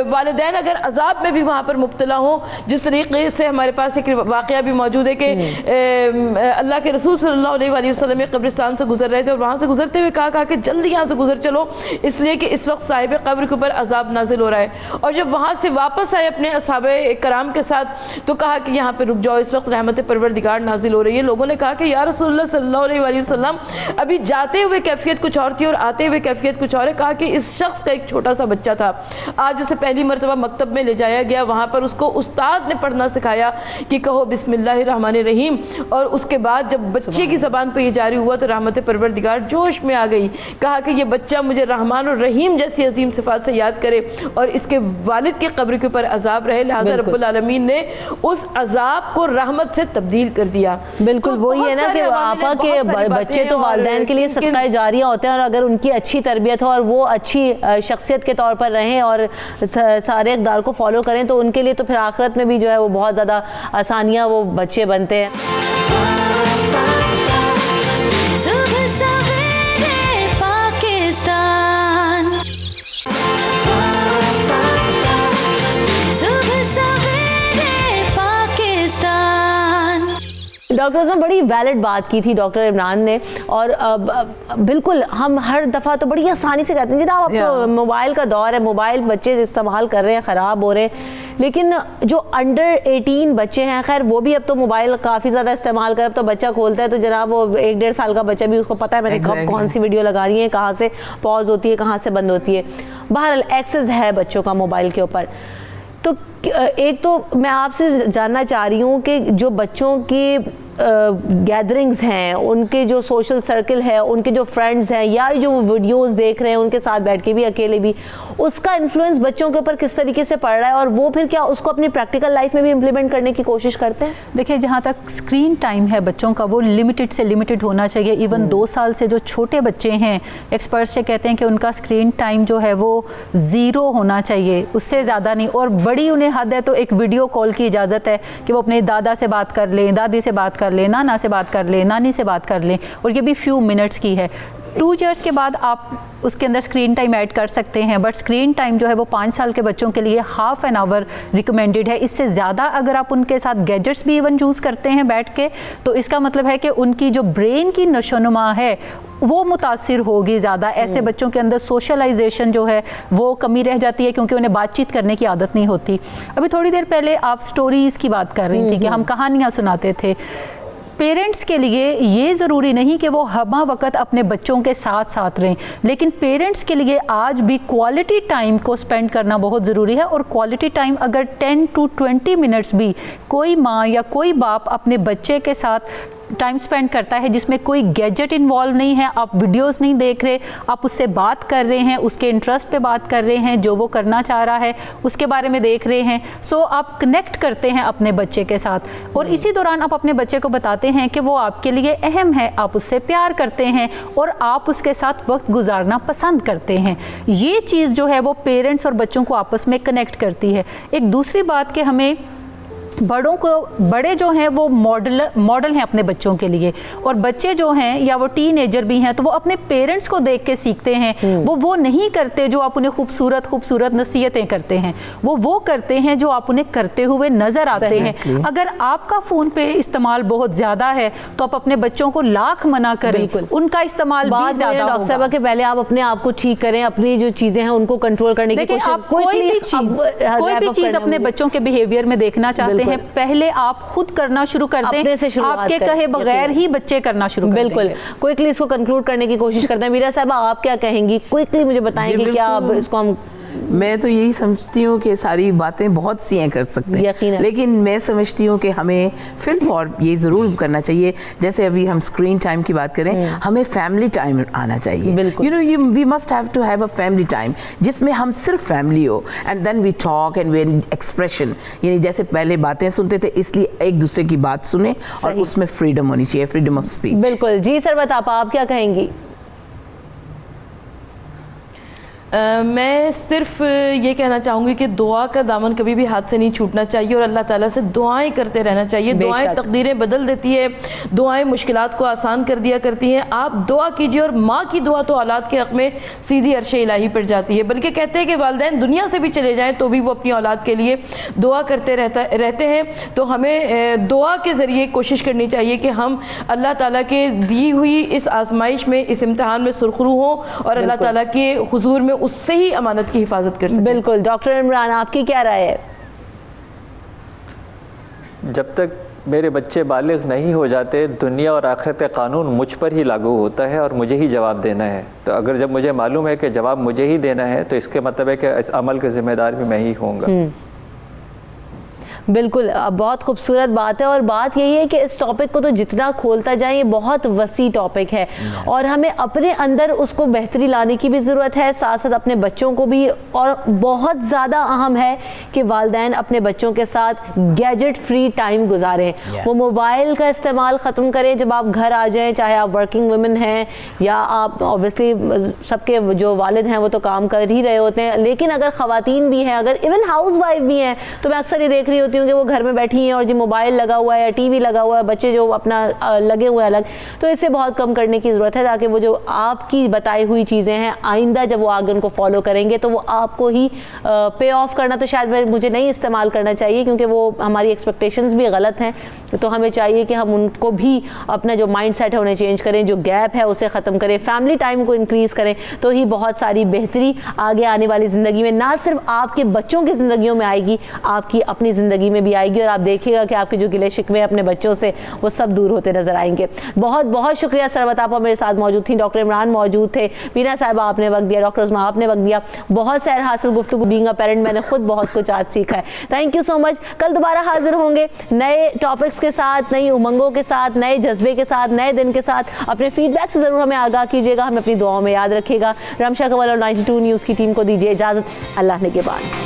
वालिदैन अगर अजाब में भी वहाँ पर मुब्तला हो, जिस तरीके से हमारे पास एक वाक़या भी मौजूद है कि अल्लाह के रसूल सल्लल्लाहु अलैहि वसल्लम एक कब्रिस्तान से गुजर रहे थे और वहाँ से गुजरते हुए कहा कि जल्दी यहाँ से गुजर चलो, इसलिए कि इस वक्त साहिब कब्र के ऊपर अजाब नाजिल हो रहा है। और जब वहाँ से वापस आए अपने अपने असहाबे कराम के साथ, तो कहा कि यहाँ पे रुक जाओ, इस वक्त रहमत परवरदिगार नाजिल हो रही है। लोगों ने कहा कि या रसूलुल्लाह सल्लल्लाहु अलैहि वसल्लम, अभी जाते हुए कैफियत कुछ और थी और आते हुए कैफियत कुछ और है। कहा कि इस शख्स का एक छोटा सा बच्चा था, आज उसे पहली मरतबा मकतब में ले जाया गया, वहाँ पर उसको उस्ताद ने पढ़ना सिखाया कि कहो बिस्मिल्लाहिर्रहमानिर्रहीम, और उसके बाद जब बच्चे की ज़बान पर ये जारी हुआ तो रहमत परवरदिगार जोश में आ गई। कहा कि ये बच्चा मुझे रहमान और रहीम जैसी अजीम सिफात से याद करे और इसके वालिद की कब्र के ऊपर अजाब रहे, लिहाजा रब्बुल आलमीन ने उस अजाब को रहमत से तब्दील कर दिया। बिल्कुल वही है ना कि आपा के बच्चे तो वालिदैन के लिए सदका जारिया होते हैं, और अगर उनकी अच्छी तरबियत हो और वो अच्छी शख्सियत के तौर पर रहें और सारे इक़दार को फॉलो करें तो उनके लिए तो फिर आखिरत में भी जो है वो बहुत ज़्यादा आसानियाँ वो बच्चे बनते हैं। सुबह सवेरे पाकिस्तान, सुबह सवेरे पाकिस्तान। डॉक्टर उसमें बड़ी वैलिड बात की थी डॉक्टर इमरान ने, और बिल्कुल हम हर दफ़ा तो बड़ी आसानी से कहते हैं जनाब अब तो मोबाइल का दौर है, मोबाइल बच्चे इस्तेमाल कर रहे हैं, ख़राब हो रहे हैं, लेकिन जो अंडर 18 बच्चे हैं, खैर वो भी अब तो मोबाइल काफ़ी ज़्यादा इस्तेमाल कर, अब तो बच्चा खोलता है तो जनाब वो 1-1.5 साल का बच्चा भी उसको पता है मैंने कब कौन सी वीडियो लगानी है, कहाँ से पॉज होती है, कहाँ से बंद होती है। बहरहाल एक्सेस है बच्चों का मोबाइल के ऊपर। तो एक तो मैं आपसे जानना चाह रही हूँ कि जो बच्चों की गैदरिंग्स हैं, उनके जो सोशल सर्कल है, उनके जो फ्रेंड्स हैं, या जो वीडियोस देख रहे हैं उनके साथ बैठ के भी अकेले भी, उसका इन्फ्लुएंस बच्चों के ऊपर किस तरीके से पड़ रहा है, और वो फिर क्या उसको अपनी प्रैक्टिकल लाइफ में भी इम्प्लीमेंट करने की कोशिश करते हैं? देखिए, जहाँ तक स्क्रीन टाइम है बच्चों का वो लिमिटेड से लिमिटेड होना चाहिए। इवन 2 साल से जो छोटे बच्चे हैं, एक्सपर्ट्स से कहते हैं कि उनका स्क्रीन टाइम जो है वो 0 होना चाहिए, उससे ज़्यादा नहीं। और बड़ी उन्हें हद है तो एक वीडियो कॉल की इजाज़त है कि वो अपने दादा से बात कर लें, दादी से बात कर लें, नाना से बात कर लें, नानी से बात कर लें, और ये भी फ्यू मिनट्स की है। 2 ईयर्स के बाद आप उसके अंदर स्क्रीन टाइम ऐड कर सकते हैं, बट स्क्रीन टाइम जो है वो 5 साल के बच्चों के लिए ½ एन आवर रिकमेंडेड है। इससे ज़्यादा अगर आप उनके साथ गैजेट्स भी इवन यूज़ करते हैं बैठ के, तो इसका मतलब है कि उनकी जो ब्रेन की नशोनुमा है वो मुतासिर होगी ज़्यादा। ऐसे बच्चों के अंदर सोशलाइजेशन जो है वो कमी रह जाती है, क्योंकि उन्हें बातचीत करने की आदत नहीं होती। अभी थोड़ी देर पहले आप स्टोरीज़ की बात कर रही थी कि हम कहानियाँ सुनाते थे। पेरेंट्स के लिए ये ज़रूरी नहीं कि वो हमा वक्त अपने बच्चों के साथ साथ रहें, लेकिन पेरेंट्स के लिए आज भी क्वालिटी टाइम को स्पेंड करना बहुत ज़रूरी है। और क्वालिटी टाइम अगर 10 to 20 मिनट्स भी कोई माँ या कोई बाप अपने बच्चे के साथ टाइम स्पेंड करता है जिसमें कोई गैजेट इन्वॉल्व नहीं है, आप वीडियोस नहीं देख रहे, आप उससे बात कर रहे हैं, उसके इंटरेस्ट पे बात कर रहे हैं, जो वो करना चाह रहा है उसके बारे में देख रहे हैं, सो आप कनेक्ट करते हैं अपने बच्चे के साथ। और इसी दौरान आप अपने बच्चे को बताते हैं कि वो आपके लिए अहम है, आप उससे प्यार करते हैं और आप उसके साथ वक्त गुजारना पसंद करते हैं। ये चीज़ जो है वो पेरेंट्स और बच्चों को आपस में कनेक्ट करती है। एक दूसरी बात कि हमें बड़े जो हैं वो मॉडल हैं अपने बच्चों के लिए, और बच्चे जो हैं या वो टीनेजर भी हैं तो वो अपने पेरेंट्स को देख के सीखते हैं। वो नहीं करते जो आप उन्हें खूबसूरत नसीहतें करते हैं, वो करते हैं जो आप उन्हें करते हुए नज़र आते हैं। अगर आपका फ़ोन पे इस्तेमाल बहुत ज़्यादा है तो आप अपने बच्चों को लाख मना करें, उनका इस्तेमाल भी ज़्यादा होगा। डॉक्टर साहब के पहले आप अपने आप को ठीक करें, अपनी जो चीज़ें हैं उनको कंट्रोल करने की कोशिश। आप कोई भी चीज़ अपने बच्चों के बिहेवियर में देखना चाहते हैं, पहले आप खुद करना शुरू कर दें, आपके कहे बगैर ही बच्चे करना शुरू कर देंगे। बिल्कुल, क्विकली इसको कंक्लूड करने की कोशिश करते हैं। मीरा साहब आप क्या कहेंगी, क्विकली मुझे बताएंगे क्या अब इसको हम। मैं तो यही समझती हूँ कि सारी बातें बहुत सी हैं कर सकते हैं, लेकिन मैं समझती हूँ कि हमें फिल्म और ये ज़रूर करना चाहिए। जैसे अभी हम स्क्रीन टाइम की बात करें, हमें फैमिली टाइम आना चाहिए। You know we must have to have a family time जिसमें हम सिर्फ फैमिली हो, and then we talk and we expression, यानी जैसे पहले बातें सुनते थे इसलिए एक दूसरे की बात सुने और उसमें फ्रीडम होनी चाहिए, फ्रीडम ऑफ स्पीच। बिल्कुल जी सरवत आप क्या कहेंगी? मैं सिर्फ ये कहना चाहूँगी कि दुआ का दामन कभी भी हाथ से नहीं छूटना चाहिए और अल्लाह ताला से दुआएं करते रहना चाहिए। दुआएं तकदीरें बदल देती है, दुआएं मुश्किलात को आसान कर दिया करती हैं। आप दुआ कीजिए और माँ की दुआ तो औलाद के हक़ में सीधी अर्शे इलाही पर जाती है। बल्कि कहते हैं कि वालिदैन दुनिया से भी चले जाएँ तो भी वो अपनी औलाद के लिए दुआ करते रहते हैं। तो हमें दुआ के ज़रिए कोशिश करनी चाहिए कि हम अल्लाह ताला के दी हुई इस आजमाइश में, इस इम्तिहान में सुरखरू हों और अल्लाह ताला के हुजूर में उससे ही अमानत की हिफाजत कर सकते हैं। बिल्कुल। डॉक्टर इमरान आपकी क्या राय है? जब तक मेरे बच्चे बालिग नहीं हो जाते, दुनिया और आखिरत का कानून मुझ पर ही लागू होता है और मुझे ही जवाब देना है। तो अगर जब मुझे मालूम है कि जवाब मुझे ही देना है, तो इसके मतलब है कि इस अमल का जिम्मेदार भी मैं ही होऊंगा। बिल्कुल, बहुत खूबसूरत बात है। और बात यही है कि इस टॉपिक को तो जितना खोलता जाए, ये बहुत वसी टॉपिक है और हमें अपने अंदर उसको बेहतरी लाने की भी ज़रूरत है, साथ साथ अपने बच्चों को भी। और बहुत ज़्यादा अहम है कि वालिदैन अपने बच्चों के साथ गैजेट फ्री टाइम गुजारें। वो मोबाइल का इस्तेमाल ख़त्म करें जब आप घर आ जाएं, चाहे आप वर्किंग वुमेन हैं या आप ऑब्वियसली सबके जो वालिद हैं वो तो काम कर ही रहे होते हैं, लेकिन अगर ख़वातीन भी हैं, अगर इवन हाउस वाइफ भी हैं, तो मैं अक्सर ये देख रही होती हूँ कि वो घर में बैठी हैं और जो मोबाइल लगा हुआ है या टीवी लगा हुआ है, बच्चे जो अपना लगे हुए हैं अलग। तो इसे बहुत कम करने की ज़रूरत है, ताकि वो जो आपकी बताई हुई चीज़ें हैं, आइंदा जब वो आगे उनको फॉलो करेंगे तो वो आपको ही पे ऑफ करना तो शायद मुझे नहीं इस्तेमाल करना चाहिए, क्योंकि वो हमारी एक्सपेक्टेशंस भी गलत हैं। तो हमें चाहिए कि हम उनको भी अपना जो माइंड सेट है उन्हें चेंज करें, जो गैप है उसे ख़त्म करें, फैमिली टाइम को इंक्रीज़ करें, तो ही बहुत सारी बेहतरी आगे आने वाली ज़िंदगी में ना सिर्फ आपके बच्चों की ज़िंदगियों में आएगी, आपकी अपनी ज़िंदगी में भी आएगी। और आप देखिएगा कि आपके जो गिले शिकवे अपने बच्चों से वो सब दूर होते नजर आएंगे। बहुत बहुत शुक्रिया सरवत, आप मेरे साथ मौजूद थी, डॉक्टर इमरान मौजूद थे, बीना साहिबा आपने वक्त दिया, डॉक्टर उस्मा आपने वक्त दिया। बहुत सैर हासिल गुफ्तगू, बीइंग अ पेरेंट मैंने खुद बहुत कुछ आज सीखा है। Thank you so much. कल दोबारा हाजिर होंगे नए टॉपिक्स के साथ, नई उमंगों के साथ, नए जज्बे के साथ, नए दिन के साथ। अपने फीडबैक से ज़रूर हमें आगाह कीजिएगा, हमें अपनी दुआओं में याद रखिएगा। रमशा कंवल और 92 न्यूज़ की टीम को दीजिए इजाज़त। अल्लाह ने के बाद।